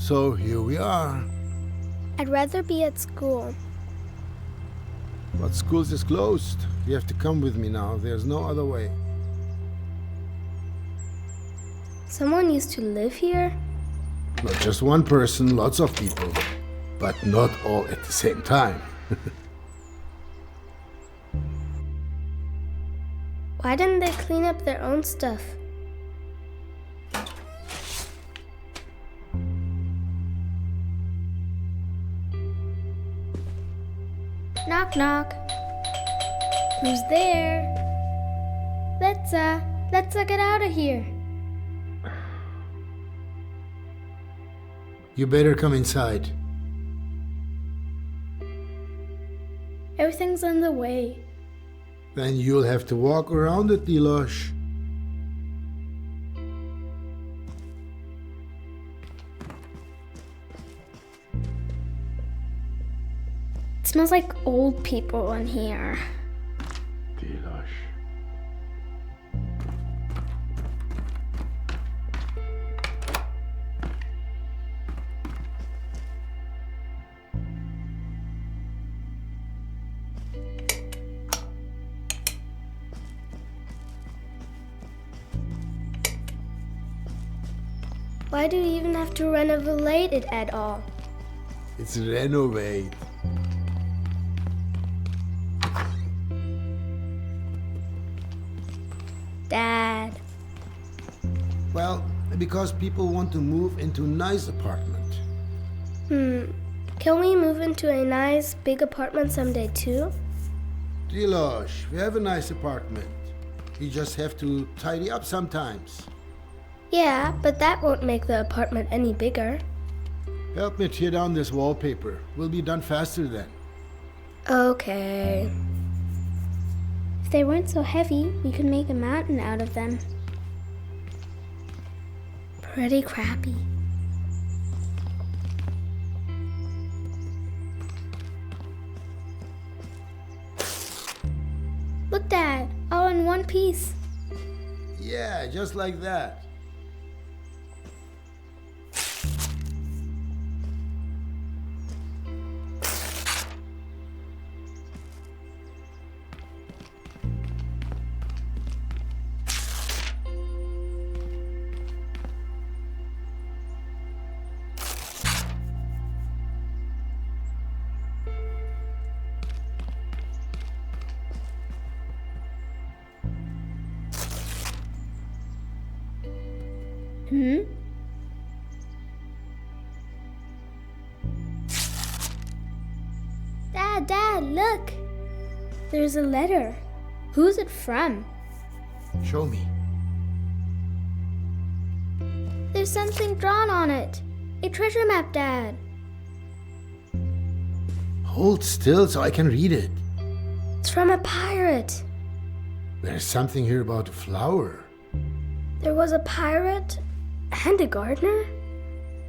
So here we are. I'd rather be at school. But schools is closed. You have to come with me now. There's no other way. Someone used to live here? Not just one person, lots of people. But not all at the same time. Why didn't they clean up their own stuff? Knock, knock. Who's there? Let's get out of here. You better come inside. Everything's on the way. Then you'll have to walk around it, Dilosh. It smells like old people in here. Dilosh. Why do you even have to renovate it at all? It's renovate. Dad. Well, because people want to move into a nice apartment. Can we move into a nice big apartment someday too? Dilosh, we have a nice apartment. You just have to tidy up sometimes. Yeah, but that won't make the apartment any bigger. Help me tear down this wallpaper. We'll be done faster then. Okay. If they weren't so heavy, we could make a mountain out of them. Pretty crappy. Look, Dad, all in one piece. Yeah, just like that. Dad, look! There's a letter. Who's it from? Show me. There's something drawn on it. A treasure map, Dad. Hold still so I can read it. It's from a pirate. There's something here about a flower. There was a pirate and a gardener?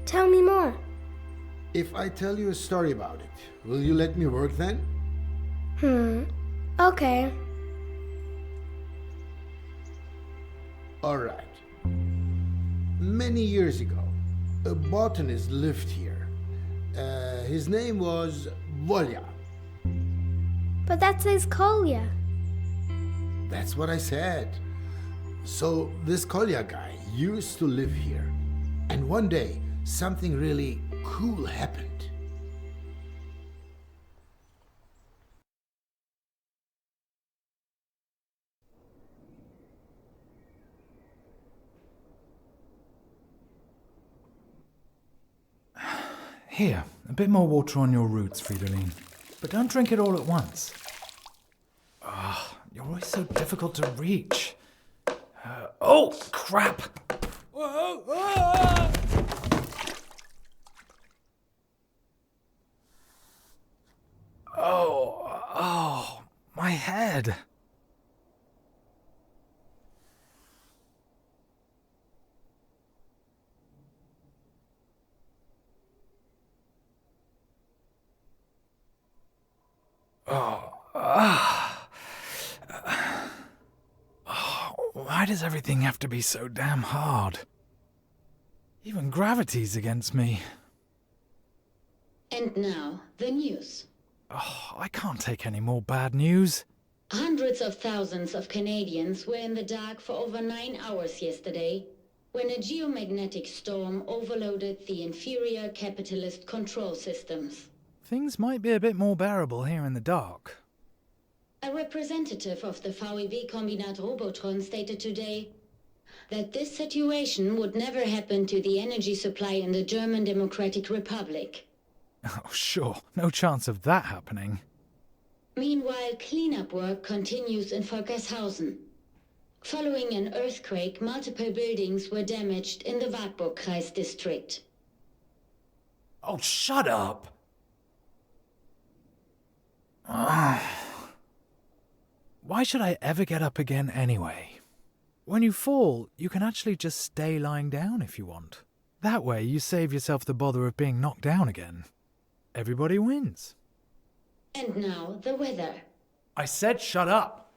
Tell me more. If I tell you a story about it, will you let me work then? Okay. Alright. Many years ago, a botanist lived here. His name was Volya. But that says Kolya. That's what I said. So this Kolya guy used to live here. And one day, something really cool happened. Here, a bit more water on your roots, Fridolin. But don't drink it all at once. You're always so difficult to reach. Oh, crap! Whoa, ah! Oh, my head. Why does everything have to be so damn hard? Even gravity's against me. And now, the news. Oh, I can't take any more bad news. Hundreds of thousands of Canadians were in the dark for over 9 hours yesterday when a geomagnetic storm overloaded the inferior capitalist control systems. Things might be a bit more bearable here in the dark. A representative of the VEW Kombinat Robotron stated today that this situation would never happen to the energy supply in the German Democratic Republic. Oh, sure. No chance of that happening. Meanwhile, cleanup work continues in Volkershausen. Following an earthquake, multiple buildings were damaged in the Wartburg-Kreis district. Oh, shut up! Why should I ever get up again anyway? When you fall, you can actually just stay lying down if you want. That way, you save yourself the bother of being knocked down again. Everybody wins. And now, the weather. I said shut up!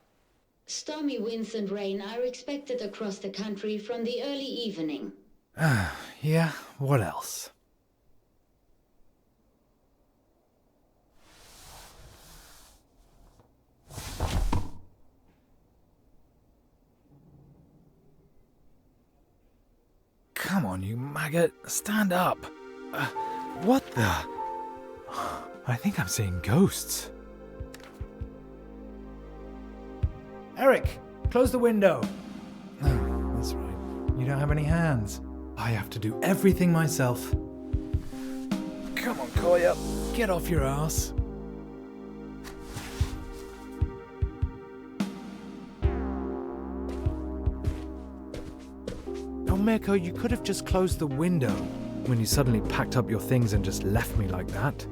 Stormy winds and rain are expected across the country from the early evening. Yeah, what else? Come on, you maggot. Stand up. What the? I think I'm seeing ghosts. Eric, close the window. Oh, that's right. You don't have any hands. I have to do everything myself. Come on, Koya. Get off your ass. Oh, Mirko, you could have just closed the window when you suddenly packed up your things and just left me like that.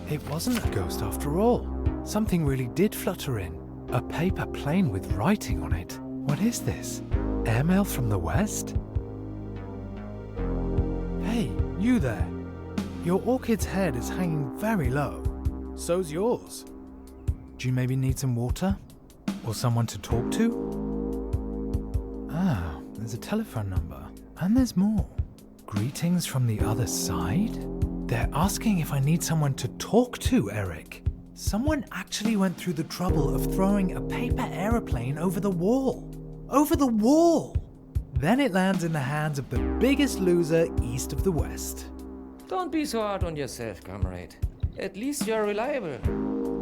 It wasn't a ghost after all. Something really did flutter in. A paper plane with writing on it. What is this? Airmail from the West? Hey, you there. Your orchid's head is hanging very low. So's yours. Do you maybe need some water? Or someone to talk to? Ah, there's a telephone number. And there's more. Greetings from the other side? They're asking if I need someone to talk to, Eric. Someone actually went through the trouble of throwing a paper aeroplane over the wall. Over the wall! Then it lands in the hands of the biggest loser east of the West. Don't be so hard on yourself, comrade. At least you're reliable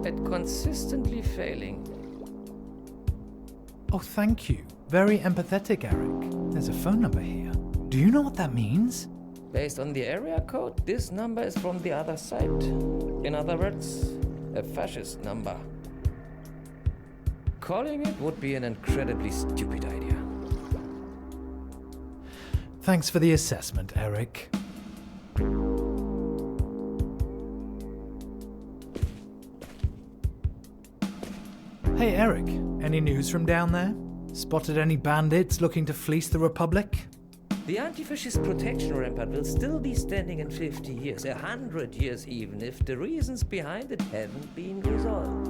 at consistently failing. Oh, thank you. Very empathetic, Eric. There's a phone number here. Do you know what that means? Based on the area code, this number is from the other side. In other words, a fascist number. Calling it would be an incredibly stupid idea. Thanks for the assessment, Eric. Hey, Eric, any news from down there? Spotted any bandits looking to fleece the Republic? The anti-fascist protection rampart will still be standing in 50 years, 100 years even, if the reasons behind it haven't been resolved.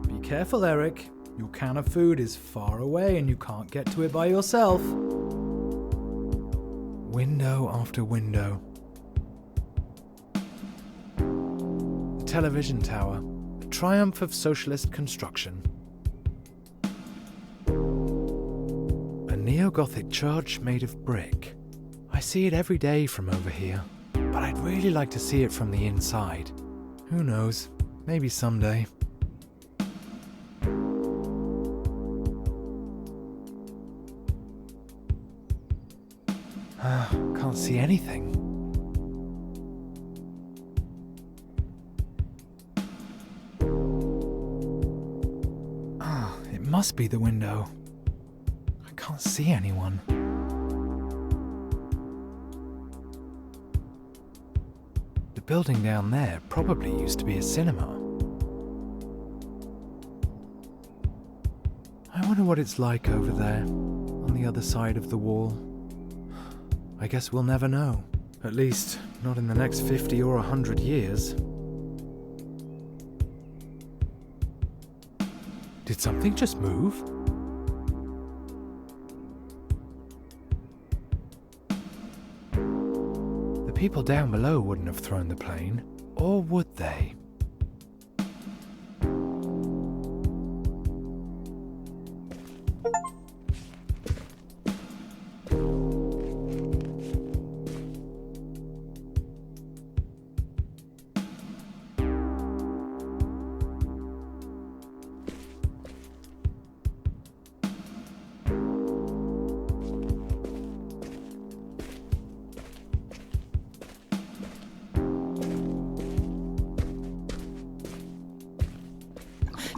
Be careful, Eric. Your can of food is far away and you can't get to it by yourself. Window after window. The television tower. The triumph of socialist construction. A neo-Gothic church made of brick. I see it every day from over here, but I'd really like to see it from the inside. Who knows? Maybe someday. Can't see anything. It must be the window. I can't see anyone. The building down there probably used to be a cinema. I wonder what it's like over there, on the other side of the wall. I guess we'll never know. At least, not in the next 50 or 100 years. Did something just move? people down below wouldn't have thrown the plane, or would they?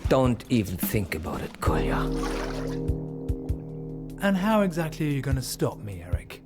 Don't even think about it, Kolya. And how exactly are you going to stop me, Eric?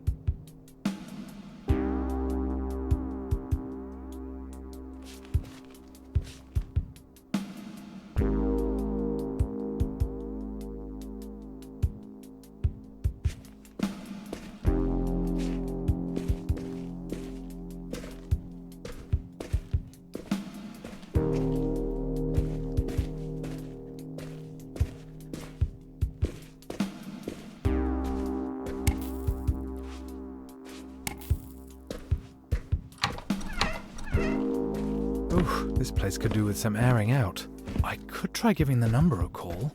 This place could do with some airing out. I could try giving the number a call.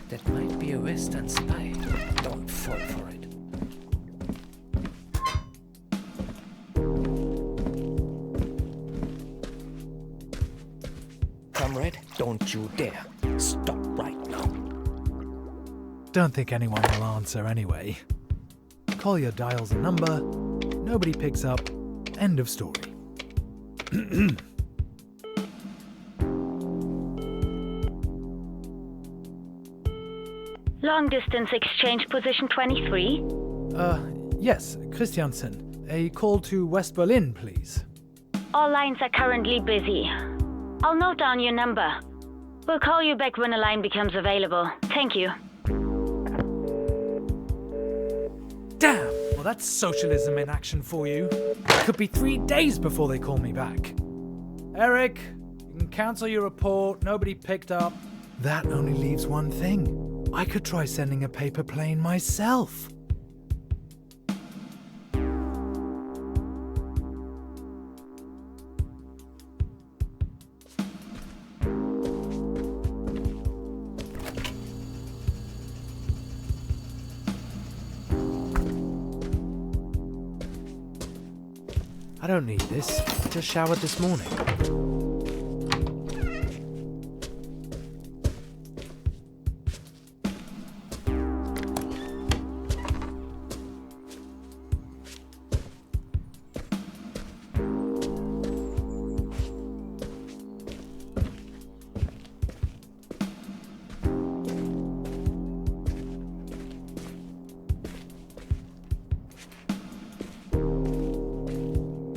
That might be a Western spy. Don't fall for it. Comrade, don't you dare. Stop right now. Don't think anyone will answer anyway. Collier dials a number, nobody picks up, end of story. Long distance exchange position 23. Yes, Christiansen. A call to West Berlin, please. All lines are currently busy. I'll note down your number. We'll call you back when a line becomes available. Thank you. Damn! Well, that's socialism in action for you. It could be 3 days before they call me back. Eric, you can cancel your report. Nobody picked up. That only leaves one thing. I could try sending a paper plane myself. I don't need this. I just showered this morning.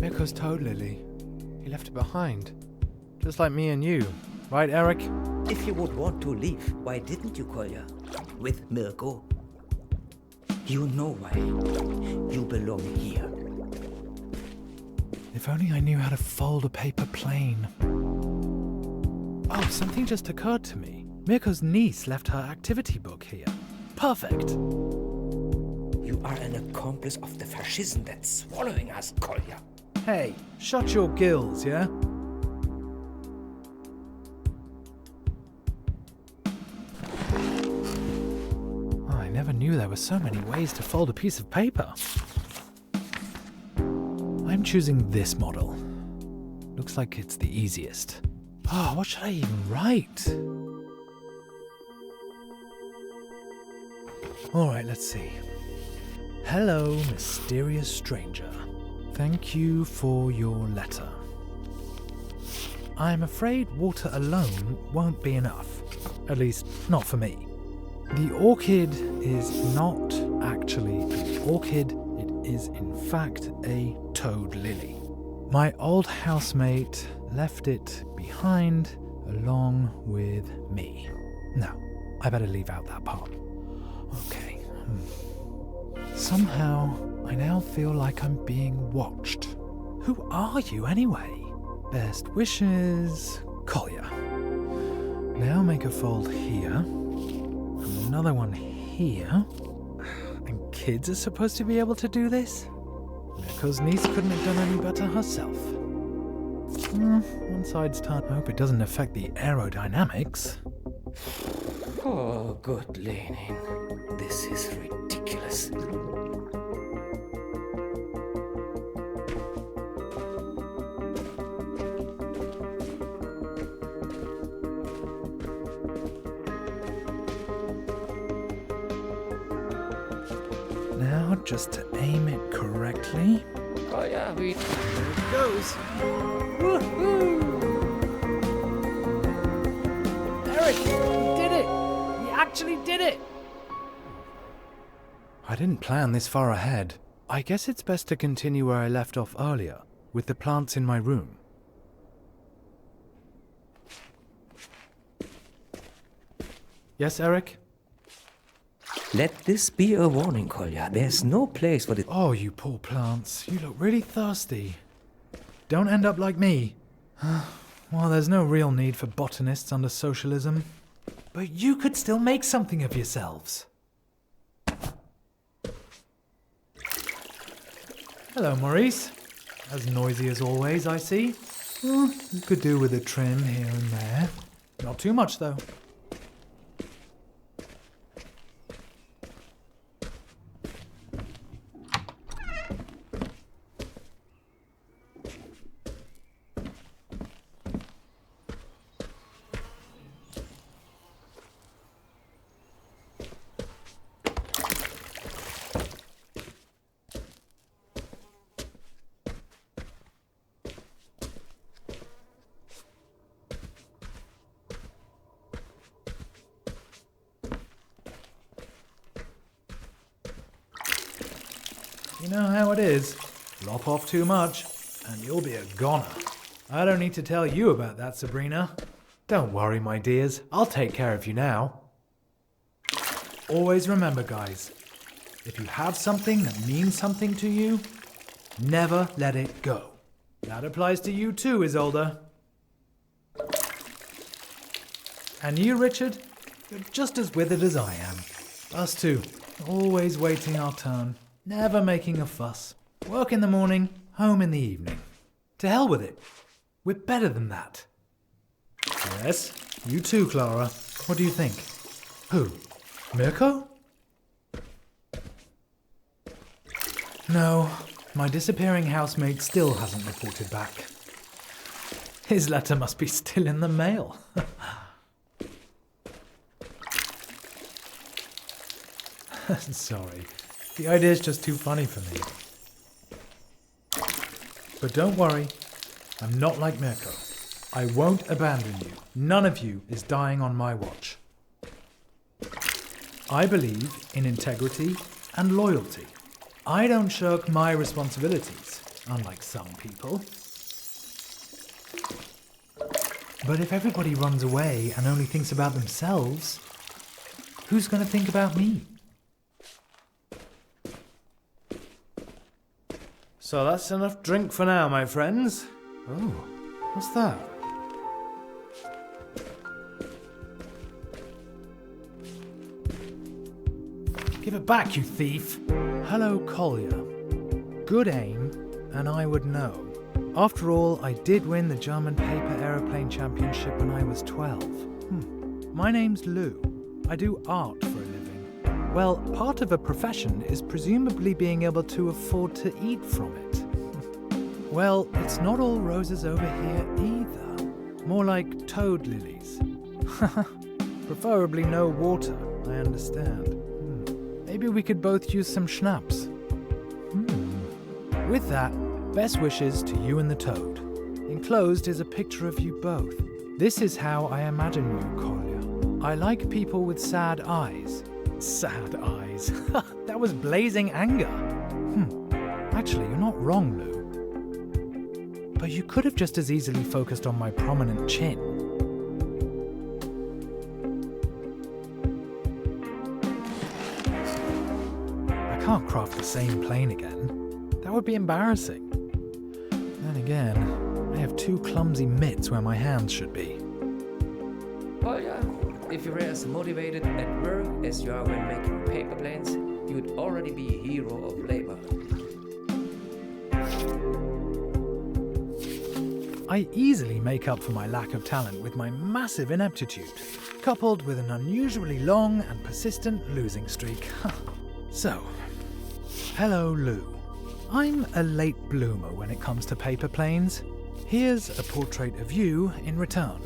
Mirko's towed Lily. He left her behind. Just like me and you. Right, Eric? If you would want to leave, why didn't you, Kolya? With Mirko? You know why. You belong here. If only I knew how to fold a paper plane. Oh, something just occurred to me. Mirko's niece left her activity book here. Perfect. You are an accomplice of the fascism that's swallowing us, Kolya. Hey, shut your gills, yeah? Oh, I never knew there were so many ways to fold a piece of paper. I'm choosing this model. Looks like it's the easiest. Oh, what should I even write? Alright, let's see. Hello, mysterious stranger. Thank you for your letter. I'm afraid water alone won't be enough. At least, not for me. The orchid is not actually an orchid. It is, in fact, a toad lily. My old housemate left it behind along with me. Now, I better leave out that part. Okay. Somehow, I now feel like I'm being watched. Who are you anyway? Best wishes, Kolya. Now make a fold here. Another one here. And kids are supposed to be able to do this? Mirko's niece couldn't have done any better herself. One side's turned. I hope it doesn't affect the aerodynamics. Oh, good Lenin. This is ridiculous. Now, just to aim it correctly. Oh yeah, There it goes. Woohoo! Eric, you did it! You actually did it! I didn't plan this far ahead. I guess it's best to continue where I left off earlier, with the plants in my room. Yes, Eric? Let this be a warning, Kolya. There's no place for the... Oh, you poor plants. You look really thirsty. Don't end up like me. Well, there's no real need for botanists under socialism. But you could still make something of yourselves. Hello, Maurice. As noisy as always, I see. You could do with a trim here and there. Not too much, though. You know how it is. Lop off too much, and you'll be a goner. I don't need to tell you about that, Sabrina. Don't worry, my dears. I'll take care of you now. Always remember, guys, if you have something that means something to you, never let it go. That applies to you too, Isolde. And you, Richard, you're just as withered as I am. Us two, always waiting our turn. Never making a fuss. Work in the morning, home in the evening. To hell with it. We're better than that. Yes, you too, Clara. What do you think? Who? Mirko? No, my disappearing housemate still hasn't reported back. His letter must be still in the mail. Sorry. The idea's just too funny for me. But don't worry, I'm not like Mirko. I won't abandon you. None of you is dying on my watch. I believe in integrity and loyalty. I don't shirk my responsibilities, unlike some people. But if everybody runs away and only thinks about themselves, who's going to think about me? So that's enough drink for now, my friends. Oh, what's that? Give it back, you thief. Hello, Collier. Good aim, and I would know. After all, I did win the German paper aeroplane championship when I was 12. My name's Lou. I do art for a living. Well, part of a profession is presumably being able to afford to eat from it. Well, it's not all roses over here either. More like toad lilies. Preferably no water, I understand. Maybe we could both use some schnapps. With that, best wishes to you and the toad. Enclosed is a picture of you both. This is how I imagine you, Kolya. I like people with sad eyes. Sad eyes. That was blazing anger. Actually, you're not wrong, Lou. But you could have just as easily focused on my prominent chin. I can't craft the same plane again. That would be embarrassing. Then again, I have two clumsy mitts where my hands should be. Oh yeah, if you were as motivated at work as you are when making paper planes, you'd already be a hero of labor. I easily make up for my lack of talent with my massive ineptitude, coupled with an unusually long and persistent losing streak. So, hello Lou. I'm a late bloomer when it comes to paper planes. Here's a portrait of you in return.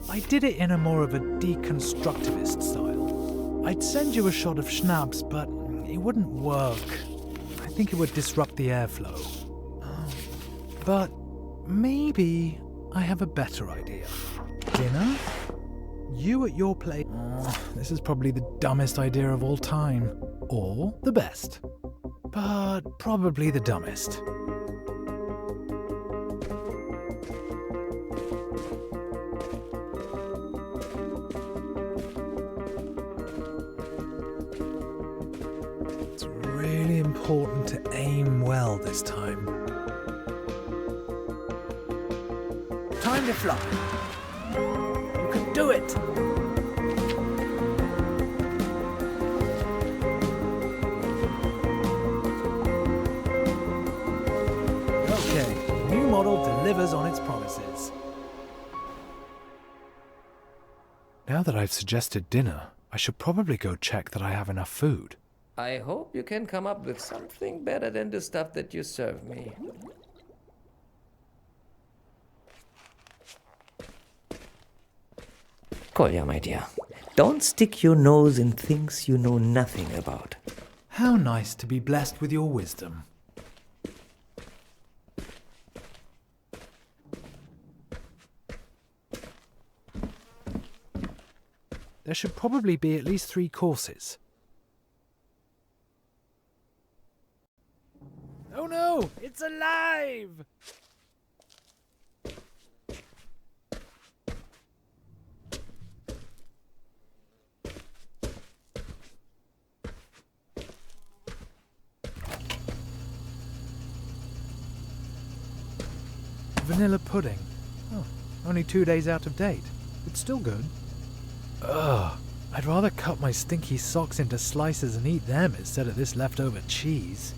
I did it in a more of a deconstructivist style. I'd send you a shot of Schnapps, but it wouldn't work. I think it would disrupt the airflow. But maybe I have a better idea. Dinner? You at your place. This is probably the dumbest idea of all time. Or the best. But probably the dumbest. It's really important to aim well this time. Time to fly. You can do it! Okay, new model delivers on its promises. Now that I've suggested dinner, I should probably go check that I have enough food. I hope you can come up with something better than the stuff that you serve me. Kolya, my dear, don't stick your nose in things you know nothing about. How nice to be blessed with your wisdom. There should probably be at least 3 courses. Oh no! It's alive! Vanilla pudding. Oh, only 2 days out of date. It's still good. Ugh, I'd rather cut my stinky socks into slices and eat them instead of this leftover cheese.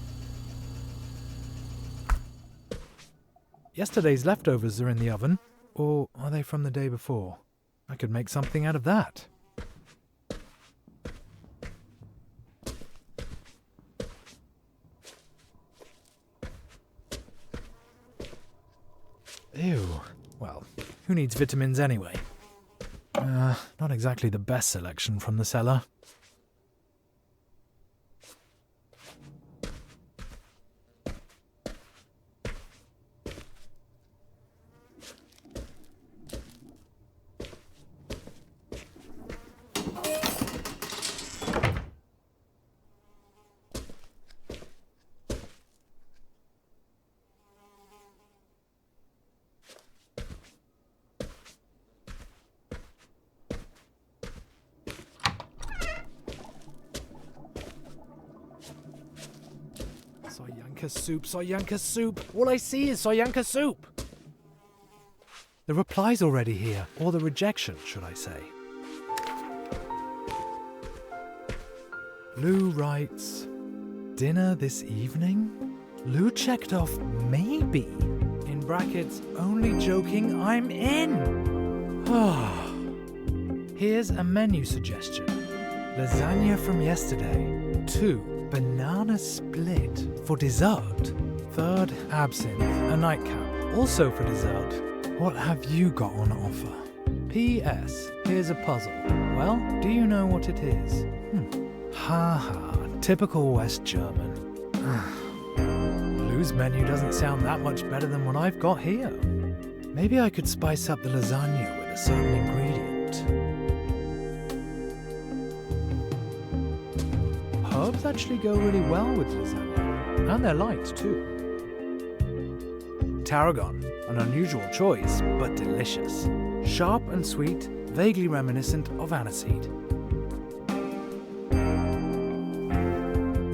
Yesterday's leftovers are in the oven, or are they from the day before? I could make something out of that. Ew. Well, who needs vitamins anyway? Not exactly the best selection from the cellar. Soyanka soup! All I see is Soyanka soup! The reply's already here, or the rejection, should I say. Lou writes, dinner this evening? Lou checked off maybe. In brackets, only joking, I'm in! Here's a menu suggestion. Lasagna from yesterday. 2. Banana split for dessert. 3rd, absinthe, a nightcap, also for dessert. What have you got on offer? P.S. Here's a puzzle. Well, do you know what it is? Typical West German. Lou's menu doesn't sound that much better than what I've got here. Maybe I could spice up the lasagna with a certain ingredient. Herbs actually go really well with lasagna, and they're light too. Tarragon, an unusual choice, but delicious. Sharp and sweet, vaguely reminiscent of aniseed.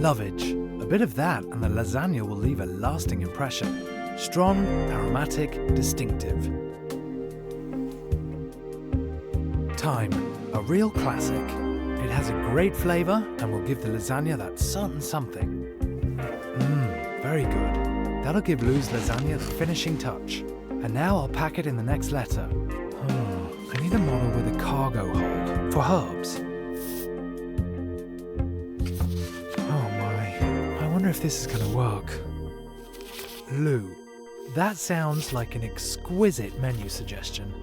Lovage, a bit of that and the lasagna will leave a lasting impression. Strong, aromatic, distinctive. Thyme, a real classic. It has a great flavour and will give the lasagna that certain something. Very good. That'll give Lou's lasagna the finishing touch. And now I'll pack it in the next letter. I need a model with a cargo hold for herbs. Oh my, I wonder if this is gonna work. Lou, that sounds like an exquisite menu suggestion.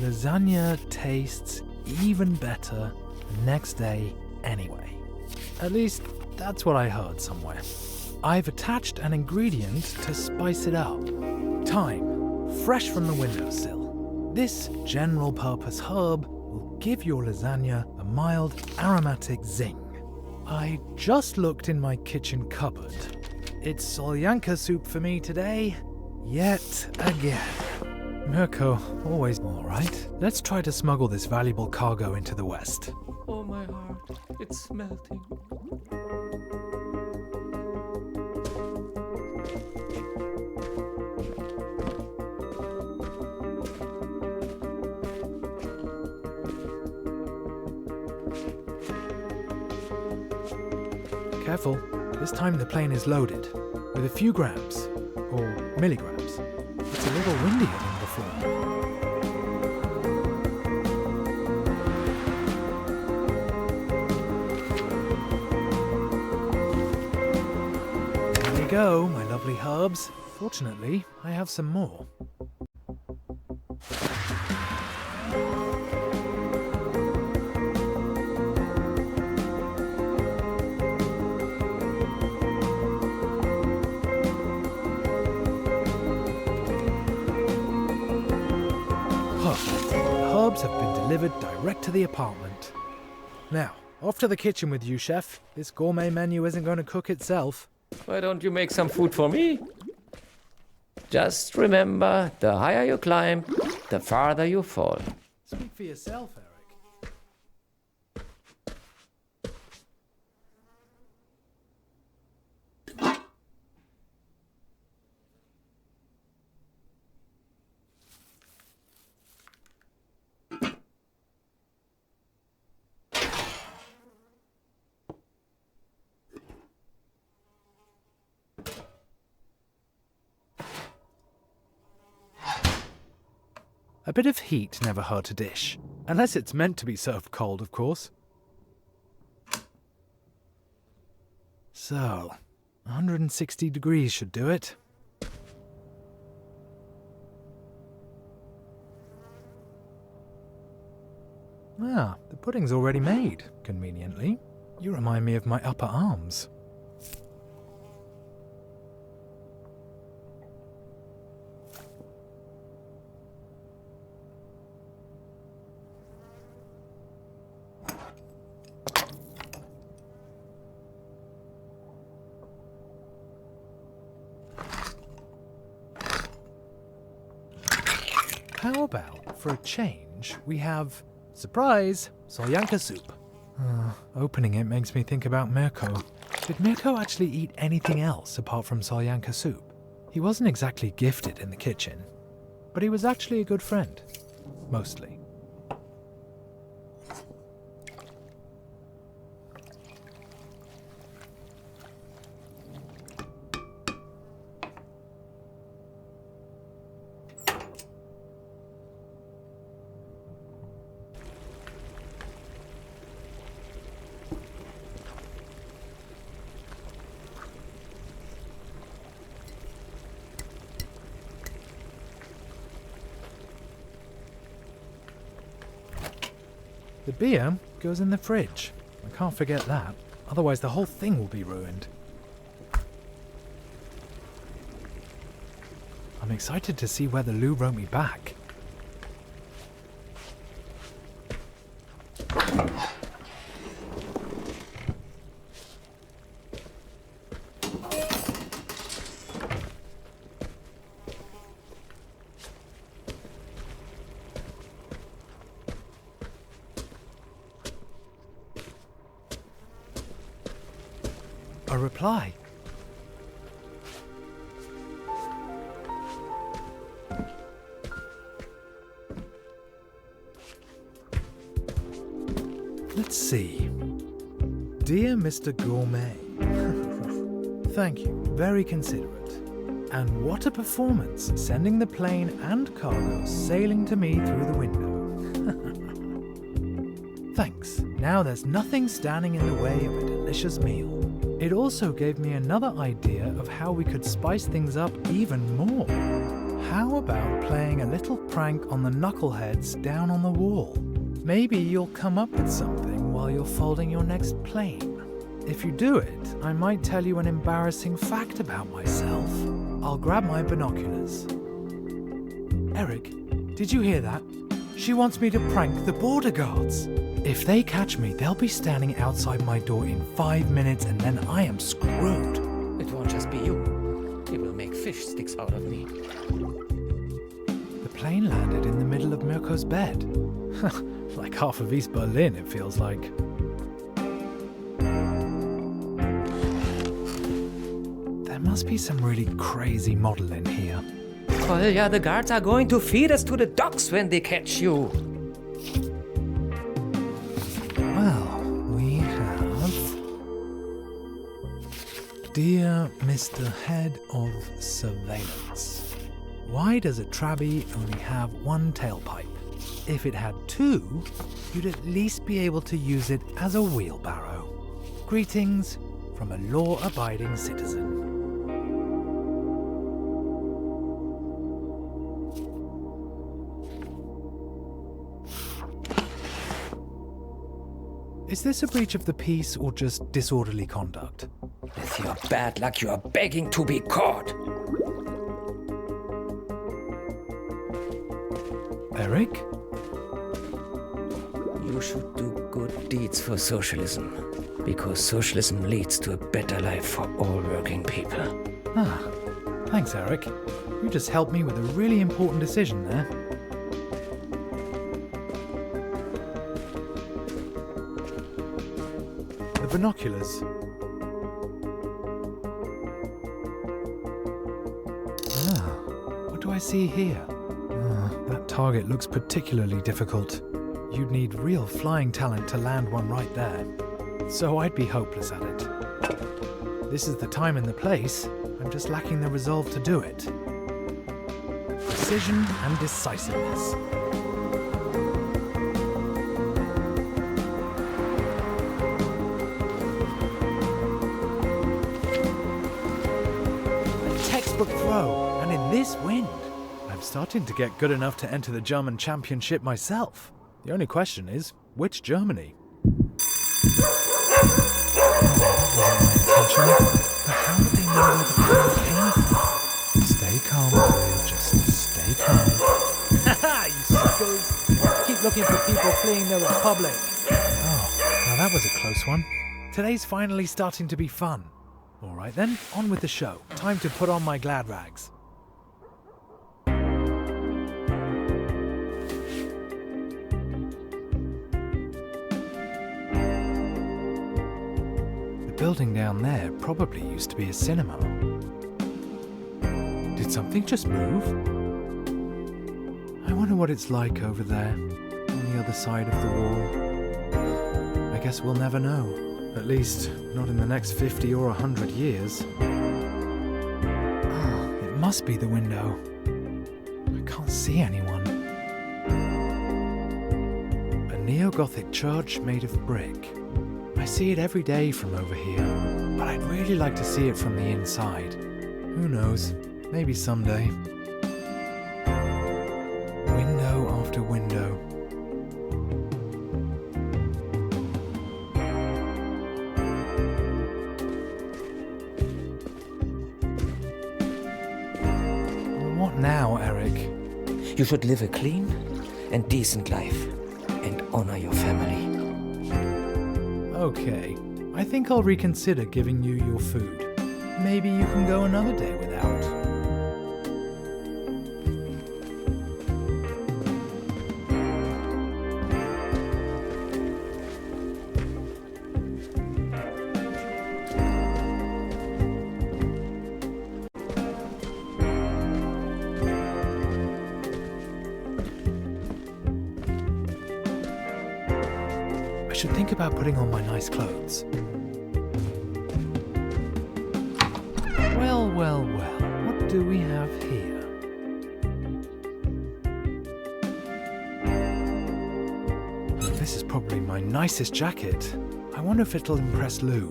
Lasagna tastes even better the next day anyway. At least, that's what I heard somewhere. I've attached an ingredient to spice it up. Thyme, fresh from the windowsill. This general-purpose herb will give your lasagna a mild, aromatic zing. I just looked in my kitchen cupboard. It's solyanka soup for me today, yet again. Mirko, always all right. Let's try to smuggle this valuable cargo into the West. Oh, my heart, it's melting. Careful, this time the plane is loaded with a few grams, or milligrams. It's a little windier than before. There you go, my lovely herbs. Fortunately, I have some more. Perfect. The herbs have been delivered direct to the apartment. Now, off to the kitchen with you, chef. This gourmet menu isn't going to cook itself. Why don't you make some food for me? Just remember, the higher you climb, the farther you fall. Speak for yourself, Eric. A bit of heat never hurt a dish. Unless it's meant to be served cold, of course. So, 160 degrees should do it. Ah, the pudding's already made, conveniently. You remind me of my upper arms. How about, for a change, we have, surprise, solyanka soup. Opening it makes me think about Mirko. Did Mirko actually eat anything else apart from solyanka soup? He wasn't exactly gifted in the kitchen, but he was actually a good friend. Mostly. The beer goes in the fridge. I can't forget that, otherwise the whole thing will be ruined. I'm excited to see whether Lou wrote me back. A reply. Let's see. Dear Mr. Gourmet, thank you, very considerate. And what a performance, sending the plane and cargo sailing to me through the window. Thanks. Now there's nothing standing in the way of a delicious meal. It also gave me another idea of how we could spice things up even more. How about playing a little prank on the knuckleheads down on the wall? Maybe you'll come up with something while you're folding your next plane. If you do it, I might tell you an embarrassing fact about myself. I'll grab my binoculars. Eric, did you hear that? She wants me to prank the border guards. If they catch me, they'll be standing outside my door in 5 minutes and then I am screwed. It won't just be you. You will make fish sticks out of me. The plane landed in the middle of Mirko's bed. Like half of East Berlin, it feels like. There must be some really crazy model in here. Kolja, the guards are going to feed us to the dogs when they catch you. Well, we have... Dear Mr. Head of Surveillance, why does a Trabi only have one tailpipe? If it had two, you'd at least be able to use it as a wheelbarrow. Greetings from a law-abiding citizen. Is this a breach of the peace or just disorderly conduct? With your bad luck, you are begging to be caught. Eric? You should do good deeds for socialism, because socialism leads to a better life for all working people. Ah, thanks, Eric. You just helped me with a really important decision there. The binoculars. Ah, what do I see here? That target looks particularly difficult. You'd need real flying talent to land one right there. So I'd be hopeless at it. This is the time and the place. I'm just lacking the resolve to do it. Precision and decisiveness. A textbook throw, and in this wind. I'm starting to get good enough to enter the German championship myself. The only question is, which Germany? Wasn't my intention, but how did they know where the plane came from? Stay calm, Korea, just stay calm. Haha, you suckers! Keep looking for people fleeing the Republic. Oh, now that was a close one. Today's finally starting to be fun. Alright then, on with the show. Time to put on my glad rags. The building down there probably used to be a cinema. Did something just move? I wonder what it's like over there, on the other side of the wall. I guess we'll never know. At least, not in the next 50 or 100 years. Ah, it must be the window. I can't see anyone. A neo-Gothic church made of brick. I see it every day from over here, but I'd really like to see it from the inside. Who knows? Maybe someday. Window after window. What now, Eric? You should live a clean and decent life and honor your family. Okay, I think I'll reconsider giving you your food. Maybe you can go another day without. I should think about putting on my nice clothes. Well. What do we have here? This is probably my nicest jacket. I wonder if it'll impress Lou.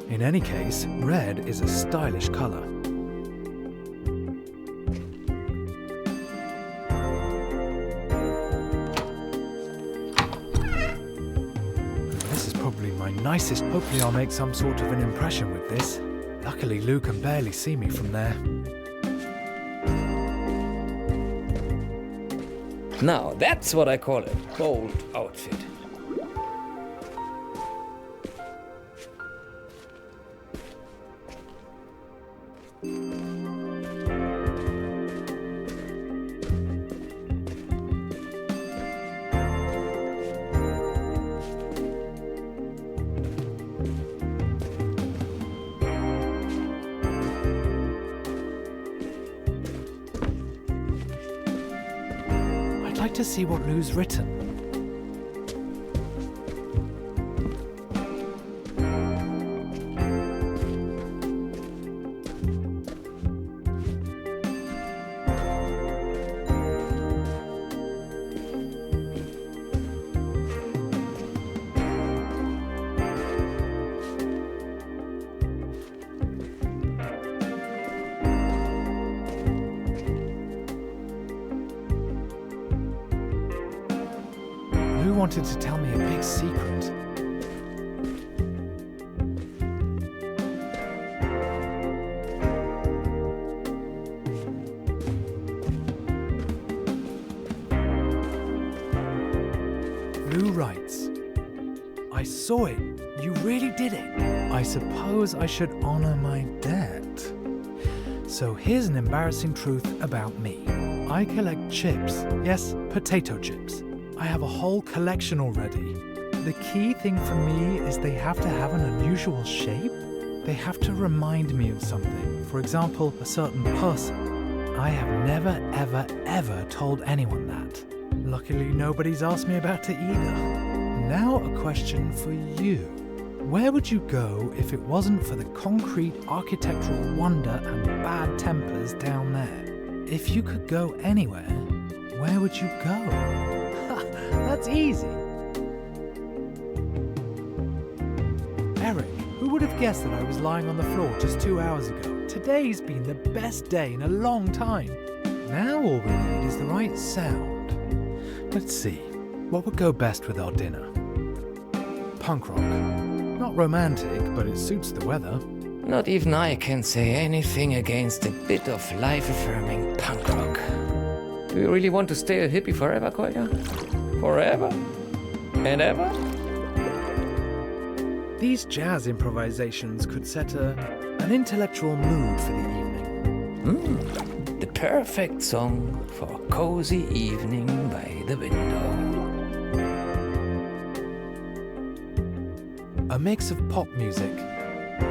In any case, red is a stylish color. This is probably my nicest. Hopefully I'll make some sort of an impression with this. Luckily Lou can barely see me from there. Now, that's what I call a bold outfit. I'd like to see what Lou's written. Lou wanted to tell me a big secret. Lou writes, I saw it. You really did it. I suppose I should honor my debt. So here's an embarrassing truth about me. I collect chips. Yes, potato chips. I have a whole collection already. The key thing for me is they have to have an unusual shape. They have to remind me of something. For example, a certain person. I have never, ever told anyone that. Luckily, nobody's asked me about it either. Now a question for you. Where would you go if it wasn't for the concrete architectural wonder and bad tempers down there? If you could go anywhere, where would you go? That's easy. Eric, who would have guessed that I was lying on the floor just 2 hours ago? Today's been the best day in a long time. Now all we need is the right sound. Let's see, what would go best with our dinner? Punk rock. Not romantic, but it suits the weather. Not even I can say anything against a bit of life-affirming punk rock. Do you really want to stay a hippie forever, Kolja? Forever? And ever? These jazz improvisations could set an intellectual mood for the evening. The perfect song for a cozy evening by the window. A mix of pop music.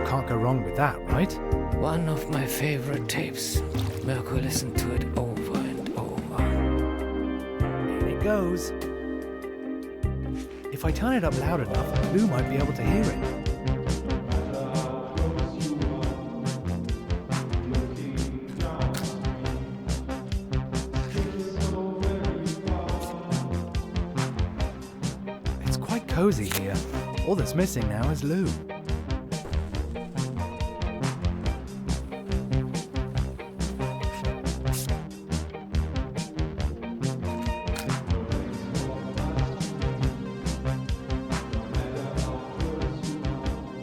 Can't go wrong with that, right? One of my favorite tapes. Mirko listened to it over and over. Here it goes. If I turn it up loud enough, Lou might be able to hear it. It's quite cozy here. All that's missing now is Lou.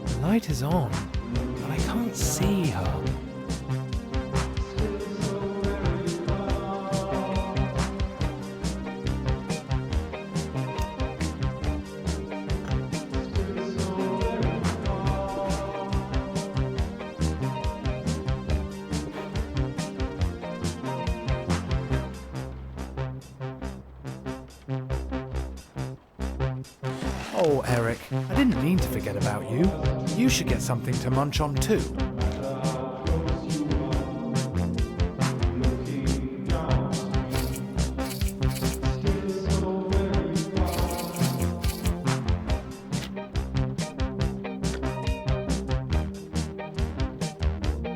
The light is on, but I can't see her. Oh, Eric, I didn't mean to forget about you. You should get something to munch on too.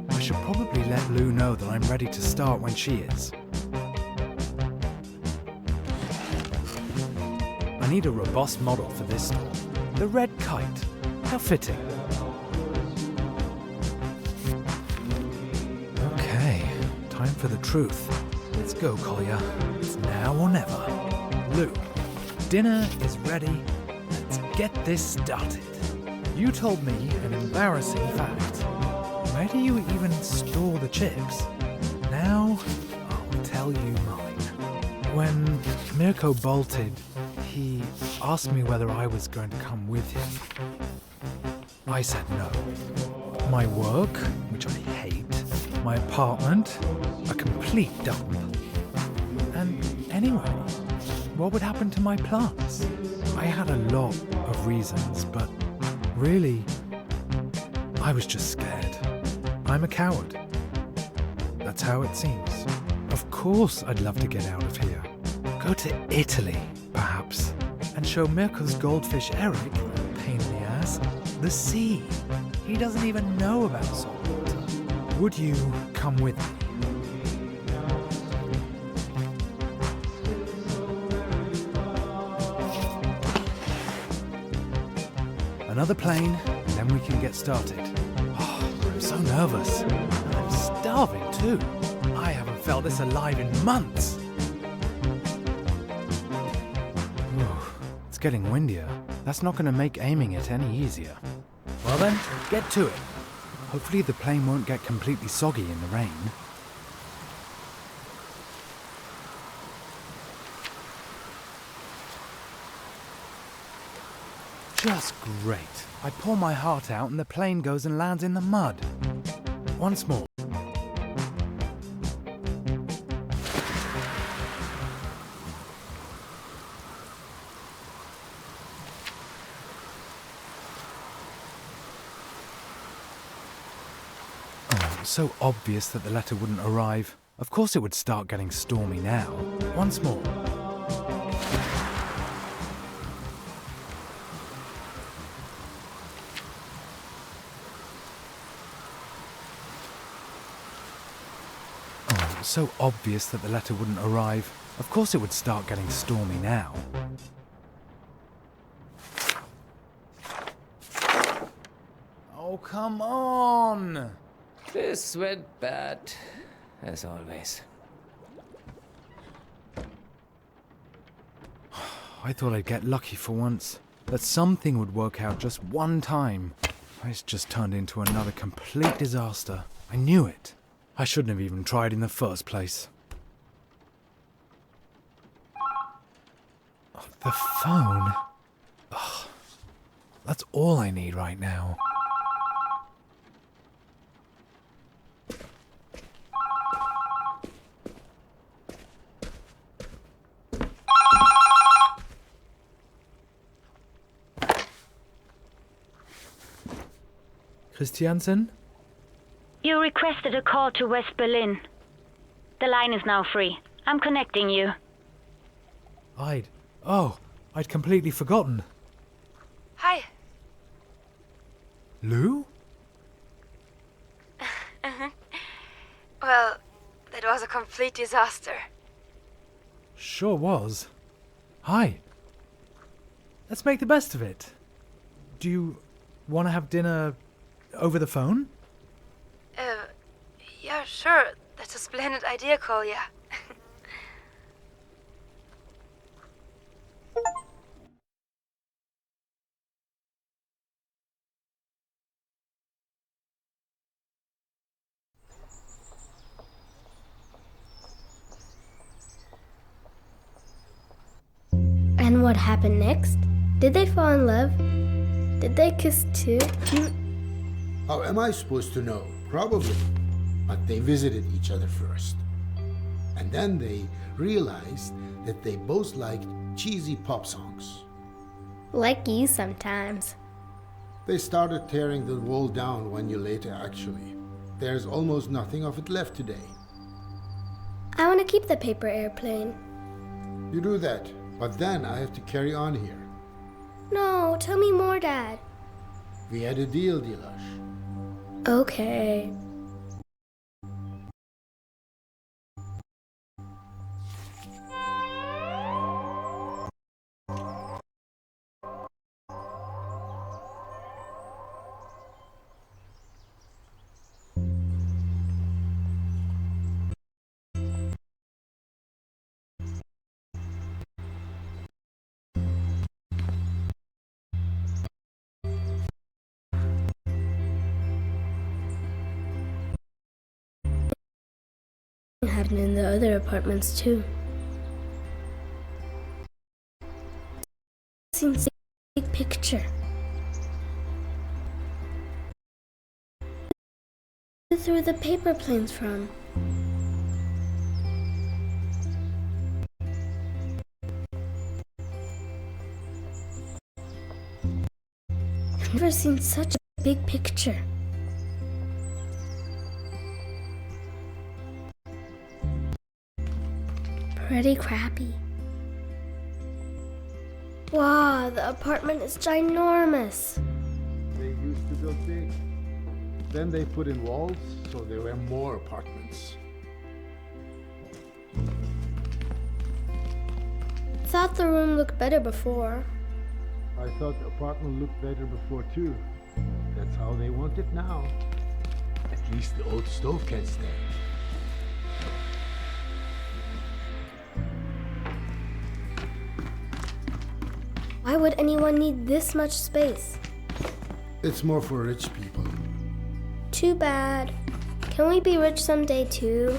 I should probably let Lou know that I'm ready to start when she is. I need a robust model for this store. The red kite. How fitting. Okay, time for the truth. Let's go, Collier. It's now or never. Lou, dinner is ready. Let's get this started. You told me an embarrassing fact. Where do you even store the chips? Now, I'll tell you mine. When Mirko bolted, he asked me whether I was going to come with him. I said no. My work, which I hate, my apartment, a complete dump. And anyway, what would happen to my plants? I had a lot of reasons, but really, I was just scared. I'm a coward. That's how it seems. Of course I'd love to get out of here. Go to Italy, perhaps, and show Mirko's goldfish Eric, pain in the ass, the sea. He doesn't even know about saltwater. Would you come with me? Another plane, and then we can get started. Oh, I'm so nervous. I'm starving too. I haven't felt this alive in months. It's getting windier. That's not going to make aiming it any easier. Well then, get to it. Hopefully the plane won't get completely soggy in the rain. Just great. I pour my heart out and the plane goes and lands in the mud. Once more. Oh, so obvious that the letter wouldn't arrive. Of course it would start getting stormy now. Once more. So obvious that the letter wouldn't arrive. Of course it would start getting stormy now. Oh, come on! This went bad, as always. I thought I'd get lucky for once. That something would work out just one time. It's just turned into another complete disaster. I knew it. I shouldn't have even tried in the first place. Oh, the phone? Oh, that's all I need right now. Christiansen? You requested a call to West Berlin. The line is now free. I'm connecting you. I'd completely forgotten. Hi. Lou? Well, that was a complete disaster. Sure was. Hi. Let's make the best of it. Do you want to have dinner over the phone? Yeah, sure. That's a splendid idea, Kolya. And what happened next? Did they fall in love? Did they kiss too? How am I supposed to know? Probably. But they visited each other first. And then they realized that they both liked cheesy pop songs. Like you sometimes. They started tearing the wall down 1 year later, actually. There's almost nothing of it left today. I want to keep the paper airplane. You do that, but then I have to carry on here. No, tell me more, Dad. We had a deal, Dilash. Okay. garden in the other apartments too. Seems a big picture. Who threw the paper planes from? I've never seen such a big picture. Pretty crappy. Wow, the apartment is ginormous. They used to build big. Then they put in walls, so there were more apartments. Thought the room looked better before. I thought the apartment looked better before too. That's how they want it now. At least the old stove can stay. Why would anyone need this much space? It's more for rich people. Too bad. Can we be rich someday too?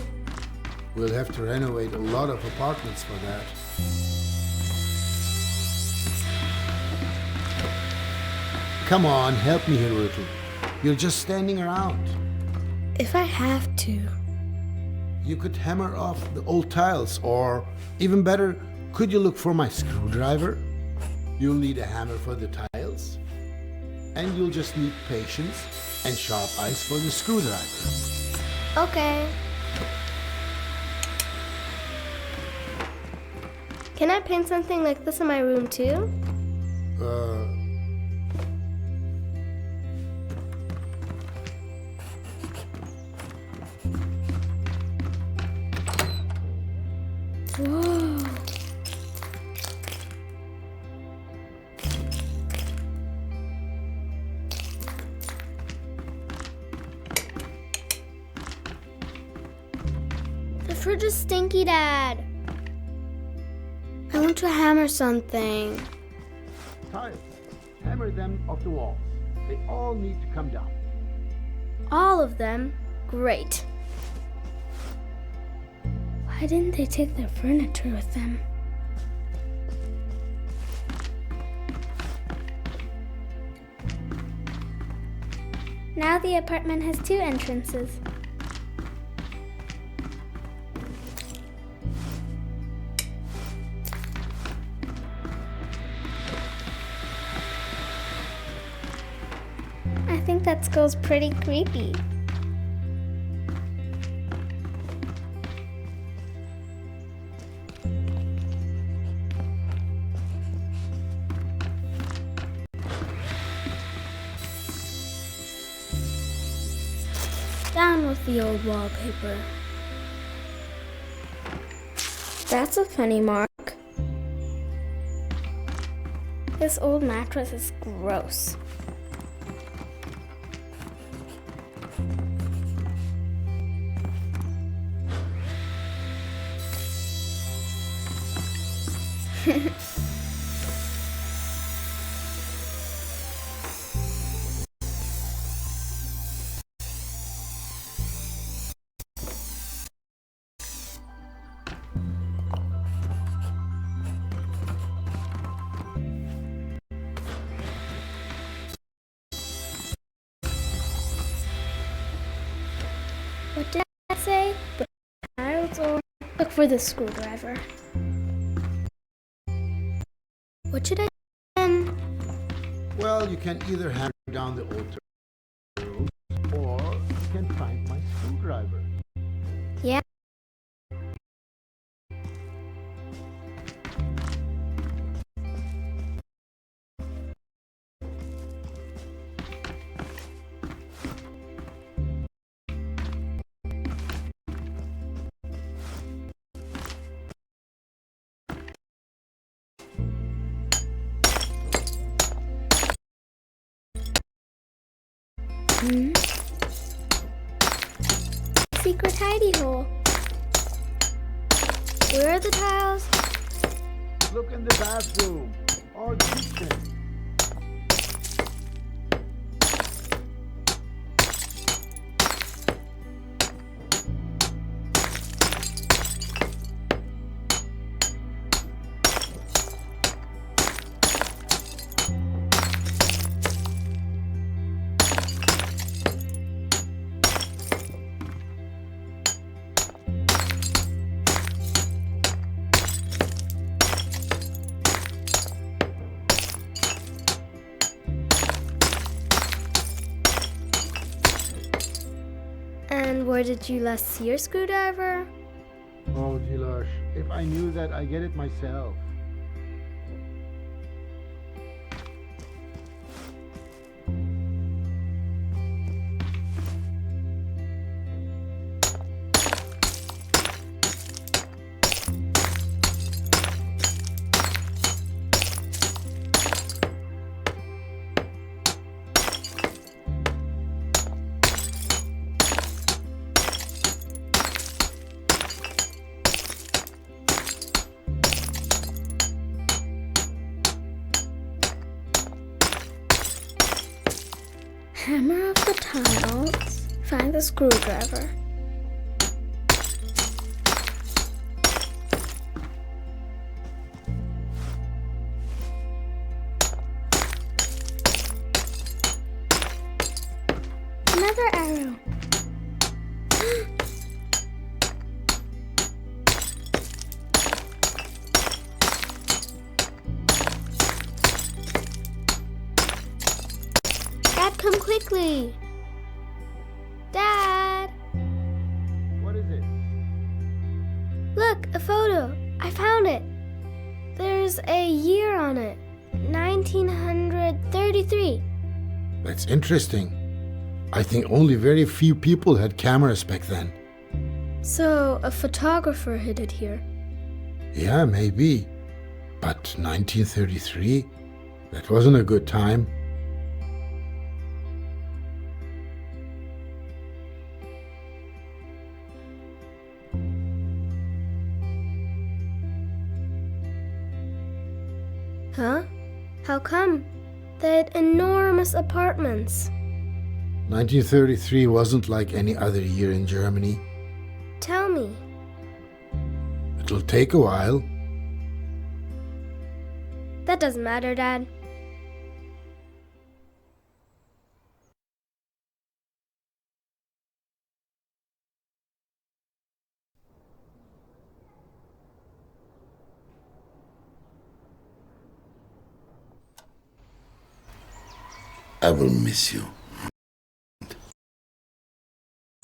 We'll have to renovate a lot of apartments for that. Come on, help me here, Rutu. You're just standing around. If I have to. You could hammer off the old tiles, or even better, could you look for my screwdriver? You'll need a hammer for the tiles, and you'll just need patience and sharp eyes for the screwdriver. Okay. Can I paint something like this in my room too? Whoa. The fridge is stinky, Dad. I want to hammer something. Tiles, hammer them off the walls. They all need to come down. All of them? Great. Why didn't they take their furniture with them? Now the apartment has 2 entrances. I think that skull's pretty creepy. Down with the old wallpaper. That's a funny mark. This old mattress is gross. What did I say? Put tiles or look for the screwdriver. What should I do then? Well, you can either hammer down the old tiles, or you can find my screwdriver. Yeah. Secret hidey hole. Where are the tiles? Look in the bathroom or the kitchen. And where did you last see your screwdriver? Oh, Jilosh, if I knew that, I'd get it myself. Hammer off the tiles. Find the screwdriver. Another arrow. Dad, come quickly. Dad! What is it? Look, a photo. I found it. There's a year on it. 1933. That's interesting. I think only very few people had cameras back then. So, a photographer hid it here. Yeah, maybe. But 1933? That wasn't a good time. Huh? How come? They had enormous apartments. 1933 wasn't like any other year in Germany. Tell me. It'll take a while. That doesn't matter, Dad. I will miss you.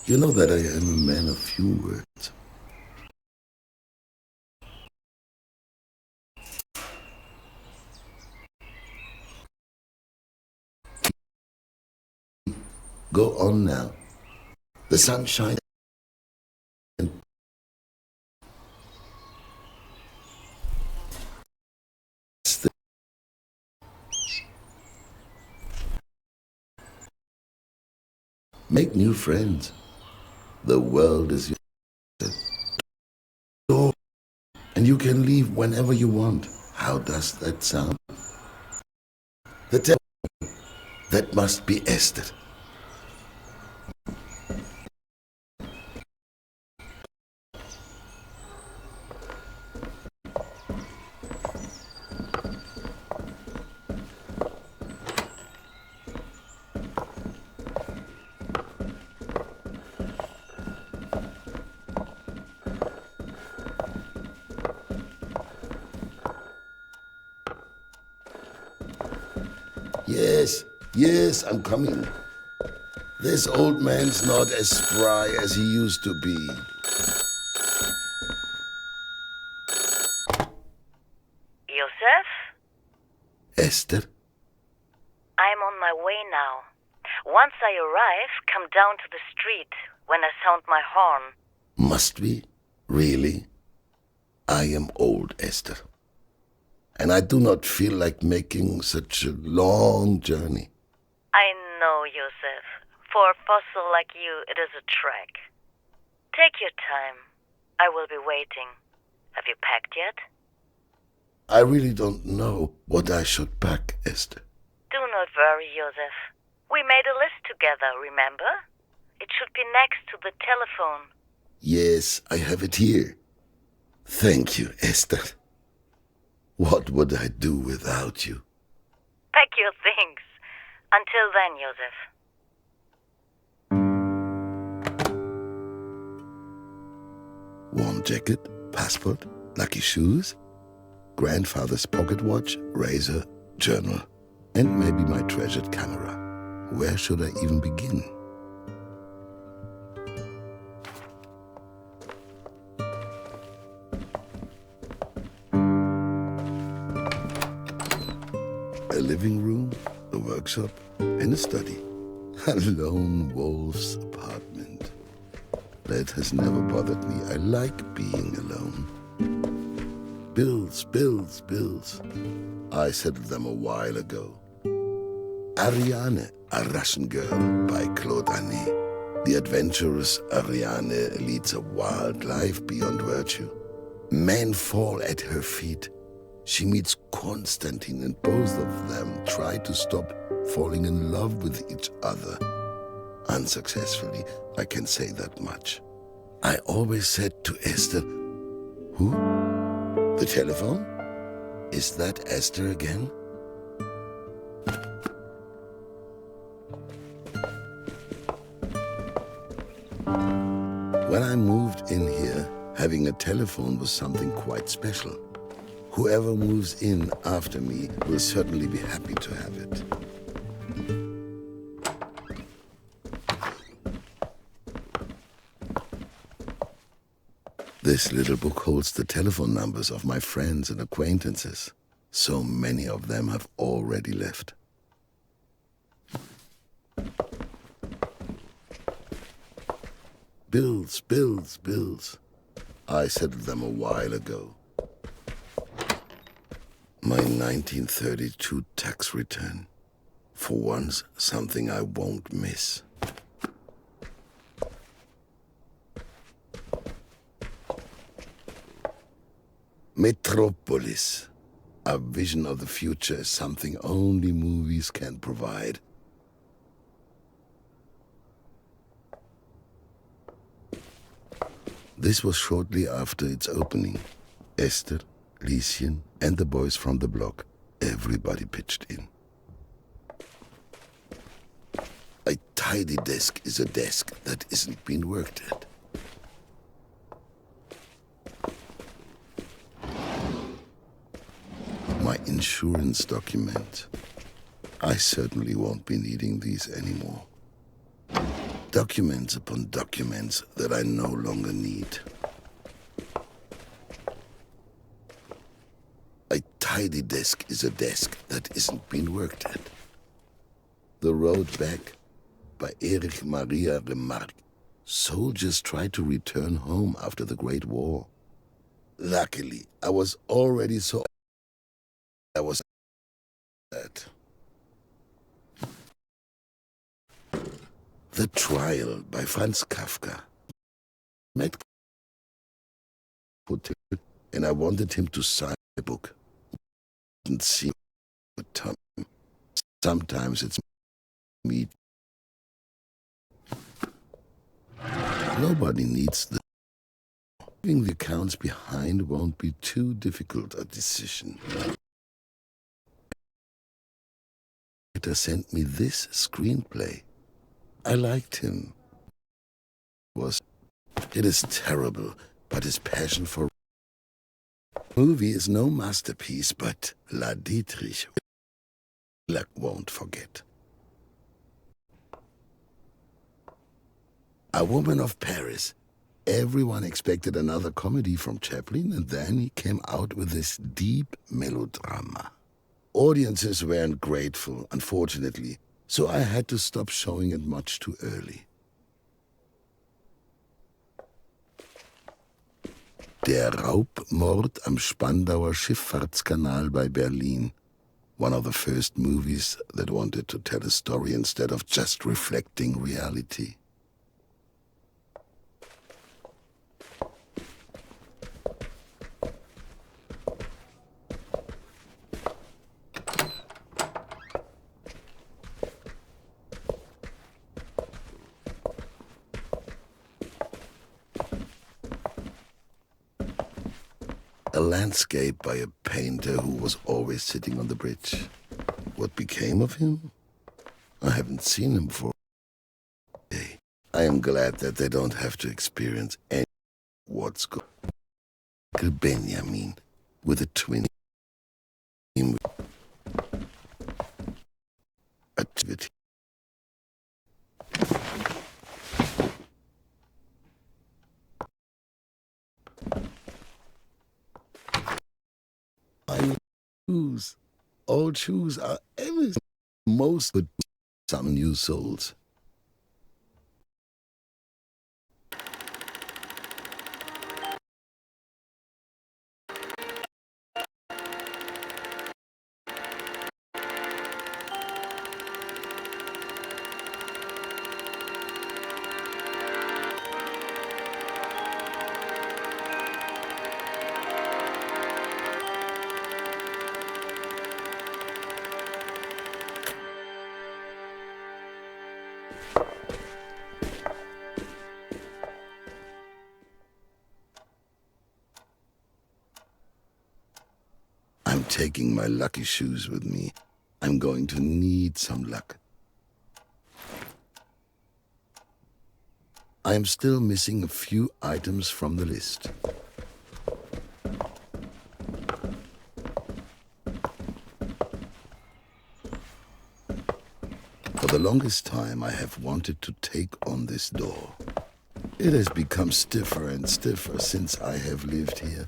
You know that I am a man of few words. Go on now. The sun shines. Make new friends. The world is your door, and you can leave whenever you want. How does that sound? That must be Esther. Yes, I'm coming. This old man's not as spry as he used to be. Joseph? Esther? I'm on my way now. Once I arrive, come down to the street when I sound my horn. Must we? Really? I am old, Esther. And I do not feel like making such a long journey. I know, Joseph. For a fossil like you, it is a trek. Take your time. I will be waiting. Have you packed yet? I really don't know what I should pack, Esther. Do not worry, Joseph. We made a list together, remember? It should be next to the telephone. Yes, I have it here. Thank you, Esther. What would I do without you? Pack your things. Until then, Joseph. Warm jacket, passport, lucky shoes, grandfather's pocket watch, razor, journal, and maybe my treasured camera. Where should I even begin? A living room, a workshop, and a study. A lone wolf's apartment. That has never bothered me. I like being alone. Bills, bills, bills. I settled them a while ago. Ariane, a Russian girl by Claude Anet. The adventurous Ariane leads a wild life beyond virtue. Men fall at her feet. She meets Constantine, and both of them try to stop falling in love with each other. Unsuccessfully, I can say that much. I always said to Esther, "Who? The telephone? Is that Esther again?" When I moved in here, having a telephone was something quite special. Whoever moves in after me will certainly be happy to have it. This little book holds the telephone numbers of my friends and acquaintances. So many of them have already left. Bills, bills, bills. I settled them a while ago. My 1932 tax return. For once, something I won't miss. Metropolis. A vision of the future is something only movies can provide. This was shortly after its opening. Esther, Lieschen, and the boys from the block. Everybody pitched in. A tidy desk is a desk that isn't being worked at. My insurance document. I certainly won't be needing these anymore. Documents upon documents that I no longer need. A tidy desk is a desk that isn't being worked at. The Road Back by Erich Maria Remarque. Soldiers tried to return home after the Great War. Luckily, I was already so... I was that. The Trial by Franz Kafka. Met hotel, and I wanted him to sign the book. Didn't see the time. Sometimes it's me. Nobody needs the... Leaving the accounts behind won't be too difficult a decision. Sent me this screenplay. I liked him. It is terrible, but his passion for movie is no masterpiece, but La Dietrich won't forget. A Woman of Paris. Everyone expected another comedy from Chaplin, and then he came out with this deep melodrama. Audiences weren't grateful, unfortunately, so I had to stop showing it much too early. Der Raubmord am Spandauer Schifffahrtskanal bei Berlin. One of the first movies that wanted to tell a story instead of just reflecting reality. A landscape by a painter who was always sitting on the bridge. What became of him? I haven't seen him for a day. I am glad that they don't have to experience any what's going on. Benjamin with a twin. Activity. I lose. Old shoes are everything. Most good some new souls. I'm taking my lucky shoes with me. I'm going to need some luck. I am still missing a few items from the list. For the longest time, I have wanted to take on this door. It has become stiffer and stiffer since I have lived here,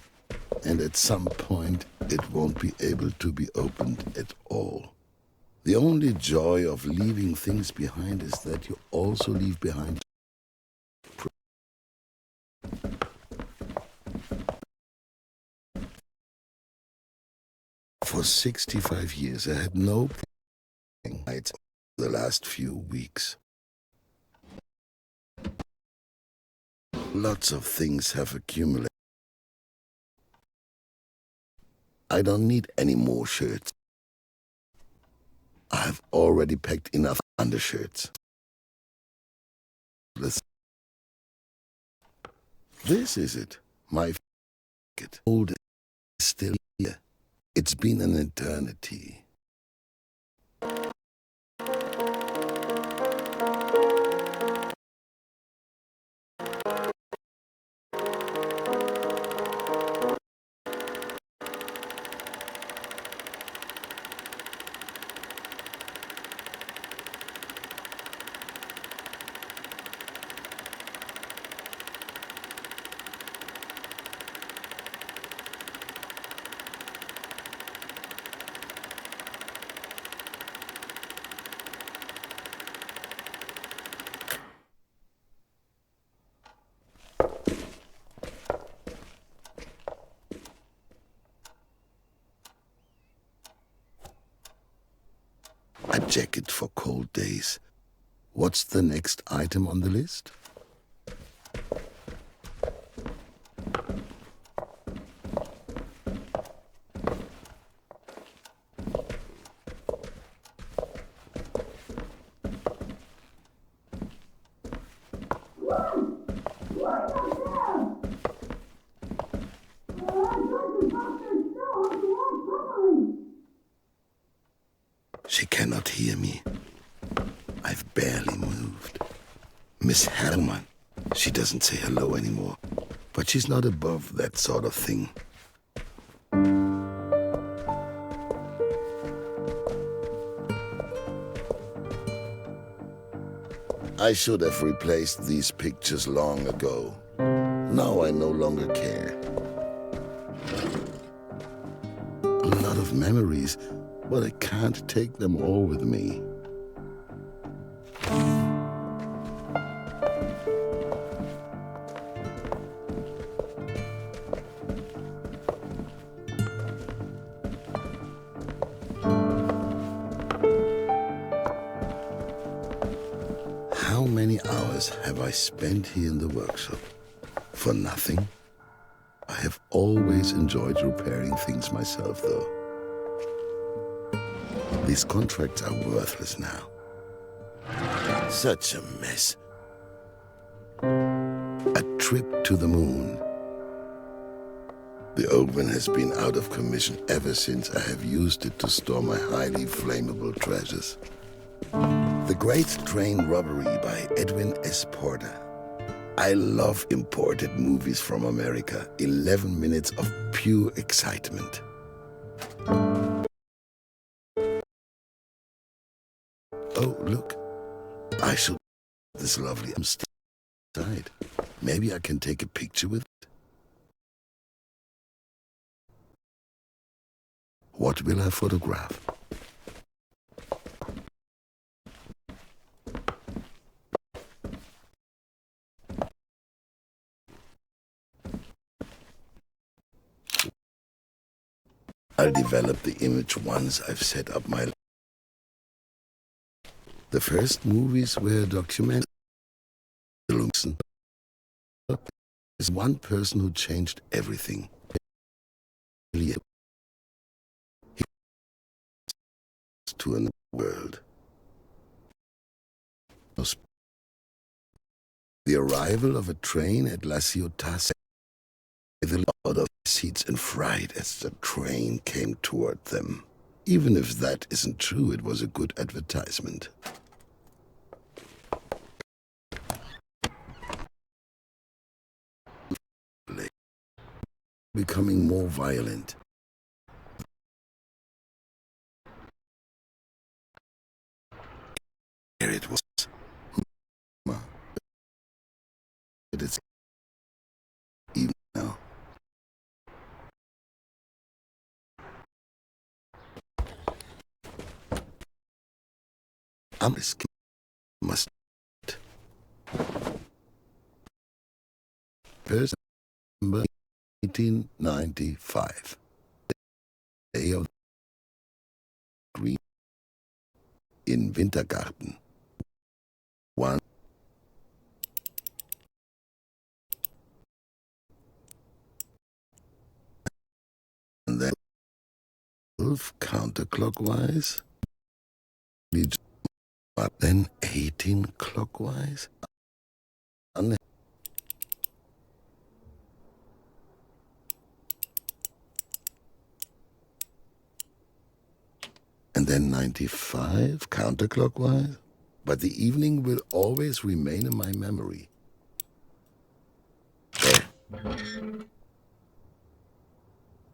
and at some point, it won't be able to be opened at all. The only joy of leaving things behind is that you also leave behind. For 65 years, I had no nights the last few weeks. Lots of things have accumulated. I don't need any more shirts. I've already packed enough undershirts. This is it. My old is still here. It's been an eternity. A jacket for cold days. What's the next item on the list? She cannot hear me. I've barely moved. Miss Hellman, she doesn't say hello anymore, but she's not above that sort of thing. I should have replaced these pictures long ago. Now I no longer care. A lot of memories, but I can't take them all with me. How many hours have I spent here in the workshop? For nothing? I have always enjoyed repairing things myself, though. These contracts are worthless now. Such a mess. A trip to the moon. The oven has been out of commission ever since I have used it to store my highly flammable treasures. The Great Train Robbery by Edwin S. Porter. I love imported movies from America. 11 minutes of pure excitement. Oh, look. I should this lovely side. Maybe I can take a picture with it. What will I photograph? I'll develop the image once I've set up my... The first movies were documentaries. Is one person who changed everything. To another world. The arrival of a train at La Ciotat, the lot of seats and fright as the train came toward them. Even if that isn't true, it was a good advertisement. Becoming more violent. There it was. But it's even now. I'm risking must. First November 1895. Day of Green in Wintergarten. One. And then 12 counterclockwise. But then 18 clockwise. And then 95 counterclockwise. But the evening will always remain in my memory. There.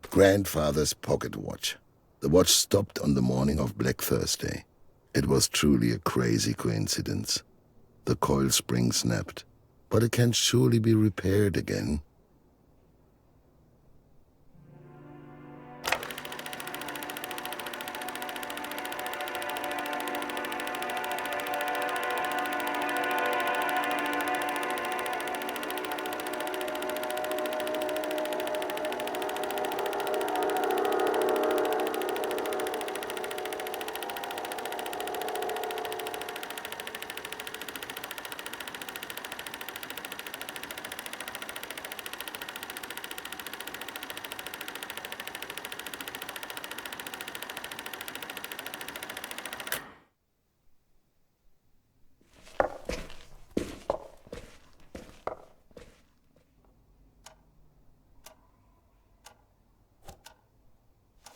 Grandfather's pocket watch. The watch stopped on the morning of Black Thursday. It was truly a crazy coincidence. The coil spring snapped, but it can surely be repaired again.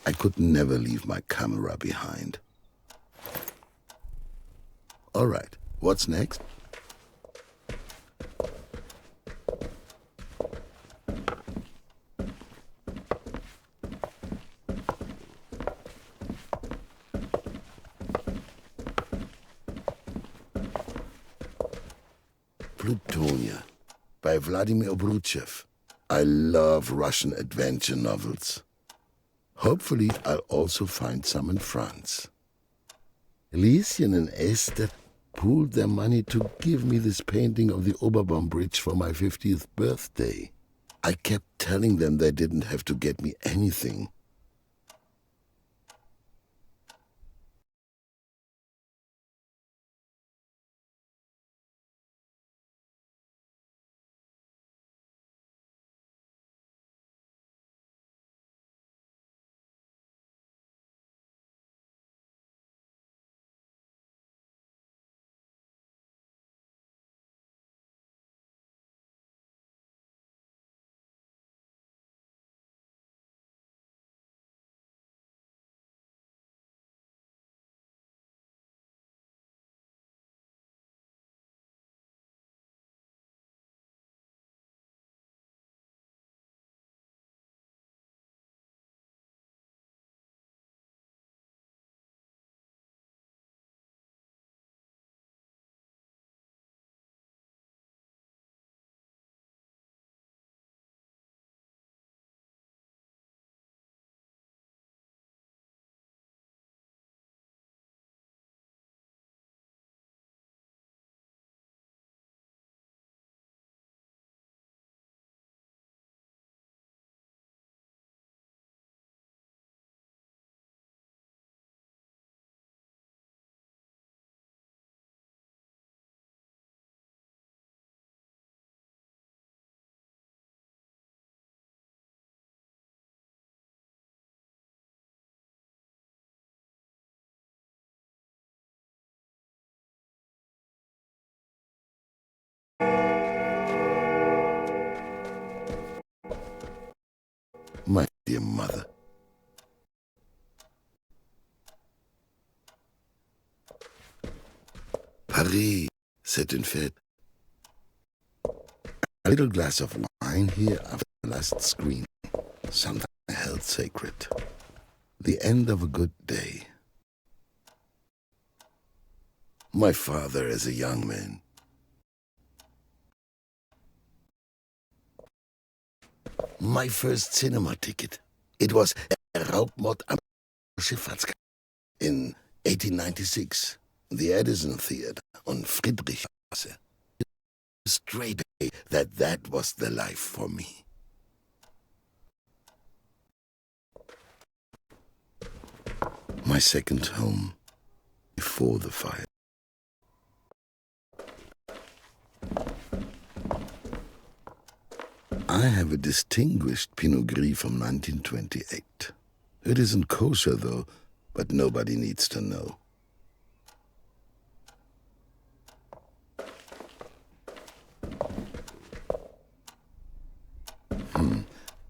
I could never leave my camera behind. All right, what's next? Plutonia by Vladimir Obruchev. I love Russian adventure novels. Hopefully, I'll also find some in France. Lieschen and Esther pooled their money to give me this painting of the Oberbaum Bridge for my 50th birthday. I kept telling them they didn't have to get me anything. dear mother. Paris, said une fête. A little glass of wine here after the last screen. Something I held sacred. The end of a good day. My father as a young man. My first cinema ticket. It was Raubmord am Schifffahrtskanaal in 1896. The Edison Theater on Friedrichstraße. Straight away that was the life for me. My second home before the fire. I have a distinguished Pinot Gris from 1928. It isn't kosher, though, but nobody needs to know.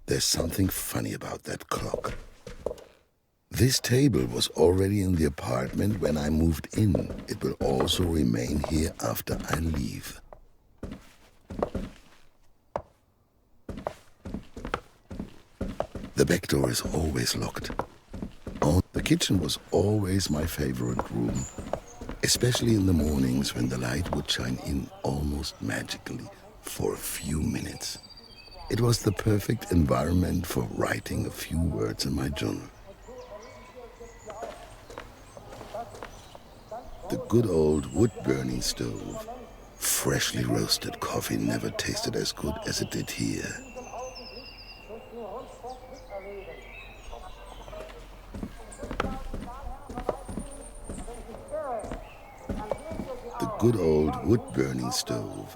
There's something funny about that clock. This table was already in the apartment when I moved in. It will also remain here after I leave. The back door is always locked. Oh, the kitchen was always my favorite room, especially in the mornings when the light would shine in almost magically for a few minutes. It was the perfect environment for writing a few words in my journal. The good old wood-burning stove. Freshly roasted coffee never tasted as good as it did here. The good old wood-burning stove.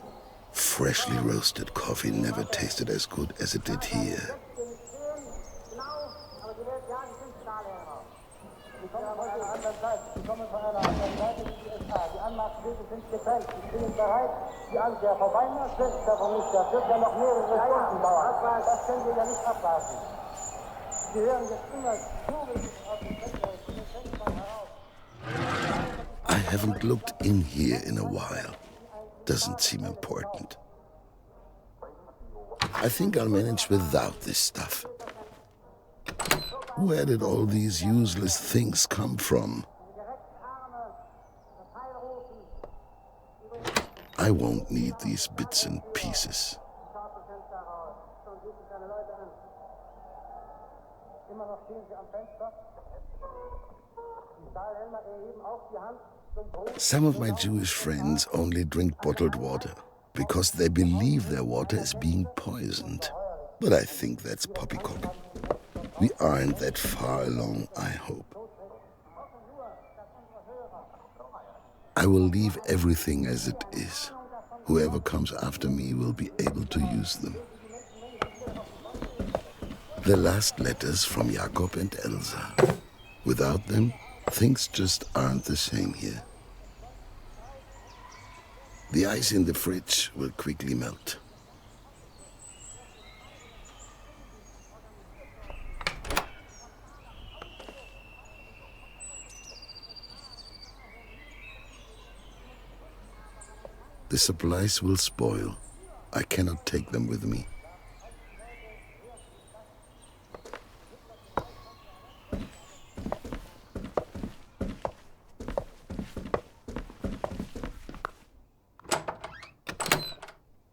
Freshly roasted coffee never tasted as good as it did here. I haven't looked in here in a while. Doesn't seem important. I think I'll manage without this stuff. Where did all these useless things come from? I won't need these bits and pieces. Some of my Jewish friends only drink bottled water because they believe their water is being poisoned. But I think that's poppycock. We aren't that far along, I hope. I will leave everything as it is. Whoever comes after me will be able to use them. The last letters from Jakob and Elsa. Without them, things just aren't the same here. The ice in the fridge will quickly melt. The supplies will spoil. I cannot take them with me.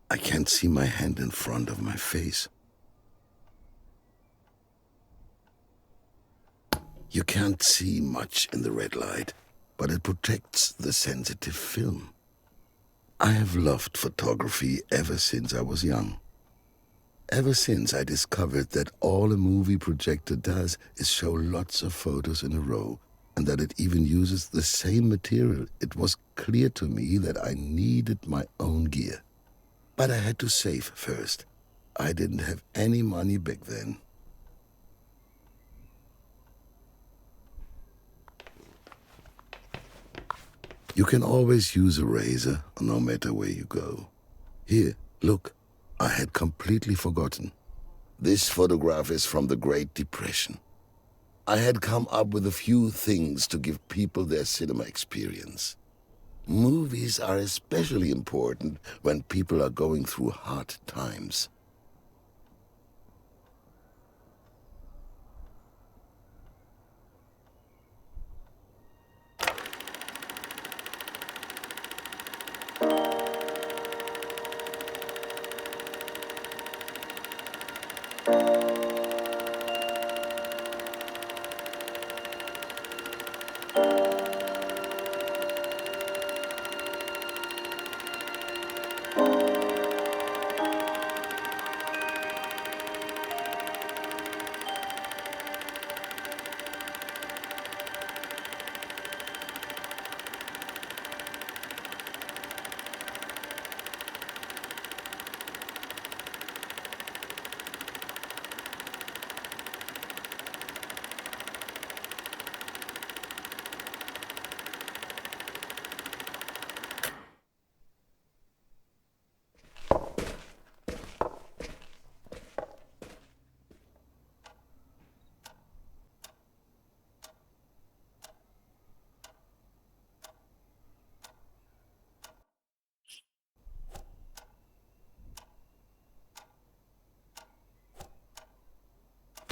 I can't see my hand in front of my face. You can't see much in the red light, but it protects the sensitive film. I have loved photography ever since I was young. Ever since I discovered that all a movie projector does is show lots of photos in a row, and that it even uses the same material, it was clear to me that I needed my own gear. But I had to save first. I didn't have any money back then. You can always use a razor, no matter where you go. Here, look, I had completely forgotten. This photograph is from the Great Depression. I had come up with a few things to give people their cinema experience. Movies are especially important when people are going through hard times.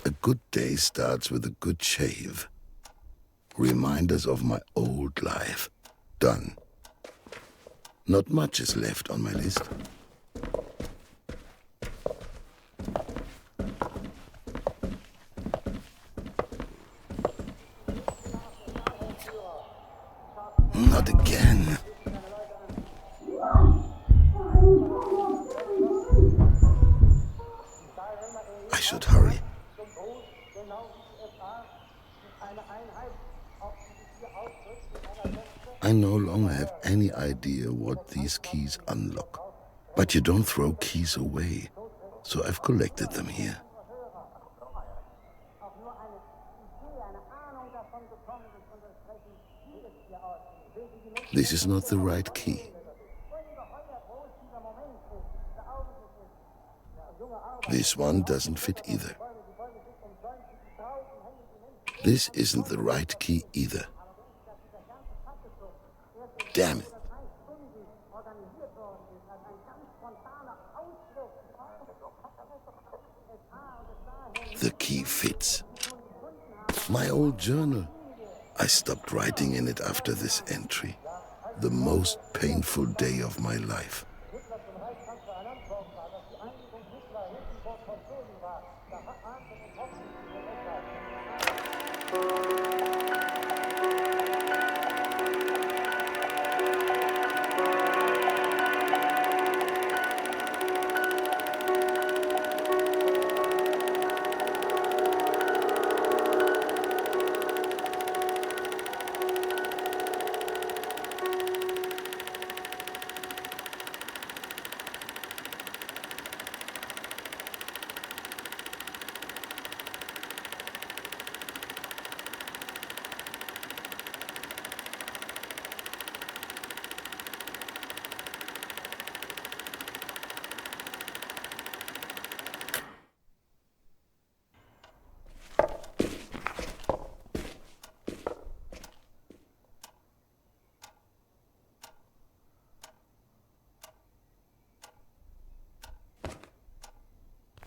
A good day starts with a good shave. Reminders of my old life. Done. Not much is left on my list. Not again. I should hurry. I no longer have any idea what these keys unlock. But you don't throw keys away, so I've collected them here. This is not the right key. This one doesn't fit either. This isn't the right key either. Damn it. The key fits. My old journal. I stopped writing in it after this entry. The most painful day of my life.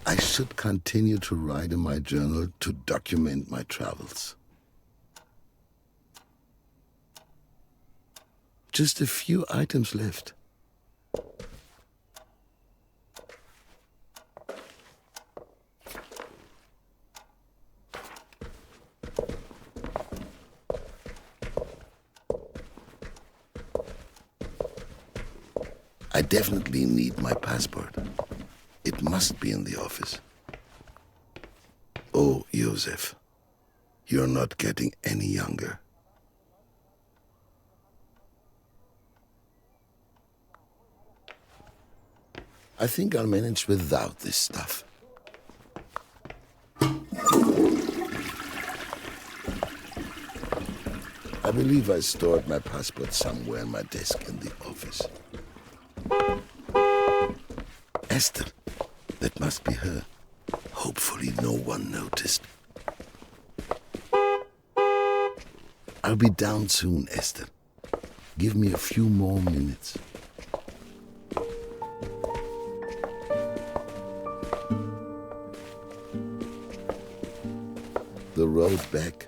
I should continue to write in my journal to document my travels. Just a few items left. I definitely need my passport. It must be in the office. Oh, Josef, you're not getting any younger. I think I'll manage without this stuff. I believe I stored my passport somewhere on my desk in the office. Esther, that must be her. Hopefully no one noticed. I'll be down soon, Esther. Give me a few more minutes. The road back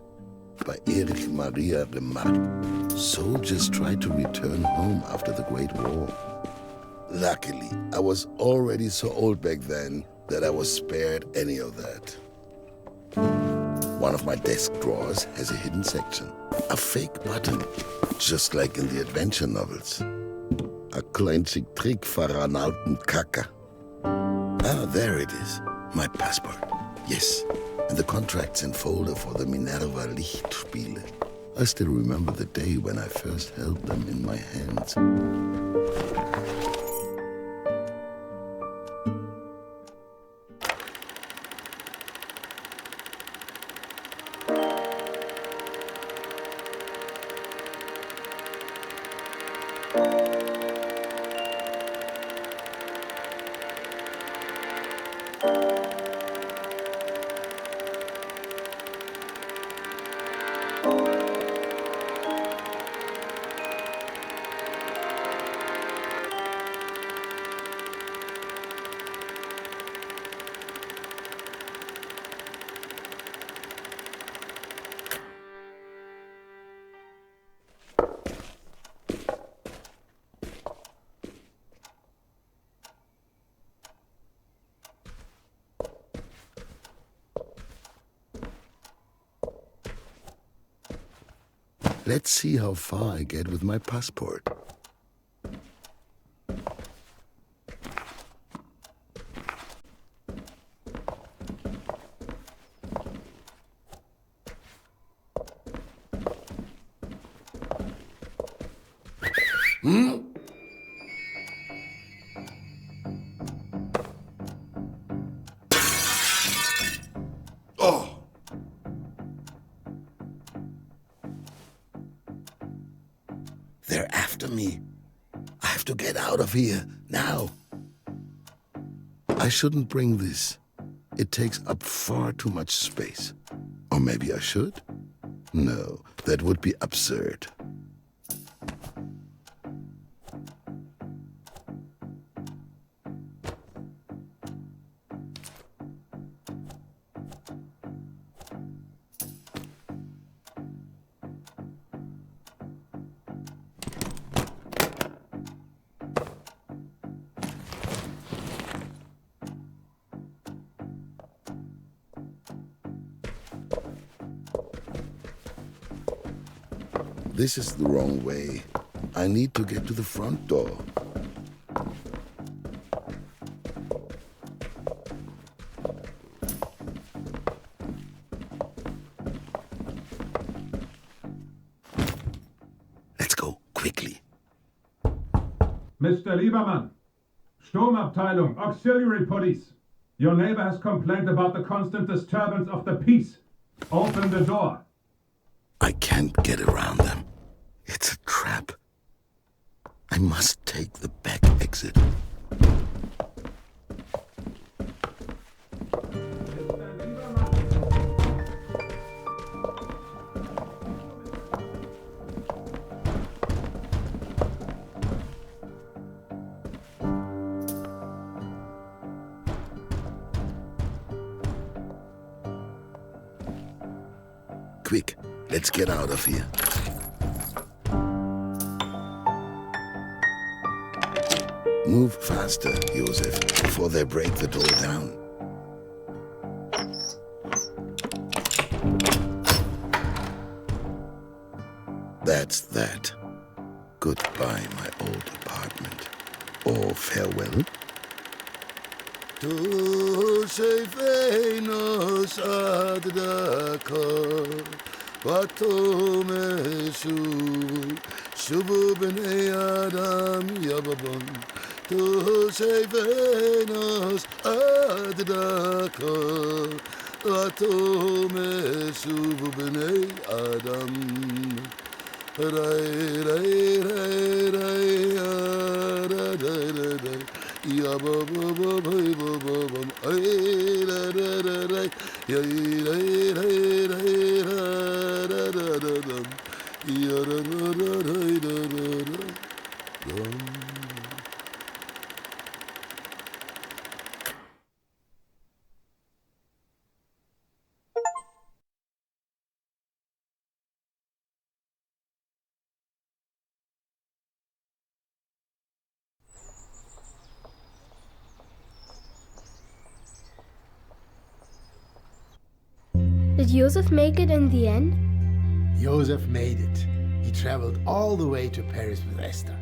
by Erich Maria Remarque. Soldiers tried to return home after the Great War. Luckily, I was already so old back then that I was spared any of that. One of my desk drawers has a hidden section. A fake button, just like in the adventure novels. A kleinzig Trick für einen alten Kacker. Ah, there it is. My passport. Yes, and the contracts and folder for the Minerva Lichtspiele. I still remember the day when I first held them in my hands. Let's see how far I get with my passport. Oh! They're after me. I have to get out of here, now. I shouldn't bring this. It takes up far too much space. Or maybe I should? No, that would be absurd. This is the wrong way. I need to get to the front door. Let's go, quickly. Mr. Liebermann, Sturmabteilung, Auxiliary Police. Your neighbor has complained about the constant disturbance of the peace. Open the door. I can't get around them. It's a trap. I must take the back exit. Quick, let's get out of here. Move faster, Josef, before they break the door down. That's that. Goodbye, my old apartment. Or farewell. Tu sei fenos ad dakar, batome shubu b'nei adam yababon. Tu sei fenos ad dakar, batome shubu b'nei adam. Rai rai rai rai rai rai rai rai. Ya ba ba ba ba ba ba ba. Ay la la la Did Joseph make it in the end? Joseph made it. He traveled all the way to Paris with Esther.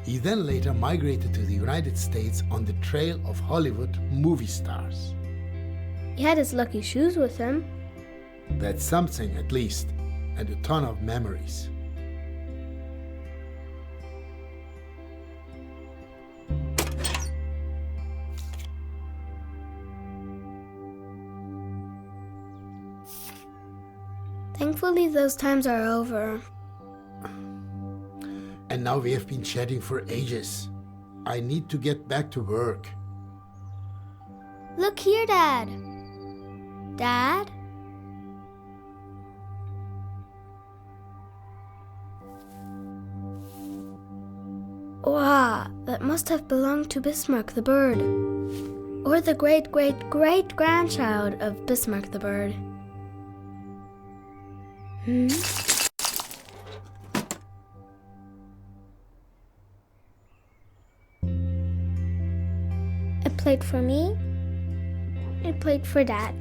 He then later migrated to the United States on the trail of Hollywood movie stars. He had his lucky shoes with him. That's something, at least, and a ton of memories. Thankfully, those times are over. And now we have been chatting for ages. I need to get back to work. Look here, Dad. Dad? Wow, that must have belonged to Bismarck the bird. Or the great-great-great-grandchild of Bismarck the bird. A plate for me, a plate for Dad.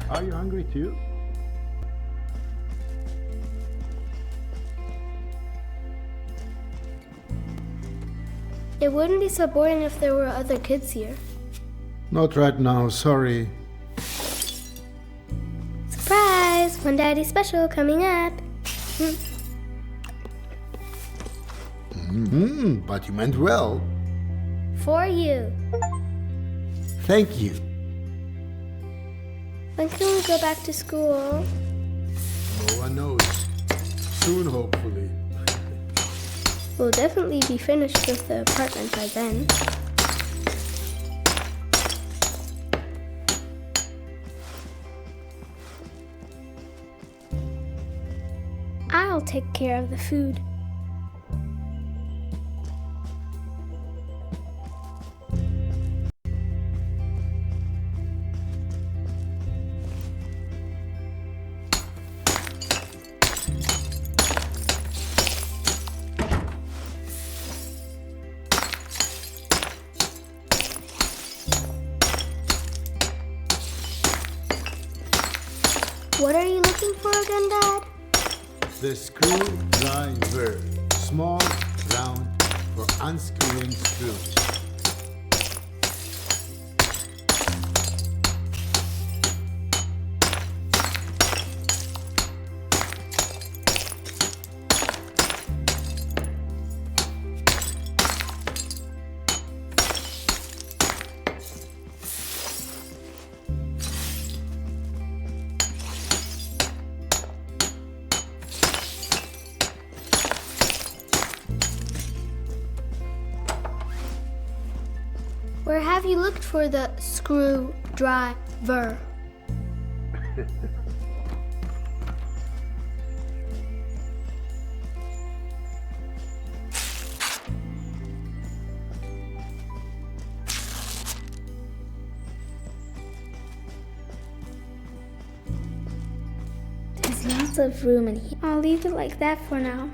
Are you hungry too? It wouldn't be so boring if there were other kids here. Not right now, sorry. Surprise! One Daddy special coming up. But you meant well. For you. Thank you. When can we go back to school? No one knows. Soon, hopefully. We'll definitely be finished with the apartment by then. I'll take care of the food. What are you looking for again, Dad? The screwdriver. Small, round, for unscrewing screws. Where have you looked for the screwdriver? Lots of room in here. I'll leave it like that for now.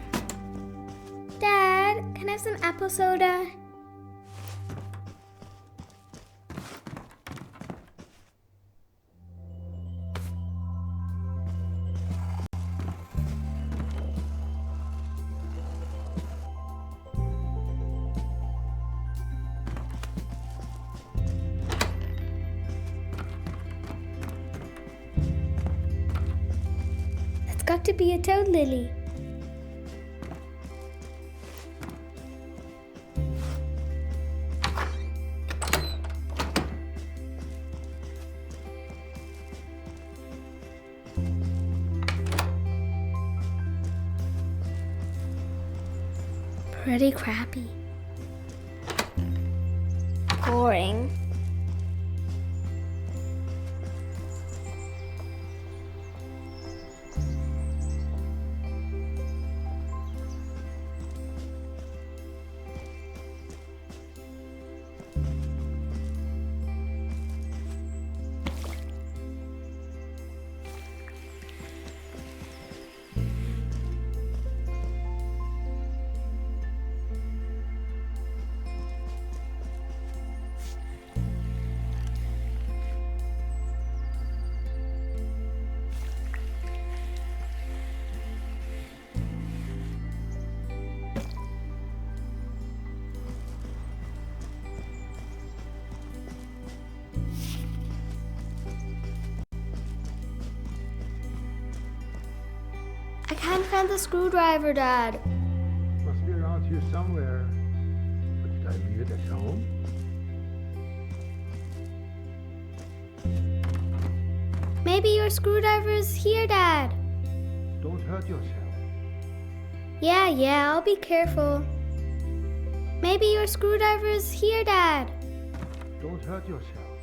Dad, can I have some apple soda? It's got to be a toad lily. Pretty crappy. Boring. I can't find the screwdriver, Dad. Must be around here somewhere. But did I leave it at home? Maybe your screwdriver is here, Dad. Don't hurt yourself. Yeah, I'll be careful. Maybe your screwdriver is here, Dad. Don't hurt yourself.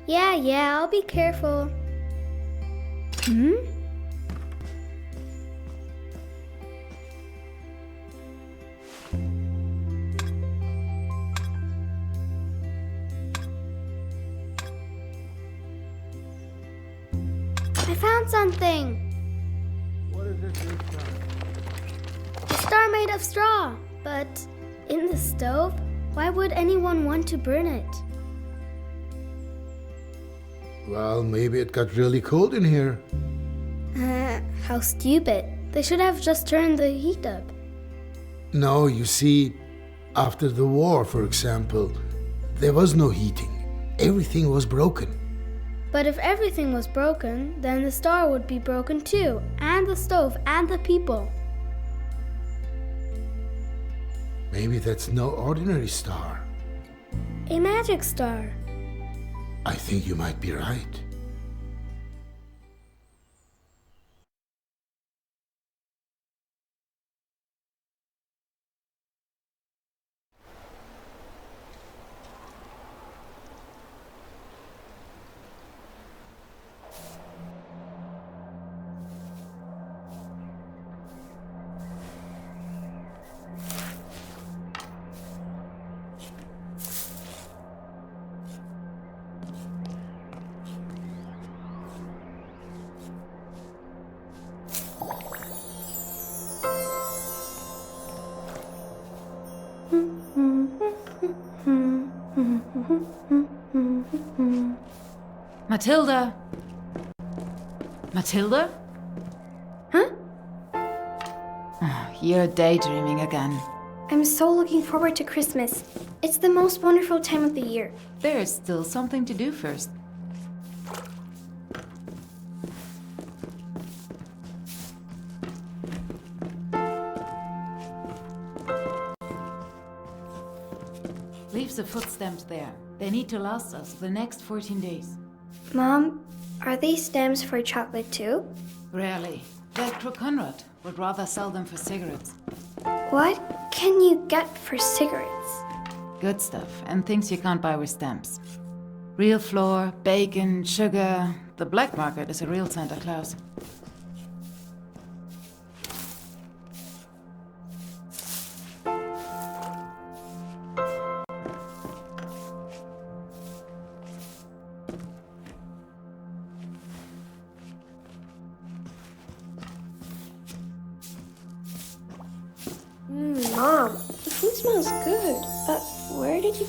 Yeah, I'll be careful. I found something. What is it this time? A star made of straw. But in the stove? Why would anyone want to burn it? Well, maybe it got really cold in here. How stupid. They should have just turned the heat up. No, you see, after the war, for example, there was no heating. Everything was broken. But if everything was broken, then the star would be broken too, and the stove, and the people. Maybe that's no ordinary star. A magic star. I think you might be right. Matilda? Matilda? Huh? Oh, you're daydreaming again. I'm so looking forward to Christmas. It's the most wonderful time of the year. There's still something to do first. Leave the food stamps there. They need to last us the next 14 days. Mom, are these stamps for chocolate too? Rarely. That Crook Conrad would rather sell them for cigarettes. What can you get for cigarettes? Good stuff, and things you can't buy with stamps. Real flour, bacon, sugar. The black market is a real Santa Claus.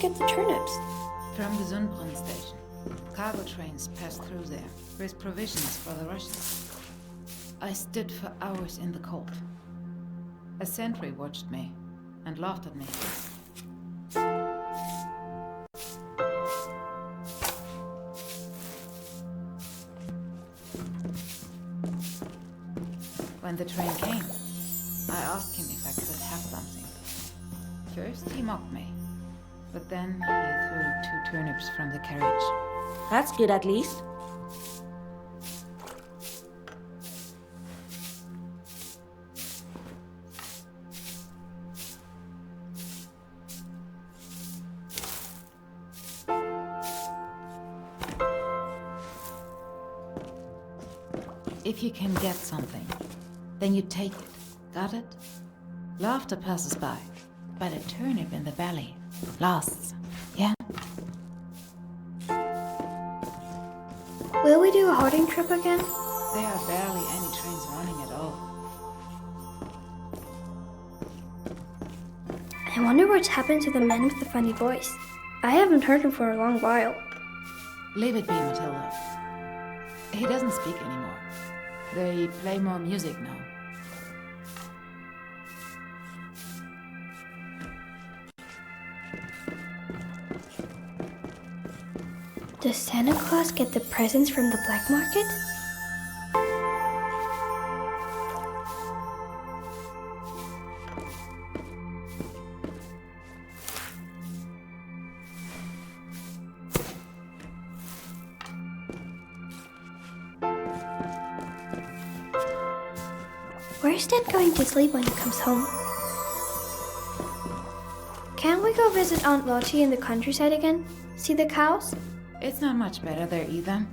get the turnips? From the Zundbrunn station. Cargo trains pass through there with provisions for the Russians. I stood for hours in the cold. A sentry watched me and laughed at me. When the train came, I asked him if I could have something. First, he mocked me, but then he threw 2 turnips from the carriage. That's good at least. If you can get something, then you take it. Got it? Laughter passes by, but a turnip in the belly lasts. Yeah? Will we do a hoarding trip again? There are barely any trains running at all. I wonder what's happened to the man with the funny voice. I haven't heard him for a long while. Leave it be, Matilda. He doesn't speak anymore. They play more music now. Does Santa Claus get the presents from the black market? Where's Dad going to sleep when he comes home? Can't we go visit Aunt Lottie in the countryside again? See the cows? It's not much better there either.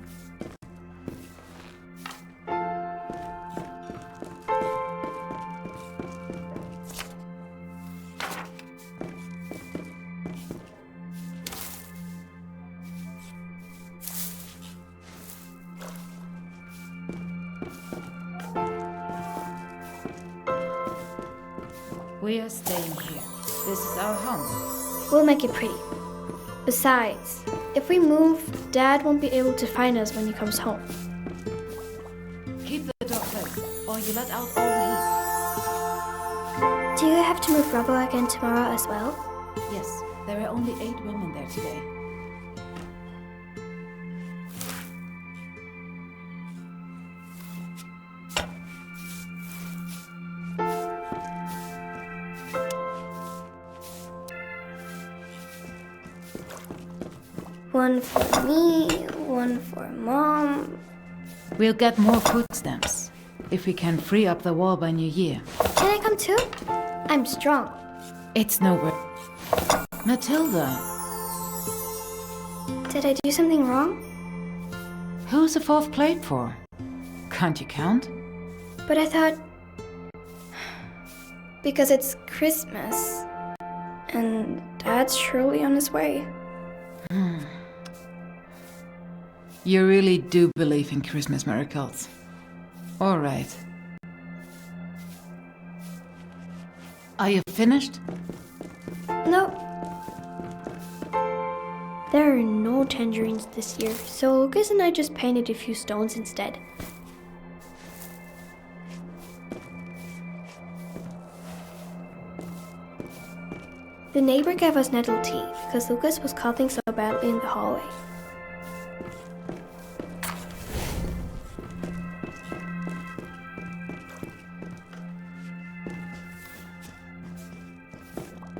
We are staying here. This is our home. We'll make it pretty. Besides, if we move, Dad won't be able to find us when he comes home. Keep the door closed, or you let out all the heat. Do you have to move rubble again tomorrow as well? Yes, there are only 8 women there today. One for me, one for Mom. We'll get more food stamps if we can free up the wall by New Year. Can I come too? I'm strong. It's no work. Matilda, Did I do something wrong? who's the 4th plate for? Can't you count? But I thought... Because it's Christmas. And Dad's surely on his way. You really do believe in Christmas miracles. All right. Are you finished? No. There are no tangerines this year, so Lucas and I just painted a few stones instead. The neighbor gave us nettle tea because Lucas was coughing so badly in the hallway.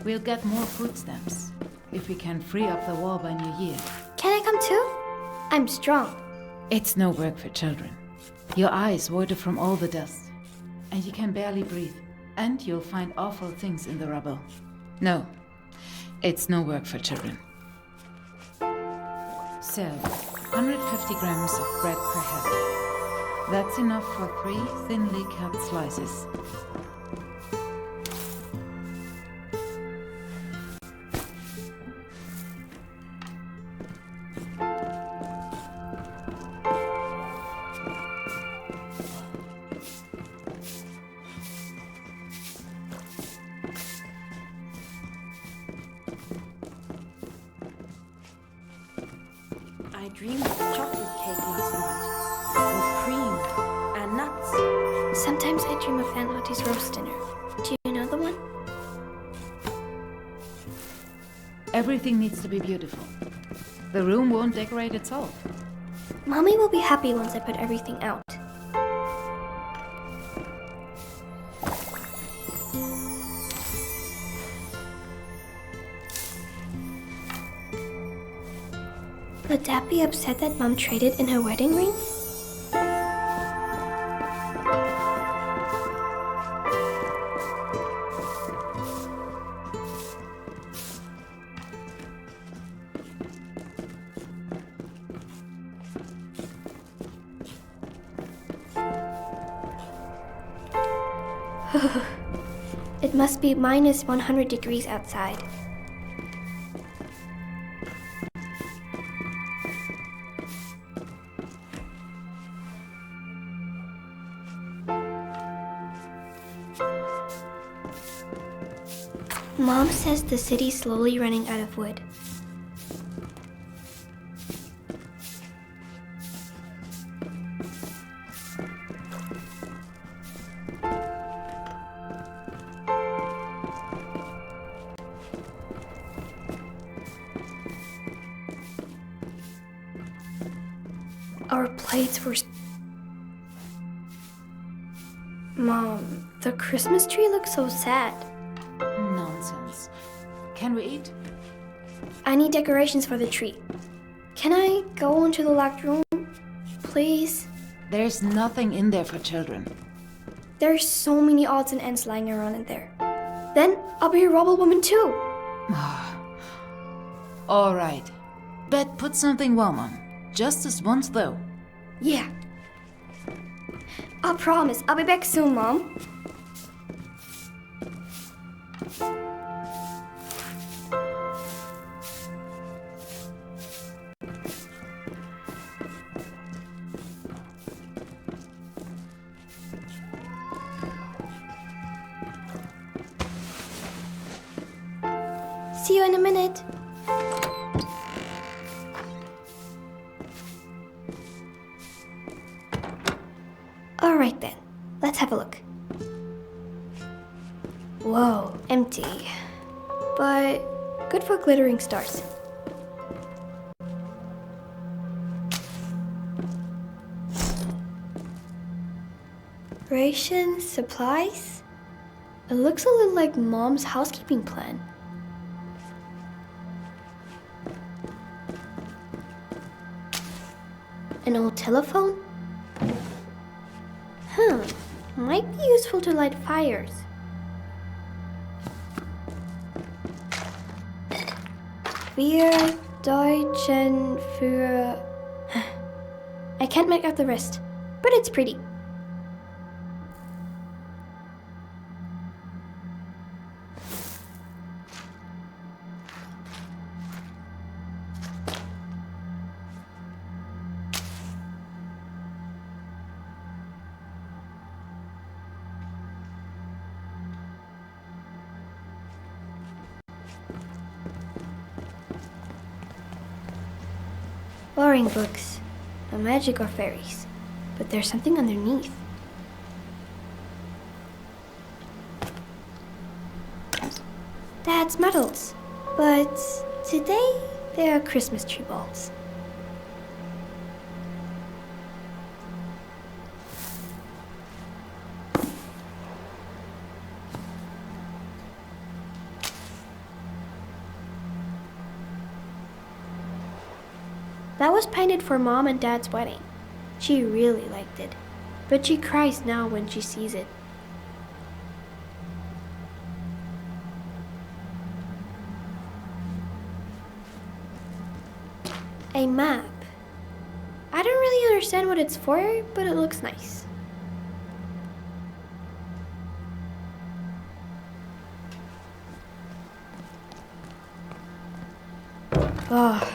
We'll get more food stamps if we can free up the wall by New Year. Can I come too? I'm strong. It's no work for children. Your eyes water from all the dust, and you can barely breathe, and you'll find awful things in the rubble. No, it's no work for children. So, 150 grams of bread per head. That's enough for 3 thinly cut slices. I dreamed of a chocolate cake last night. With cream and nuts. Sometimes I dream of Aunt Lottie's roast dinner. Do you know the one? Everything needs to be beautiful. The room won't decorate itself. Mommy will be happy once I put everything out. Would Dad be upset that Mom traded in her wedding ring? It must be minus 100 degrees outside. Mom says the city's slowly running out of wood. Our plates were... Mom, the Christmas tree looks so sad. Nonsense. Can we eat? I need decorations for the tree. Can I go into the locked room, please? There's nothing in there for children. There's so many odds and ends lying around in there. Then I'll be a rubble woman too. All right. Bet put something warm on. Just this once, though. Yeah. I'll promise. I'll be back soon, Mom. See you in a minute. Alright then, let's have a look. Whoa, empty. But good for glittering stars. Rations, supplies? It looks a little like Mom's housekeeping plan. An old telephone? Might be useful to light fires. Wir Deutschen für... I can't make out the rest, but it's pretty. Boring books. No magic or fairies. But there's something underneath. Dad's medals. But today, they are Christmas tree balls. That was painted for Mom and Dad's wedding. She really liked it, but she cries now when she sees it. A map. I don't really understand what it's for, but it looks nice. Oh.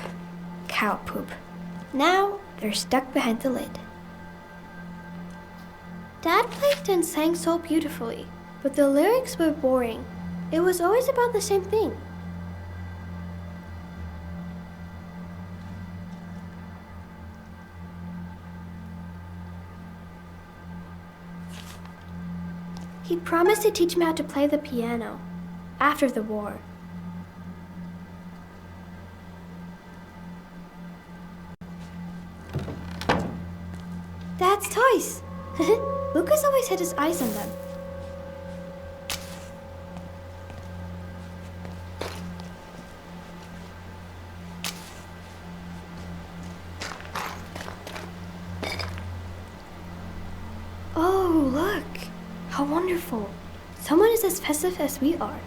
Cow poop. Now they're stuck behind the lid. Dad played and sang so beautifully, but the lyrics were boring. It was always about the same thing. He promised to teach me how to play the piano after the war. Dad's toys! Lucas always had his eyes on them. Oh, look! How wonderful! Someone is as festive as we are.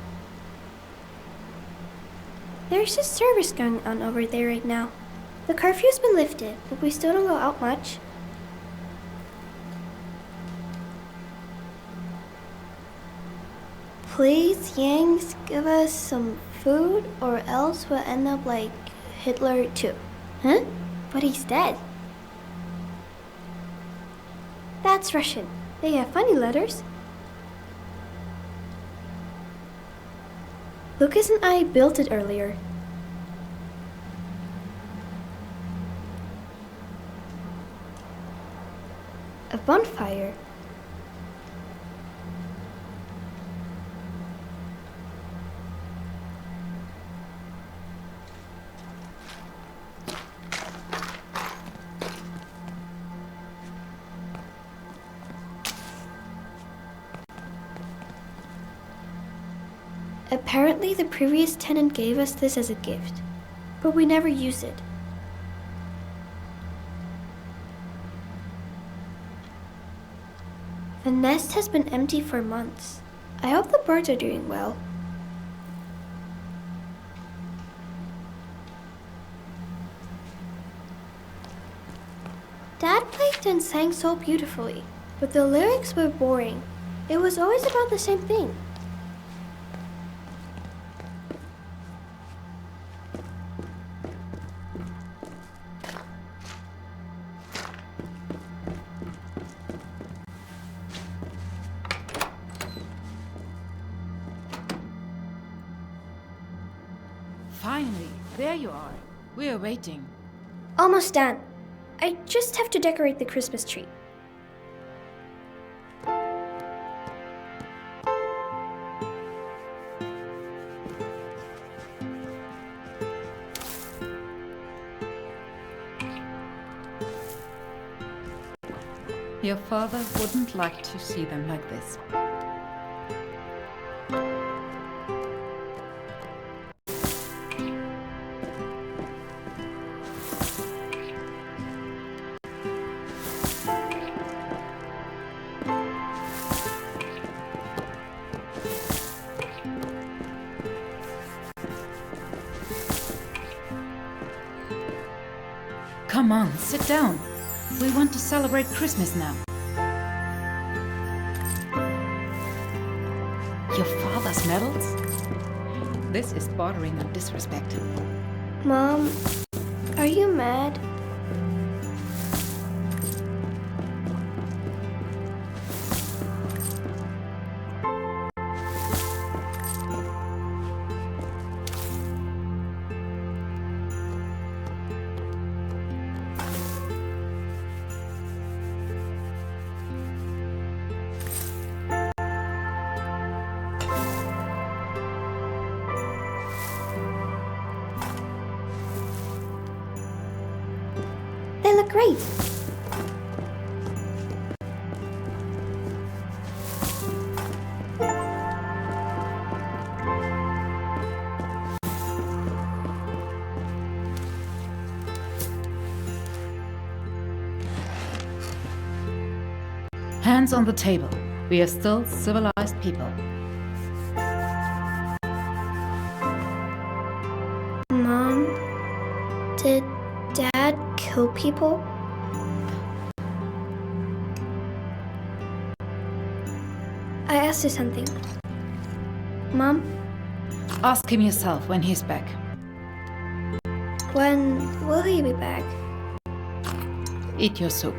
There's a service going on over there right now. The curfew's been lifted, but we still don't go out much. Please, Yangs, give us some food or else we'll end up like Hitler too. Huh? But he's dead. That's Russian. They have funny letters. Lucas and I built it earlier. A bonfire. Apparently, the previous tenant gave us this as a gift, but we never used it. The nest has been empty for months. I hope the birds are doing well. Dad played and sang so beautifully, but the lyrics were boring. It was always about the same thing. Finally, there you are. We are waiting. Almost done. I just have to decorate the Christmas tree. Your father wouldn't like to see them like this. Come on, sit down. We want to celebrate Christmas now. Your father's medals? This is bordering on disrespect. Mom, are you mad? They look great. Hands on the table. We are still civilized people. Mom, did Dad kill people? I asked you something. Mom, Ask him yourself when he's back. when will he be back? Eat your soup.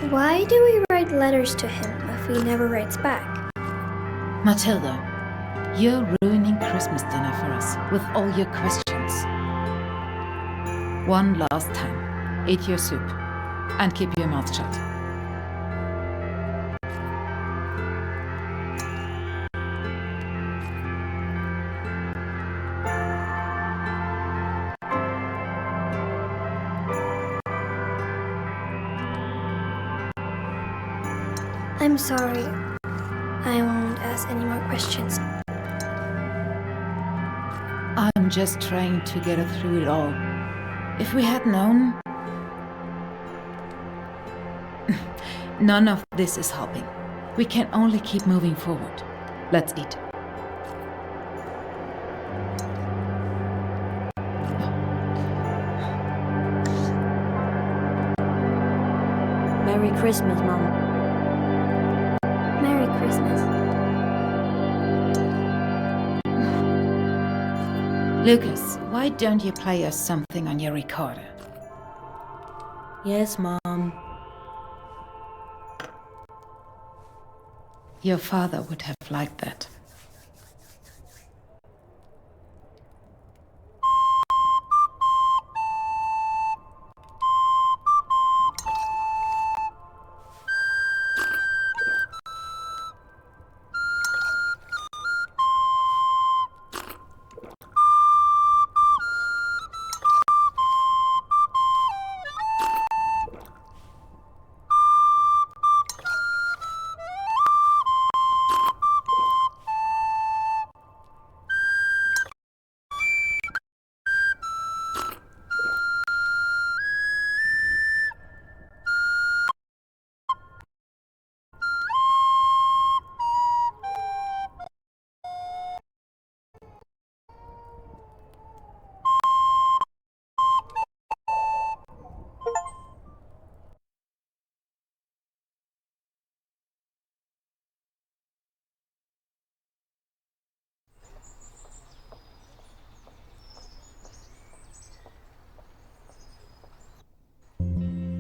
Why do we write letters to him if he never writes back? Matilda, you're ruining Christmas dinner for us with all your questions. One last time, eat your soup and keep your mouth shut. I'm sorry. I won't ask any more questions. I'm just trying to get her through it all. If we had known... None of this is helping. We can only keep moving forward. Let's eat. Merry Christmas, Mom. Merry Christmas. Lucas, why don't you play us something on your recorder? Yes, Mom. Your father would have liked that.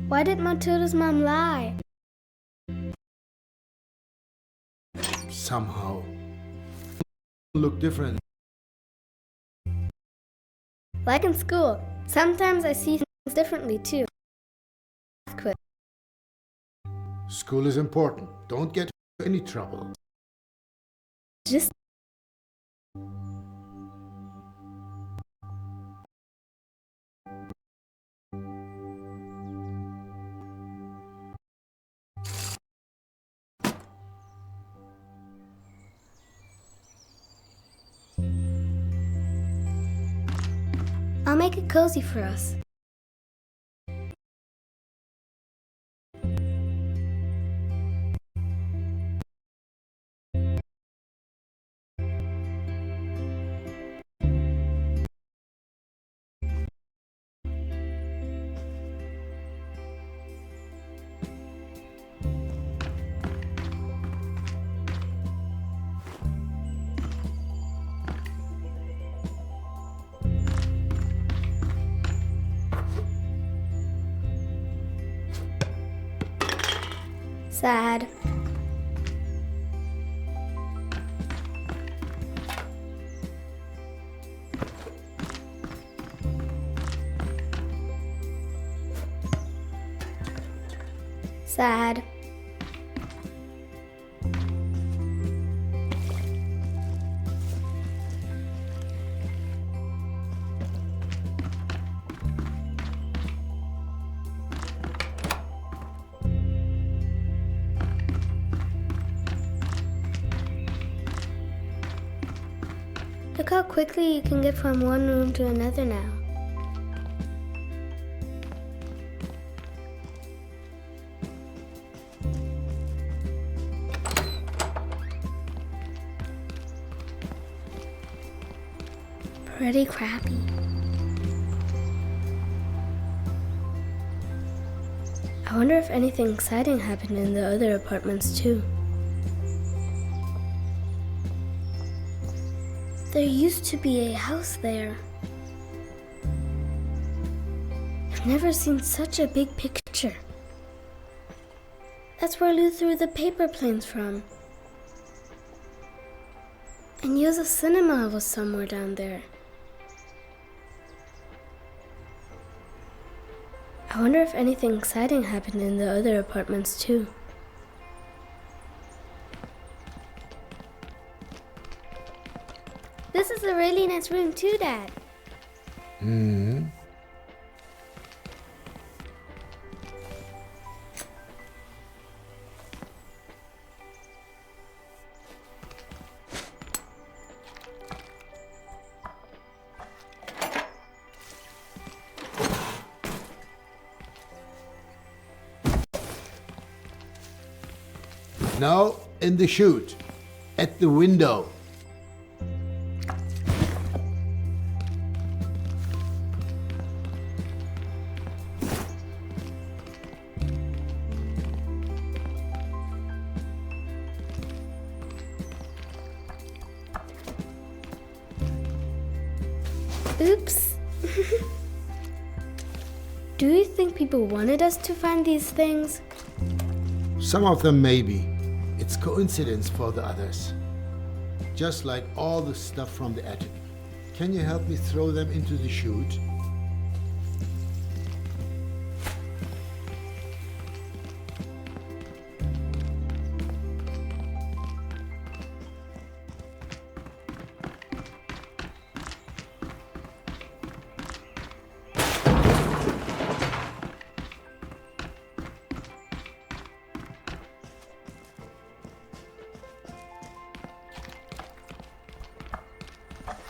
Why did Matilda's mom lie? Somehow look different. Like in school, sometimes I see things differently too. School is important. Don't get into any trouble. Just I'll make it cozy for us. Sad. Sad. Look how quickly you can get from one room to another now. Pretty crappy. I wonder if anything exciting happened in the other apartments too. There used to be a house there. I've never seen such a big picture. That's where Lou threw the paper planes from. And Yosa's cinema was somewhere down there. I wonder if anything exciting happened in the other apartments too. This is a really nice room too, Dad. Hmm. Now in the chute, at the window. Oops. Do you think people wanted us to find these things? Some of them maybe. It's coincidence for the others. Just like all the stuff from the attic. Can you help me throw them into the chute?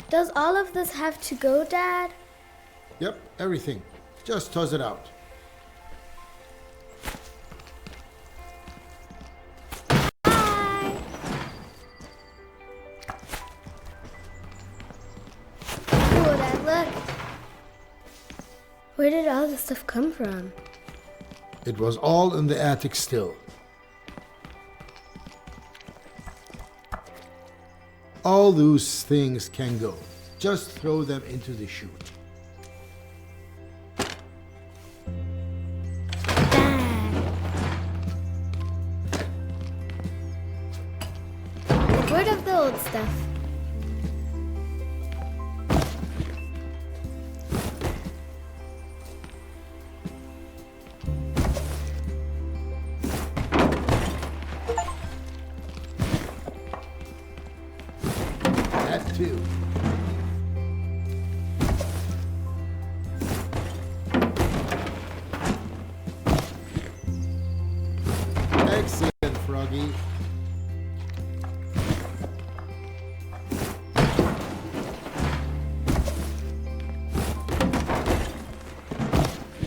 Does all of this have to go, Dad? Yep, everything. Just toss it out. Bye! Oh, Dad, look! Where did all this stuff come from? It was all in the attic still. All those things can go. Just throw them into the chute. Get rid of the old stuff. That too. Excellent, Froggy.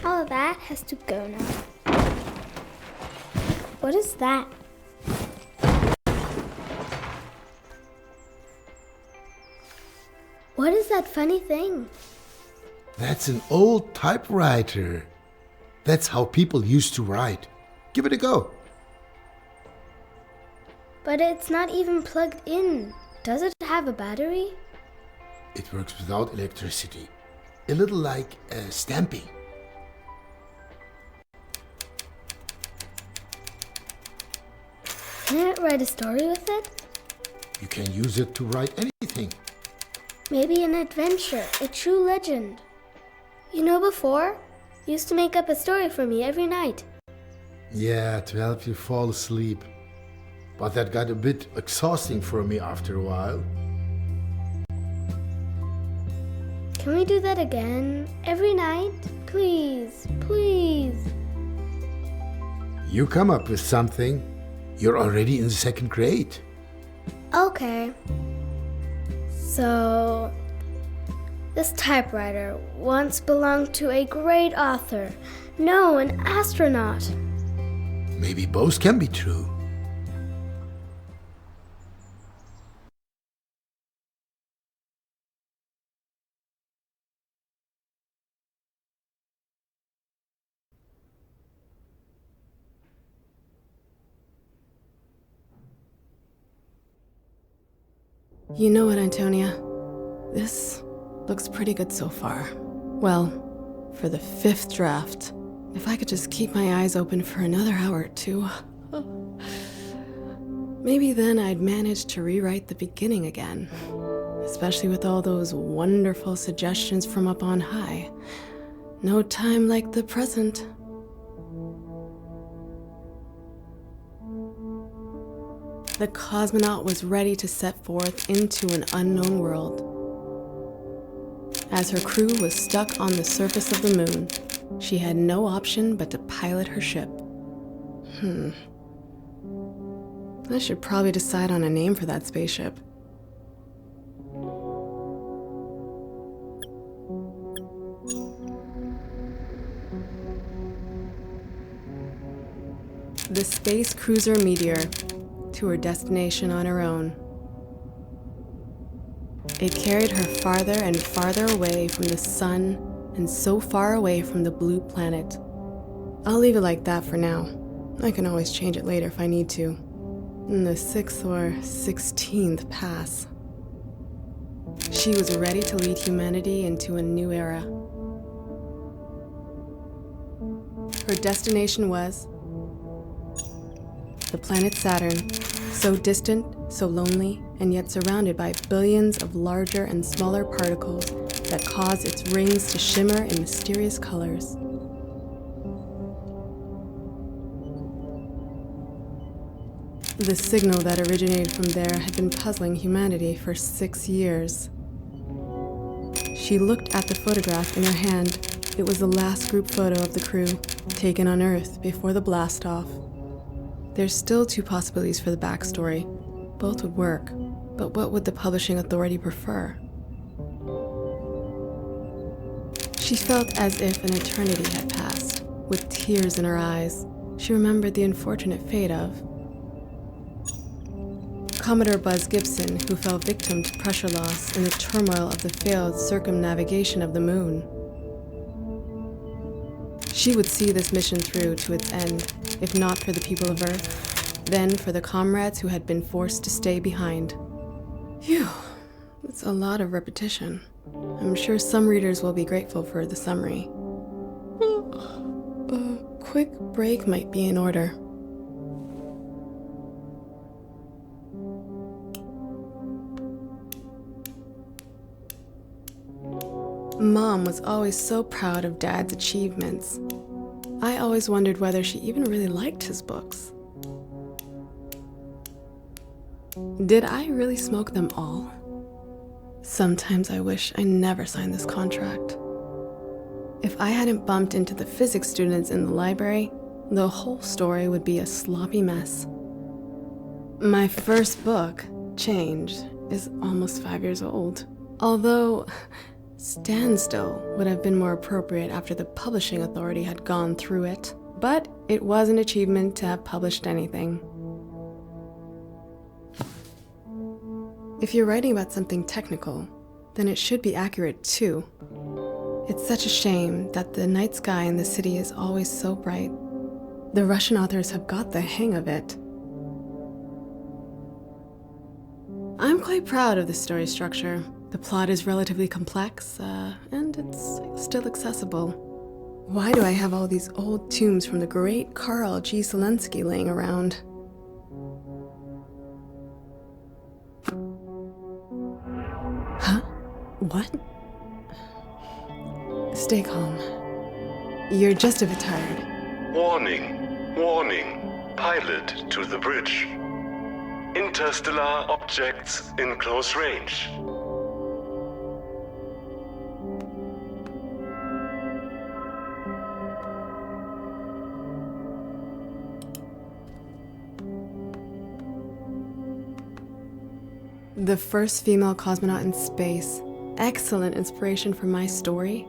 All of that has to go now. What is that? What is that funny thing? That's an old typewriter. That's how people used to write. Give it a go. But it's not even plugged in. Does it have a battery? It works without electricity. A little like stamping. Can I write a story with it? You can use it to write anything. Maybe an adventure, a true legend. You know, before, you used to make up a story for me every night. Yeah, to help you fall asleep. But that got a bit exhausting for me after a while. Can we do that again? Every night? Please, please. You come up with something. You're already in the second grade. Okay. So, this typewriter once belonged to a great author. No, an astronaut. Maybe both can be true. You know what, Antonia? This looks pretty good so far. Well, for the 5th draft. If I could just keep my eyes open for another hour or two, Maybe then I'd manage to rewrite the beginning again, especially with all those wonderful suggestions from up on high. No time like the present. The cosmonaut was ready to set forth into an unknown world. As her crew was stuck on the surface of the moon, she had no option but to pilot her ship. I should probably decide on a name for that spaceship. The space cruiser Meteor, to her destination on her own. It carried her farther and farther away from the sun and so far away from the blue planet. I'll leave it like that for now. I can always change it later if I need to. In the 6th or 16th pass. She was ready to lead humanity into a new era. Her destination was the planet Saturn, so distant, so lonely, and yet surrounded by billions of larger and smaller particles that cause its rings to shimmer in mysterious colors. The signal that originated from there had been puzzling humanity for 6 years. She looked at the photograph in her hand. It was the last group photo of the crew, taken on Earth before the blast-off. There's still 2 possibilities for the backstory. Both would work, but what would the publishing authority prefer? She felt as if an eternity had passed. With tears in her eyes, she remembered the unfortunate fate of Commodore Buzz Gibson, who fell victim to pressure loss in the turmoil of the failed circumnavigation of the moon. She would see this mission through to its end, if not for the people of Earth, then for the comrades who had been forced to stay behind. Phew, it's a lot of repetition. I'm sure some readers will be grateful for the summary. A quick break might be in order. Mom was always so proud of Dad's achievements. I always wondered whether she even really liked his books. Did I really smoke them all? Sometimes I wish I never signed this contract. If I hadn't bumped into the physics students in the library, the whole story would be a sloppy mess. My first book, Change, is almost 5 years old. Although Standstill would have been more appropriate after the publishing authority had gone through it, but it was an achievement to have published anything. If you're writing about something technical, then it should be accurate too. It's such a shame that the night sky in the city is always so bright. The Russian authors have got the hang of it. I'm quite proud of the story structure. The plot is relatively complex, and it's still accessible. Why do I have all these old tombs from the great Karl G. Zelensky laying around? Huh? What? Stay calm. You're just a bit tired. Warning. Warning. Pilot to the bridge. Interstellar objects in close range. The first female cosmonaut in space. Excellent inspiration for my story.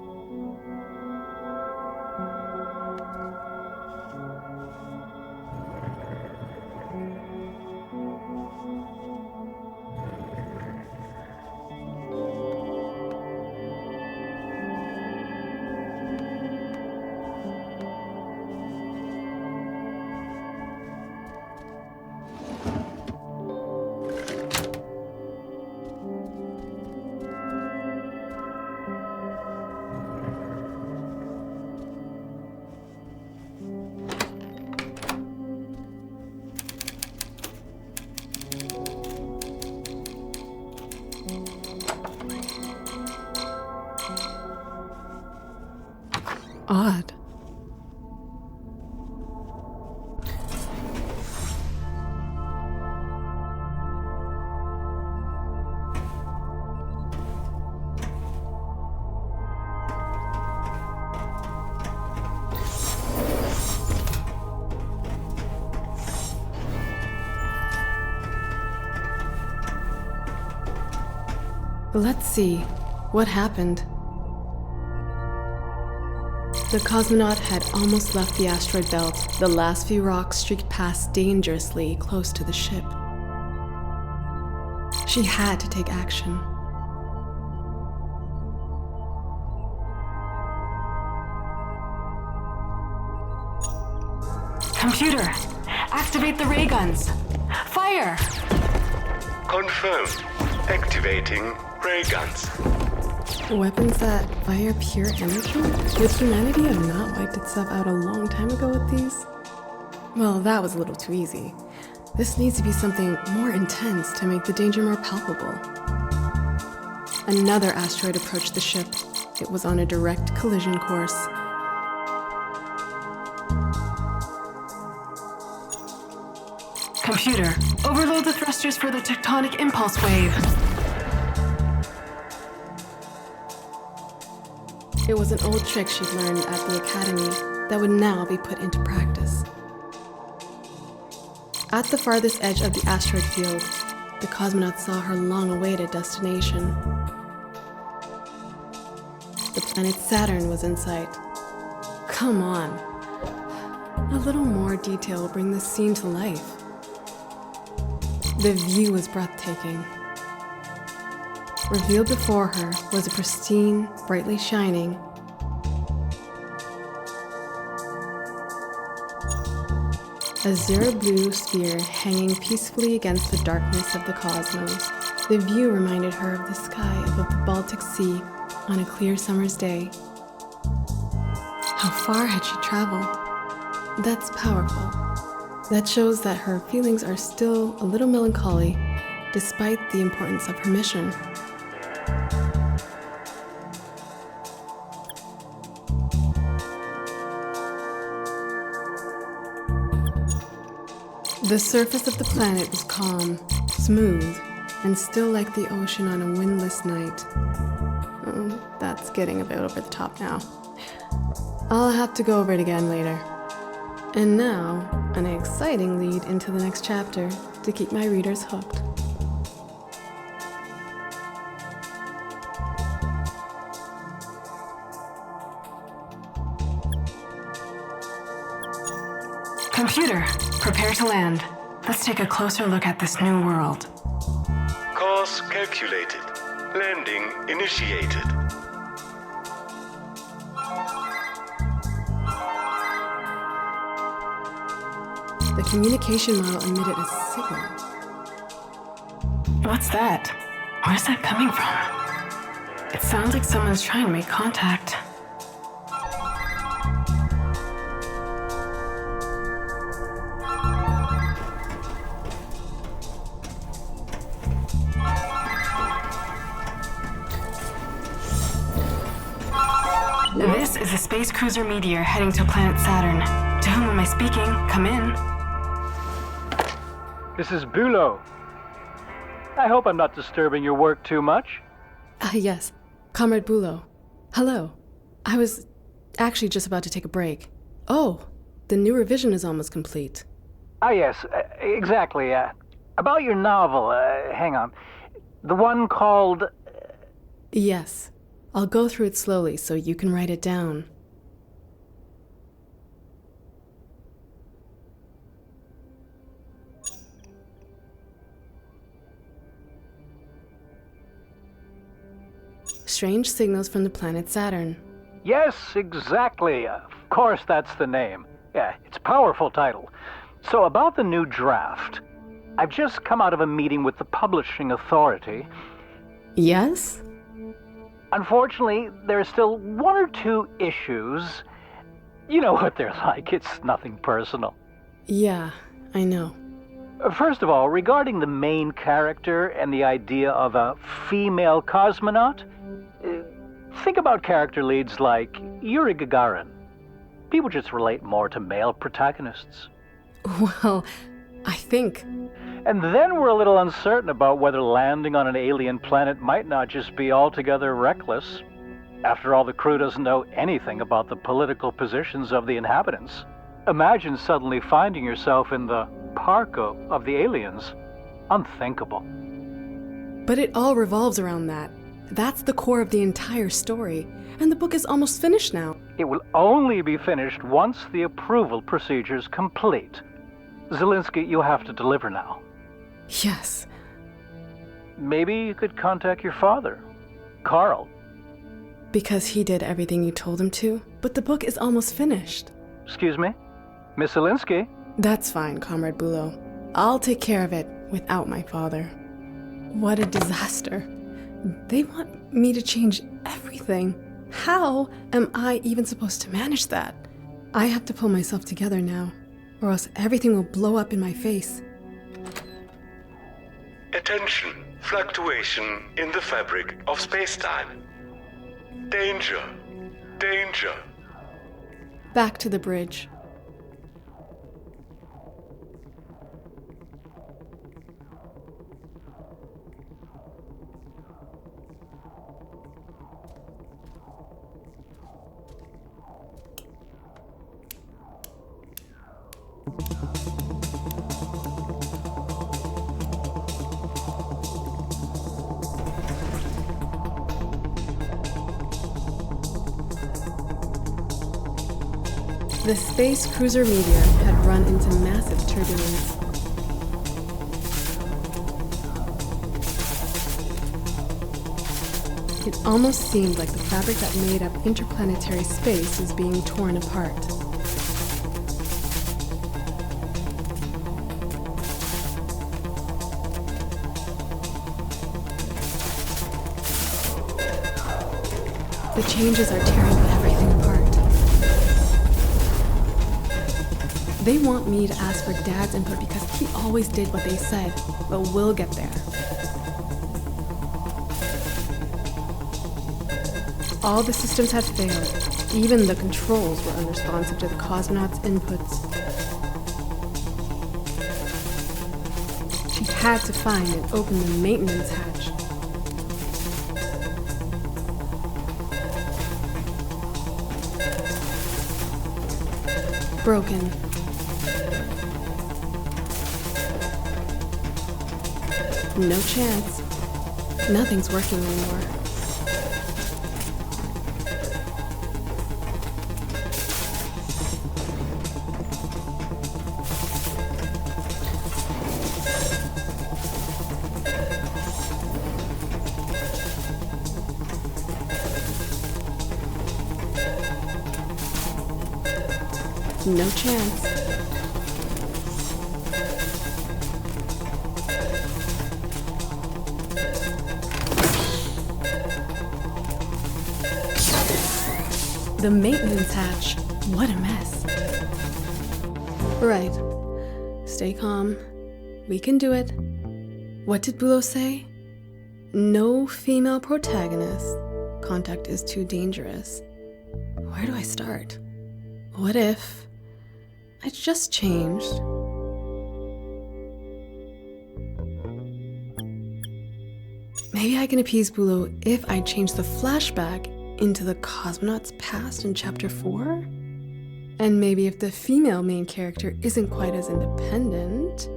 Odd. Let's see. What happened? The cosmonaut had almost left the asteroid belt. The last few rocks streaked past dangerously close to the ship. She had to take action. Computer, activate the ray guns. Fire! Confirmed. Activating ray guns. Weapons that fire pure energy? Would humanity have not wiped itself out a long time ago with these? Well, that was a little too easy. This needs to be something more intense to make the danger more palpable. Another asteroid approached the ship. It was on a direct collision course. Computer, overload the thrusters for the tectonic impulse wave. It was an old trick she'd learned at the academy that would now be put into practice. At the farthest edge of the asteroid field, the cosmonaut saw her long-awaited destination. The planet Saturn was in sight. Come on. A little more detail will bring this scene to life. The view was breathtaking. Revealed before her was a pristine, brightly shining azure blue sphere hanging peacefully against the darkness of the cosmos. The view reminded her of the sky above the Baltic Sea on a clear summer's day. How far had she traveled? That's powerful. That shows that her feelings are still a little melancholy, despite the importance of her mission. The surface of the planet was calm, smooth, and still like the ocean on a windless night. Oh, that's getting a bit over the top now. I'll have to go over it again later. And now, an exciting lead into the next chapter to keep my readers hooked. Computer, prepare to land. Let's take a closer look at this new world. Course calculated. Landing initiated. The communication model emitted a signal. What's that? Where's that coming from? It sounds like someone's trying to make contact. This is a space cruiser Meteor heading to planet Saturn. To whom am I speaking? Come in. This is Bulow. I hope I'm not disturbing your work too much. Yes, Comrade Bulow. Hello. I was actually just about to take a break. Oh, the new revision is almost complete. Ah, yes, exactly. About your novel, hang on. The one called... Yes. I'll go through it slowly so you can write it down. Strange signals from the planet Saturn. Yes, exactly. Of course, that's the name. Yeah, it's a powerful title. So about the new draft. I've just come out of a meeting with the publishing authority. Yes? Unfortunately, there are still one or two issues. You know what they're like. It's nothing personal. Yeah, I know. First of all, regarding the main character and the idea of a female cosmonaut, think about character leads like Yuri Gagarin, People just relate more to male protagonists. Well, I think. And then we're a little uncertain about whether landing on an alien planet might not just be altogether reckless. After all, the crew doesn't know anything about the political positions of the inhabitants. Imagine suddenly finding yourself in the PARCO of the aliens. Unthinkable. But it all revolves around that. That's the core of the entire story, and the book is almost finished now. It will only be finished once the approval procedure's complete. Zelinsky, you have to deliver now. Yes. Maybe you could contact your father, Carl. Because he did everything you told him to, but the book is almost finished. Excuse me? Miss Zelinsky? That's fine, Comrade Bulow. I'll take care of it without my father. What a disaster. They want me to change everything. How am I even supposed to manage that? I have to pull myself together now, or else everything will blow up in my face. Attention, fluctuation in the fabric of space-time. Danger, danger. Back to the bridge. The space cruiser Meteor had run into massive turbulence. It almost seemed like the fabric that made up interplanetary space was being torn apart. The changes are tearing everything apart. They want me to ask for Dad's input because he always did what they said, but we'll get there. All the systems had failed. Even the controls were unresponsive to the cosmonauts' inputs. She had to find and open the maintenance hatch. Broken. No chance. Nothing's working anymore. No chance. The maintenance hatch. What a mess. Right. Stay calm. We can do it. What did Bulow say? No female protagonist. Contact is too dangerous. Where do I start? What if I just changed? Maybe I can appease Bulow if I change the flashback into the cosmonaut's past in Chapter 4? And maybe if the female main character isn't quite as independent.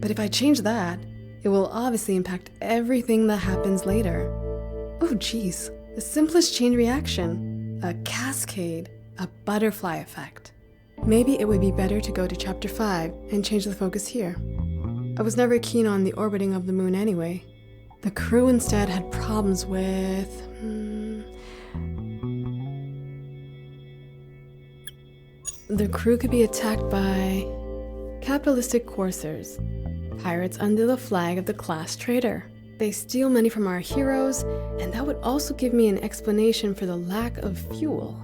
But if I change that, it will obviously impact everything that happens later. Oh geez, the simplest chain reaction. A cascade, a butterfly effect. Maybe it would be better to go to Chapter 5 and change the focus here. I was never keen on the orbiting of the moon anyway. The crew instead had problems with... The crew could be attacked by capitalistic coursers, pirates under the flag of the class trader. They steal money from our heroes, and that would also give me an explanation for the lack of fuel.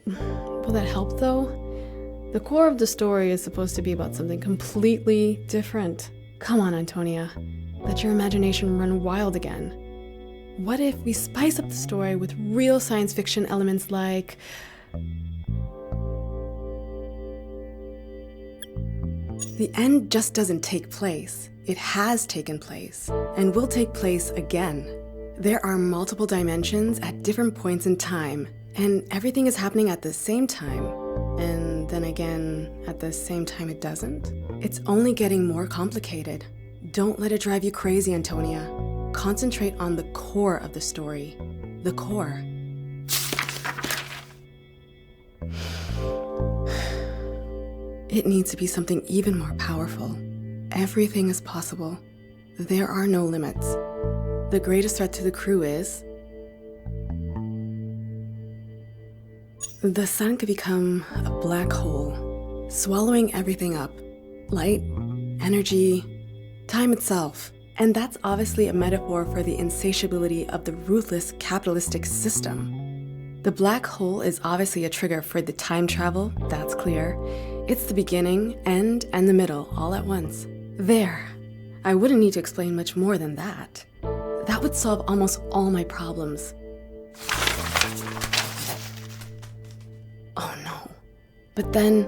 Will that help though? The core of the story is supposed to be about something completely different. Come on, Antonia. Let your imagination run wild again. What if we spice up the story with real science fiction elements like... The end just doesn't take place. It has taken place, and will take place again. There are multiple dimensions at different points in time, and everything is happening at the same time. And then again, at the same time it doesn't. It's only getting more complicated. Don't let it drive you crazy, Antonia. Concentrate on the core of the story. The core. It needs to be something even more powerful. Everything is possible. There are no limits. The greatest threat to the crew is... The sun could become a black hole, swallowing everything up. Light, energy, time itself. And that's obviously a metaphor for the insatiability of the ruthless capitalistic system. The black hole is obviously a trigger for the time travel, that's clear. It's the beginning, end, and the middle all at once. There. I wouldn't need to explain much more than that. That would solve almost all my problems. Oh no. But then,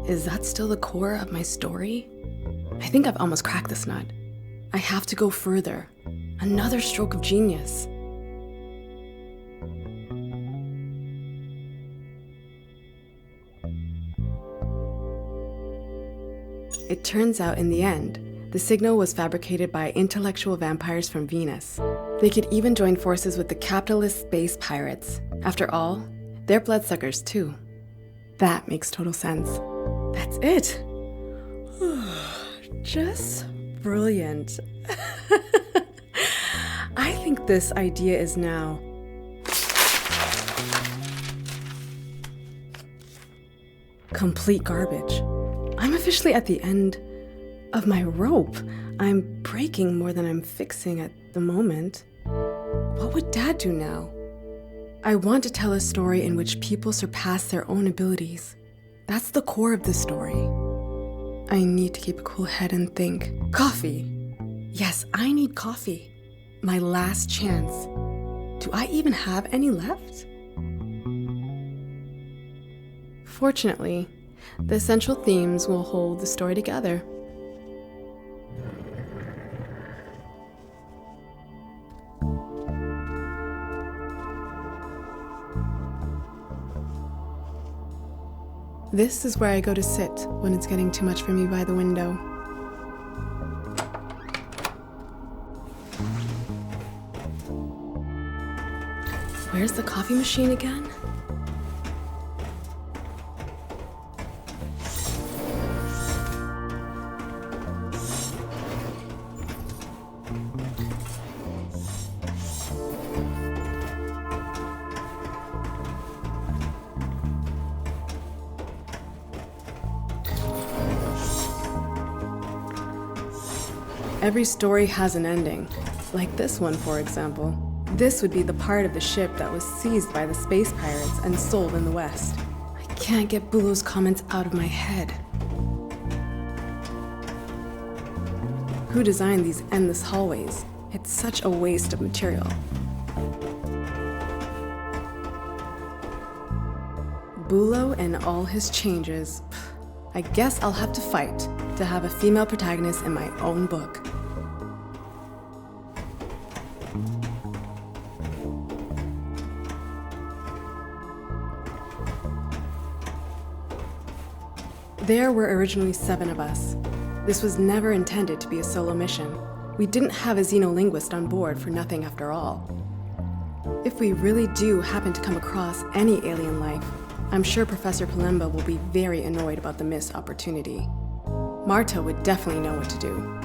is that still the core of my story? I think I've almost cracked this nut. I have to go further. Another stroke of genius. It turns out in the end, the signal was fabricated by intellectual vampires from Venus. They could even join forces with the capitalist space pirates. After all, they're bloodsuckers too. That makes total sense. That's it. Just brilliant. I think this idea is now complete garbage. I'm officially at the end of my rope. I'm breaking more than I'm fixing at the moment. What would Dad do now? I want to tell a story in which people surpass their own abilities. That's the core of the story. I need to keep a cool head and think. Coffee. Yes, I need coffee. My last chance. Do I even have any left? Fortunately, the essential themes will hold the story together. This is where I go to sit when it's getting too much for me by the window. Where's the coffee machine again? Every story has an ending, like this one, for example. This would be the part of the ship that was seized by the space pirates and sold in the West. I can't get Bulow's comments out of my head. Who designed these endless hallways? It's such a waste of material. Bulow and all his changes. I guess I'll have to fight to have a female protagonist in my own book. There were originally 7 of us. This was never intended to be a solo mission. We didn't have a xenolinguist on board for nothing after all. If we really do happen to come across any alien life, I'm sure Professor Palemba will be very annoyed about the missed opportunity. Marta would definitely know what to do.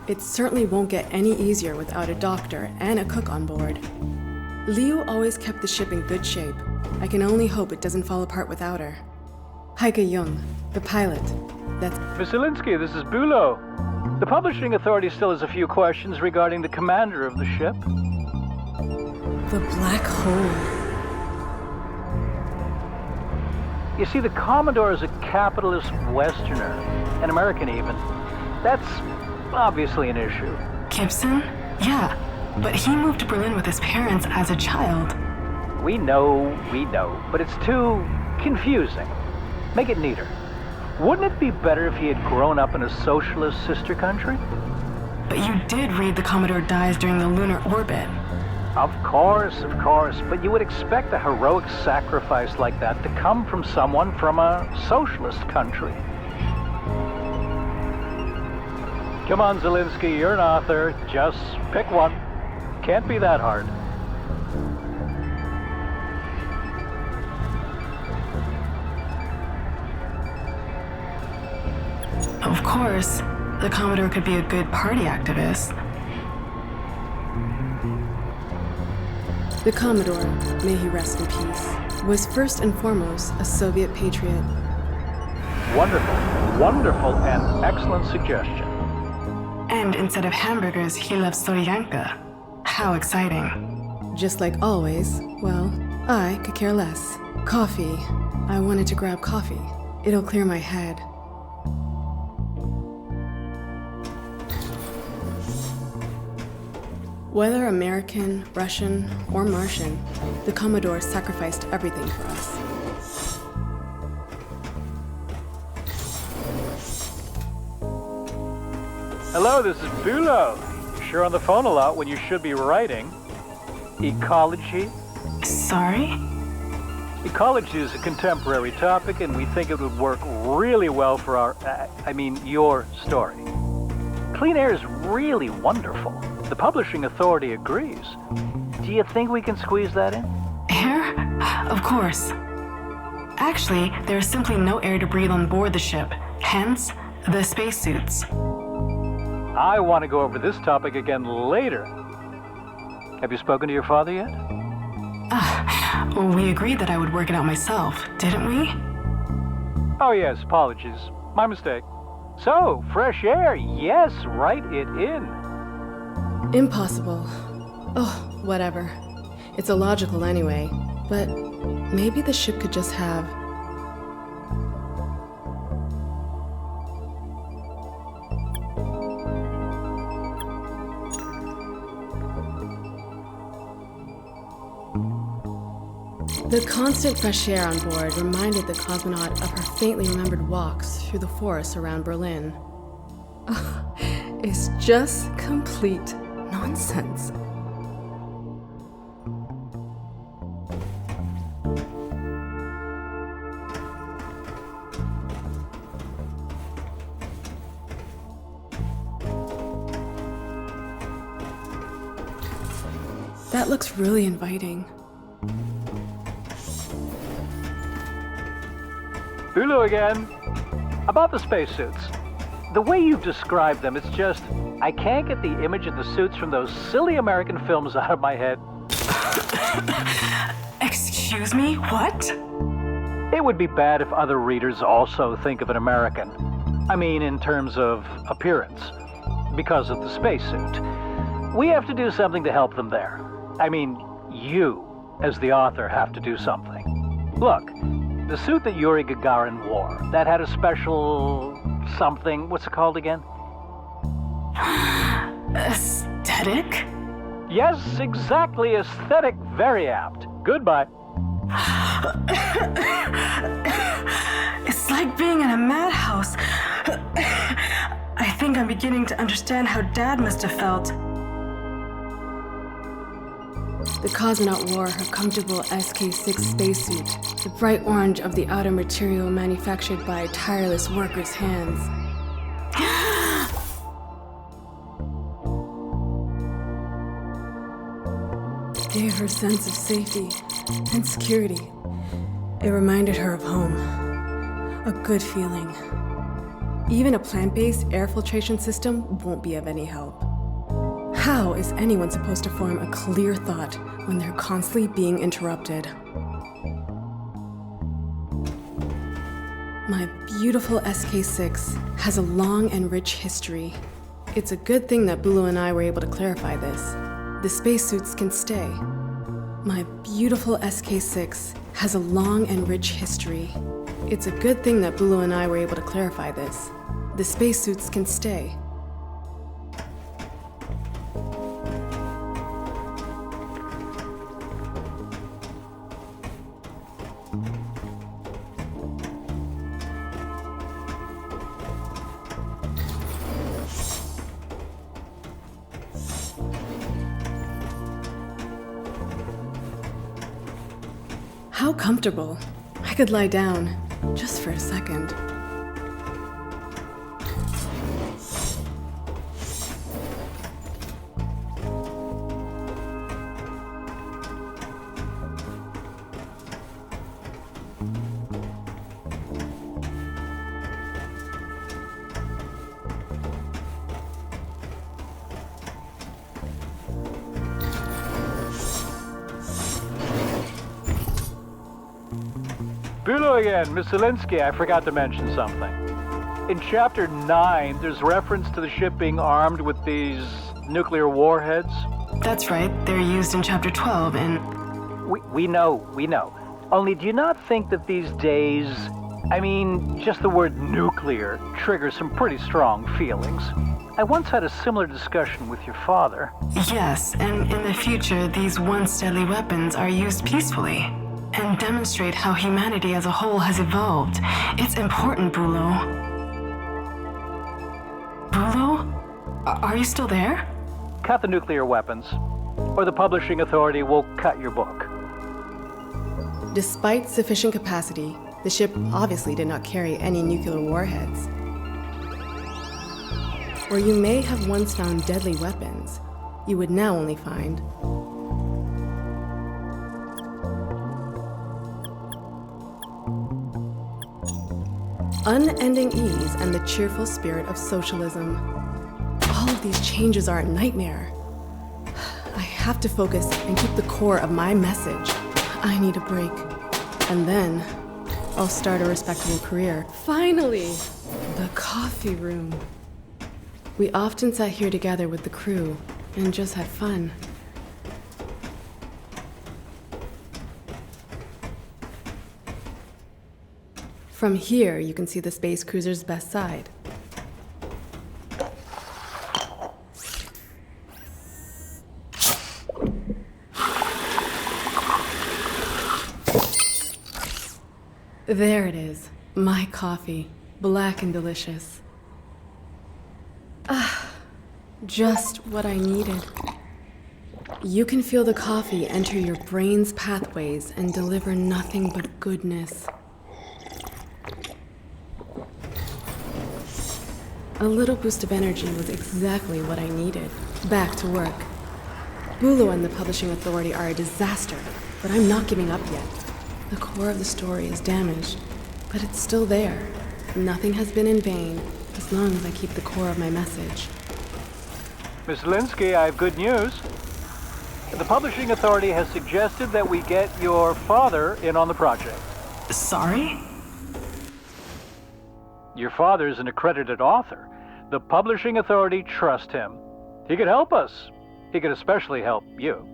It certainly won't get any easier without a doctor and a cook on board. Liu always kept the ship in good shape. I can only hope it doesn't fall apart without her. Heike Jung, the pilot. That's... Vasilinski, this is Bulow. The publishing authority still has a few questions regarding the commander of the ship. The black hole. You see, the Commodore is a capitalist Westerner, an American even. That's obviously an issue. Gibson? Yeah, But he moved to Berlin with his parents as a child. We know, but it's too confusing. Make it neater. Wouldn't it be better if he had grown up in a socialist sister country? But you did read The Commodore Dies During the Lunar Orbit. Of course, but you would expect a heroic sacrifice like that to come from someone from a socialist country. Come on, Zelensky, you're an author. Just pick one. Can't be that hard. Of course, the Commodore could be a good party activist. The Commodore, may he rest in peace, was first and foremost a Soviet patriot. Wonderful and excellent suggestion. And instead of hamburgers, he loves Solyanka. How exciting. Just like always, well, I could care less. Coffee. I wanted to grab coffee. It'll clear my head. Whether American, Russian, or Martian, the Commodore sacrificed everything for us. Hello, this is Bulo. You're sure on the phone a lot when you should be writing. Ecology? Sorry? Ecology is a contemporary topic, and we think it would work really well for your story. Clean air is really wonderful. The publishing authority agrees. Do you think we can squeeze that in? Air? Of course. Actually, there is simply no air to breathe on board the ship, hence the spacesuits. I want to go over this topic again later. Have you spoken to your father yet? Well, we agreed that I would work it out myself, didn't we? Oh yes, apologies. My mistake. So, fresh air, yes, write it in. Impossible. Oh, whatever. It's illogical anyway, but maybe the ship could just have... The constant fresh air on board reminded the cosmonaut of her faintly remembered walks through the forests around Berlin. It's just complete nonsense. That looks really inviting. Hulu again. About the spacesuits. The way you've described them, it's just... I can't get the image of the suits from those silly American films out of my head. Excuse me, what? It would be bad if other readers also think of an American. I mean, in terms of appearance. Because of the spacesuit. We have to do something to help them there. I mean, you, as the author, have to do something. Look, the suit that Yuri Gagarin wore, that had a special... something. What's it called again? Aesthetic? Yes, exactly. Aesthetic. Very apt. Goodbye. It's like being in a madhouse. I think I'm beginning to understand how Dad must have felt. The cosmonaut wore her comfortable SK-6 spacesuit, the bright orange of the outer material manufactured by tireless workers' hands. Gave her a sense of safety and security. It reminded her of home. A good feeling. Even a plant-based air filtration system won't be of any help. How is anyone supposed to form a clear thought when they're constantly being interrupted? My beautiful SK-6 has a long and rich history. It's a good thing that Bulo and I were able to clarify this. The spacesuits can stay. My beautiful SK-6 has a long and rich history. It's a good thing that Bulo and I were able to clarify this. The spacesuits can stay. How comfortable. I could lie down, just for a second. Bülow again, Miss Zelinsky, I forgot to mention something. In Chapter 9, there's reference to the ship being armed with these nuclear warheads. That's right, they're used in Chapter 12 and... We know. Only do you not think that these days, I mean, just the word nuclear triggers some pretty strong feelings? I once had a similar discussion with your father. Yes, and in the future, these once deadly weapons are used peacefully and demonstrate how humanity as a whole has evolved. It's important, Bülow. Bülow? Are you still there? Cut the nuclear weapons, or the publishing authority will cut your book. Despite sufficient capacity, the ship obviously did not carry any nuclear warheads. Where you may have once found deadly weapons, you would now only find unending ease and the cheerful spirit of socialism. All of these changes are a nightmare. I have to focus and keep the core of my message. I need a break. And then I'll start a respectable career. Finally! The coffee room. We often sat here together with the crew and just had fun. From here, you can see the space cruiser's best side. There it is, my coffee, black and delicious. Ah, just what I needed. You can feel the coffee enter your brain's pathways and deliver nothing but goodness. A little boost of energy was exactly what I needed. Back to work. Bülow and the publishing authority are a disaster, but I'm not giving up yet. The core of the story is damaged, but it's still there. Nothing has been in vain, as long as I keep the core of my message. Miss Linsky, I have good news. The publishing authority has suggested that we get your father in on the project. Sorry? Your father's an accredited author. The publishing authority trusts him. He could help us. He could especially help you.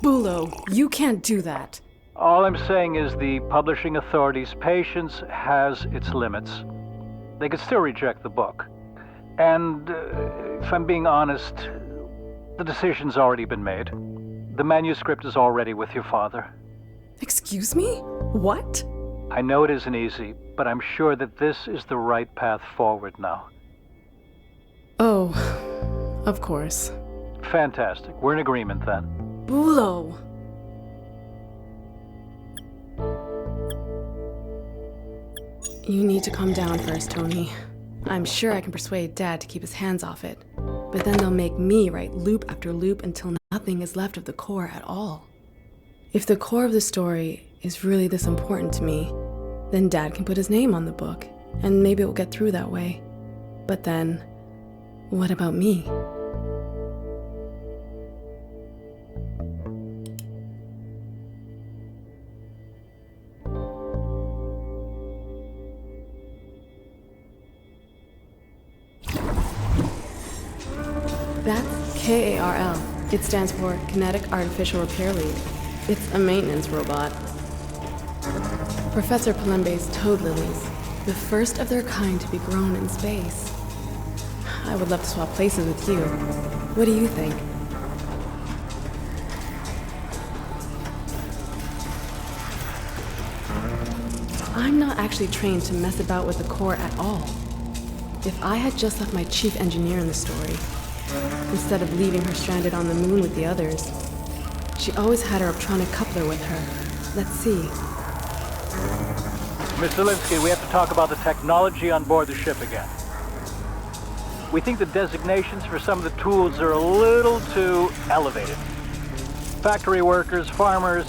Bülow, you can't do that. All I'm saying is the publishing authority's patience has its limits. They could still reject the book. And, if I'm being honest, the decision's already been made. The manuscript is already with your father. Excuse me? What? I know it isn't easy, but I'm sure that this is the right path forward now. Oh, of course. Fantastic. We're in agreement then. Bülow! You need to calm down first, Tony. I'm sure I can persuade Dad to keep his hands off it. But then they'll make me write loop after loop until nothing is left of the core at all. If the core of the story is really this important to me, then Dad can put his name on the book, and maybe it will get through that way. But then, what about me? That's KARL. It stands for Kinetic Artificial Repair Lead. It's a maintenance robot. Professor Palembe's toad lilies, the first of their kind to be grown in space. I would love to swap places with you. What do you think? I'm not actually trained to mess about with the core at all. If I had just left my chief engineer in the story, instead of leaving her stranded on the moon with the others, she always had her optronic coupler with her. Let's see. Miss Zelinsky, we have to talk about the technology on board the ship again. We think the designations for some of the tools are a little too elevated. Factory workers, farmers,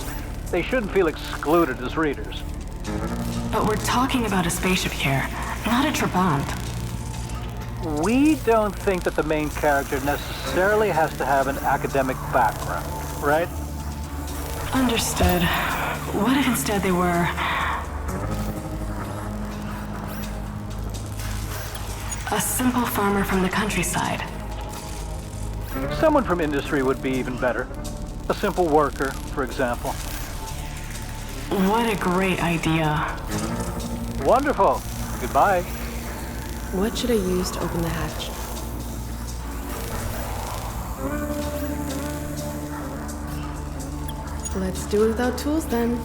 they shouldn't feel excluded as readers. But we're talking about a spaceship here, not a Trabant. We don't think that the main character necessarily has to have an academic background, right? Understood. What if instead they were... a simple farmer from the countryside? Someone from industry would be even better. A simple worker, for example. What a great idea. Wonderful. Goodbye. What should I use to open the hatch? Let's do it without tools then.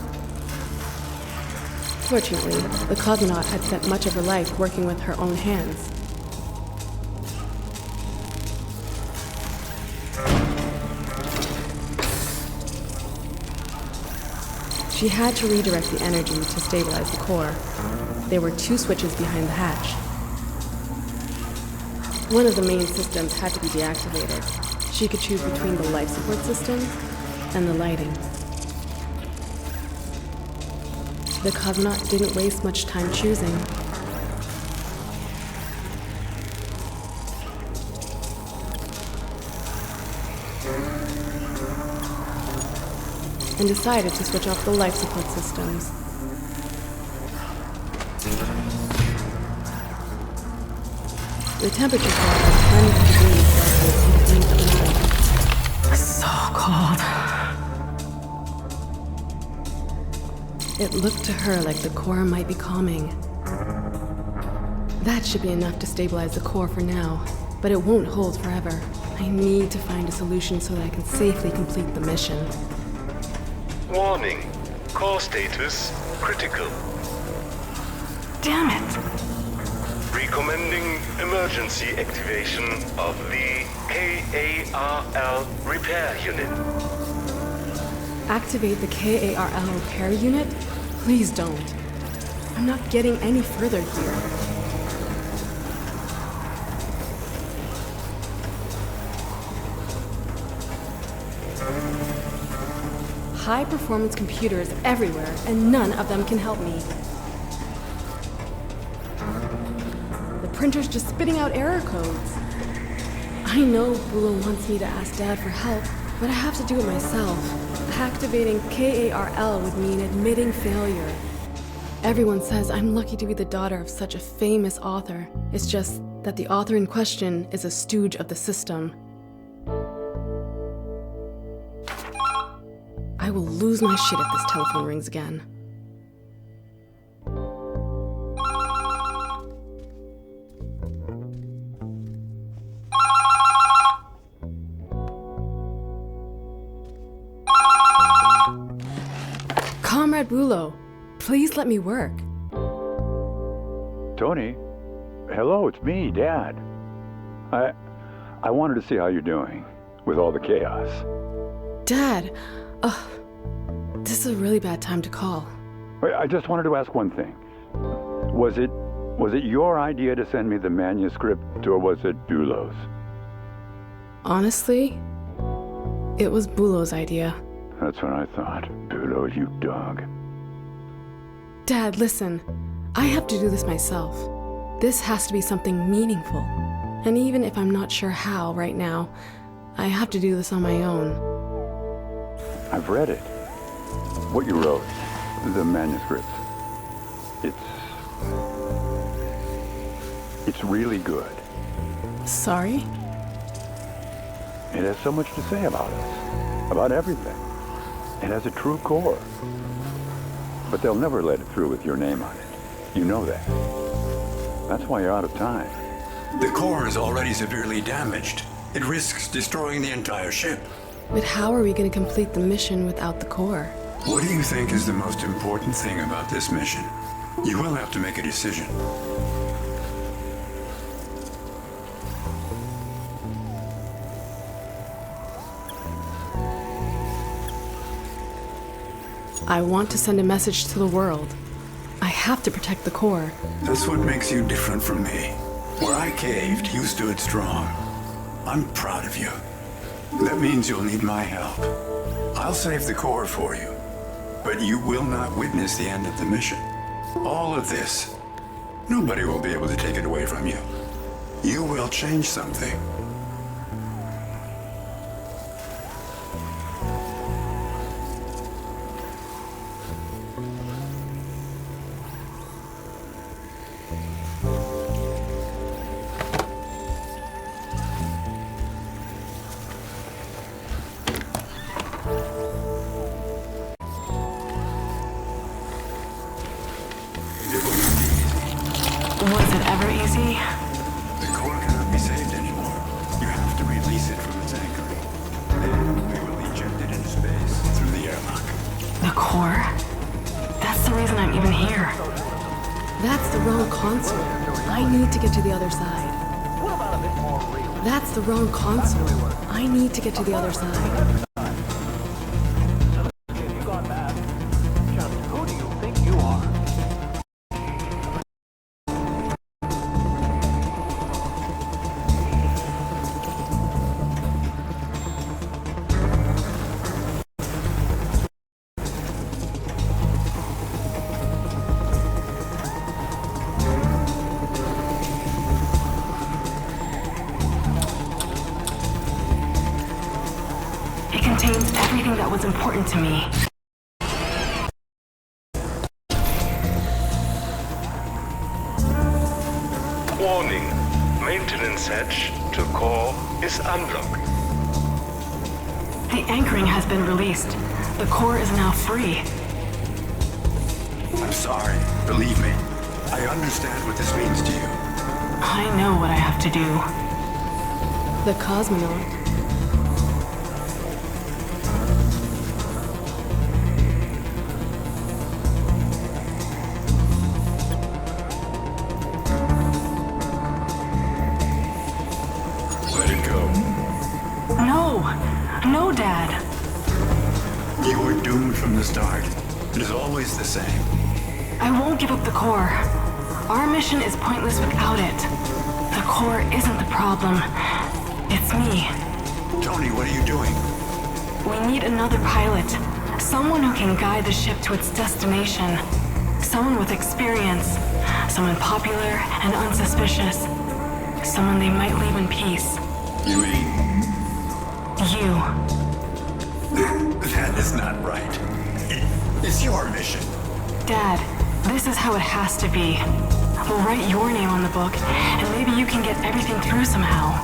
Fortunately, the cosmonaut had spent much of her life working with her own hands. She had to redirect the energy to stabilize the core. There were 2 switches behind the hatch. One of the main systems had to be deactivated. She could choose between the life support system and the lighting. The cosmonaut didn't waste much time choosing. And decided to switch off the life support systems. The temperature fell by 10 degrees Celsius in the blink of an eye. So cold. It looked to her like the core might be calming. That should be enough to stabilize the core for now, but it won't hold forever. I need to find a solution so that I can safely complete the mission. Warning. Core status critical. Damn it. Recommending emergency activation of the KARL repair unit. Activate the KARL repair unit? Please don't. I'm not getting any further here. High-performance computers everywhere, and none of them can help me. The printer's just spitting out error codes. I know Bulo wants me to ask Dad for help, but I have to do it myself. Activating KARL would mean admitting failure. Everyone says I'm lucky to be the daughter of such a famous author. It's just that the author in question is a stooge of the system. I will lose my shit if this telephone rings again. Comrade Bulo, please let me work. Tony, hello, it's me, Dad. I wanted to see how you're doing with all the chaos. Dad, this is a really bad time to call. I just wanted to ask one thing. Was it your idea to send me the manuscript, or was it Bulo's? Honestly, it was Bulo's idea. That's what I thought. Bulo, you dog. Dad, listen. I have to do this myself. This has to be something meaningful. And even if I'm not sure how right now, I have to do this on my own. I've read it. What you wrote. The manuscript. It's really good. Sorry? It has so much to say about us. About everything. It has a true core. But they'll never let it through with your name on it. You know that. That's why you're out of time. The core is already severely damaged. It risks destroying the entire ship. But how are we going to complete the mission without the core? What do you think is the most important thing about this mission? You will have to make a decision. I want to send a message to the world. I have to protect the core. That's what makes you different from me. Where I caved, you stood strong. I'm proud of you. That means you'll need my help. I'll save the core for you, but you will not witness the end of the mission. All of this, nobody will be able to take it away from you. You will change something. Was it ever easy? The core cannot be saved anymore. You have to release it from its anchoring. Then we will eject it into space through the airlock. The core? That's the reason I'm even here. That's the wrong console. I need to get to the other side. That's the wrong console. I need to get to the other side. It contains everything that was important to me. Warning. Maintenance hatch to core is unlocked. The anchoring has been released. The core is now free. I'm sorry. Believe me. I understand what this means to you. I know what I have to do. The cosmonaut. Let it go. No! No, Dad! You were doomed from the start. It is always the same. I won't give up the core. Our mission is pointless without it. The core isn't the problem. It's me. Tony, what are you doing? We need another pilot. Someone who can guide the ship to its destination. Someone with experience. Someone popular and unsuspicious. Someone they might leave in peace. You mean? You. That is not right. It's your mission. Dad, this is how it has to be. We'll write your name on the book, and maybe you can get everything through somehow.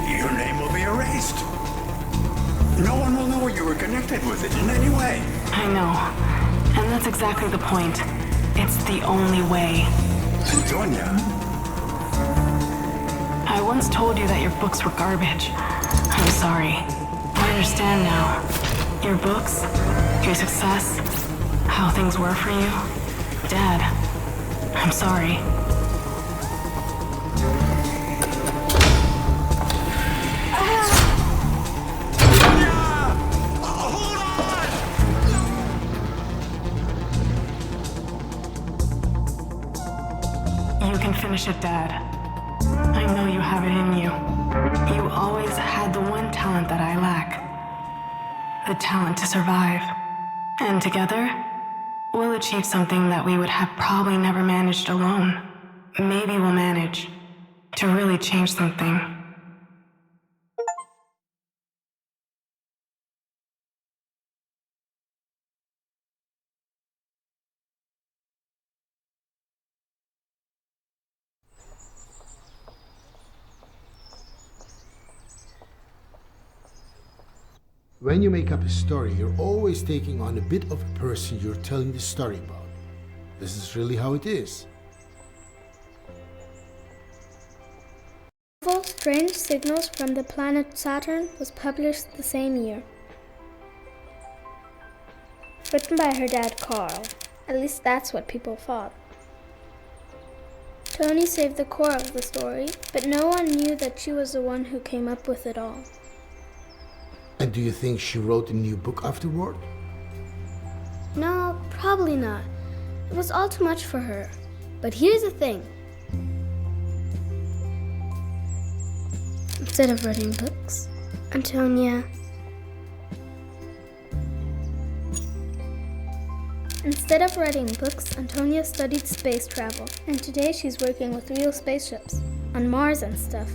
Your name will be erased. No one will know you were connected with it in any way. I know. And that's exactly the point. It's the only way. Antonia. I once told you that your books were garbage. I'm sorry. I understand now. Your books, your success, how things were for you. Dad, I'm sorry. You can finish it, Dad. I know you have it in you. You always had the one talent that I lack. The talent to survive. And together, we'll achieve something that we would have probably never managed alone. Maybe we'll manage to really change something. When you make up a story, you're always taking on a bit of a person you're telling the story about. This is really how it is. Strange Signals from the Planet Saturn was published the same year. Written by her dad, Carl. At least that's what people thought. Tony saved the core of the story, but no one knew that she was the one who came up with it all. And do you think she wrote a new book afterward? No, probably not. It was all too much for her. But here's the thing. Instead of writing books, Antonia studied space travel, and today she's working with real spaceships, on Mars and stuff.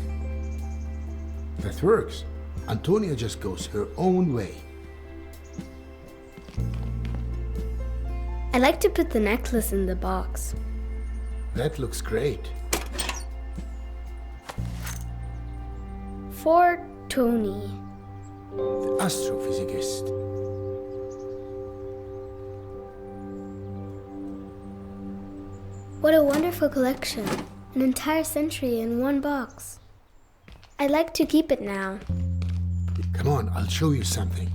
That works. Antonia just goes her own way. I like to put the necklace in the box. That looks great. For Tony. The astrophysicist. What a wonderful collection. An entire century in one box. I'd like to keep it now. Come on, I'll show you something.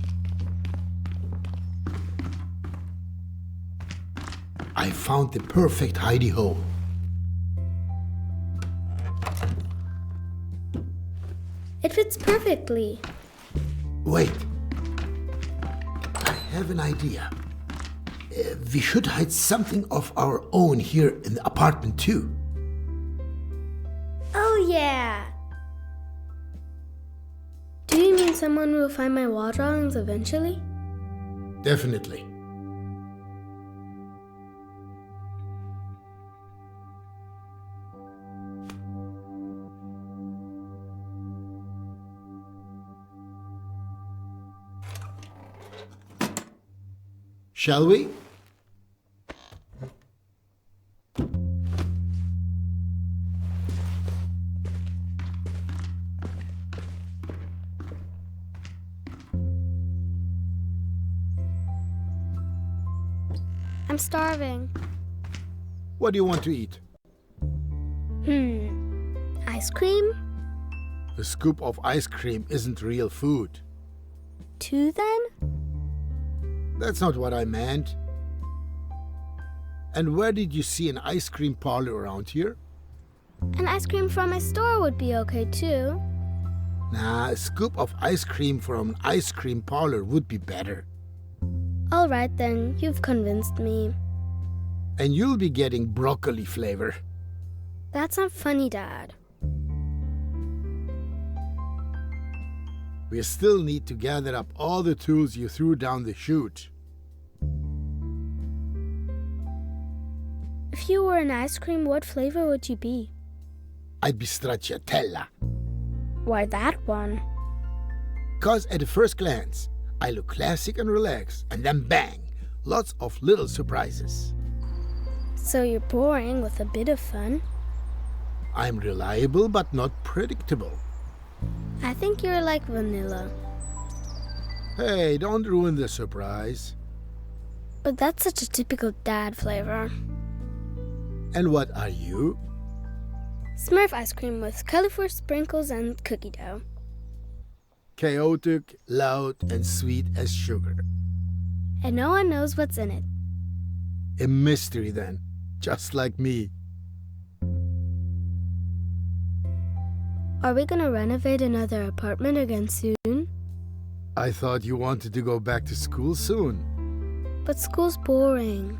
I found the perfect hidey hole. It fits perfectly. Wait. I have an idea. We should hide something of our own here in the apartment too. Oh yeah! Do you mean someone will find my wall drawings eventually? Definitely. Shall we? I'm starving. What do you want to eat? Ice cream? A scoop of ice cream isn't real food. 2 then? That's not what I meant. And where did you see an ice cream parlor around here? An ice cream from my store would be okay too. Nah, a scoop of ice cream from an ice cream parlor would be better. Alright then, you've convinced me. And you'll be getting broccoli flavor. That's not funny, Dad. We still need to gather up all the tools you threw down the chute. If you were an ice cream, what flavor would you be? I'd be stracciatella. Why that one? 'Cause at the first glance, I look classic and relaxed, and then bang, lots of little surprises. So you're boring with a bit of fun? I'm reliable but not predictable. I think you're like vanilla. Hey, don't ruin the surprise. But that's such a typical dad flavor. And what are you? Smurf ice cream with colorful sprinkles and cookie dough. Chaotic, loud, and sweet as sugar. And no one knows what's in it. A mystery then, just like me. Are we gonna renovate another apartment again soon? I thought you wanted to go back to school soon. But school's boring.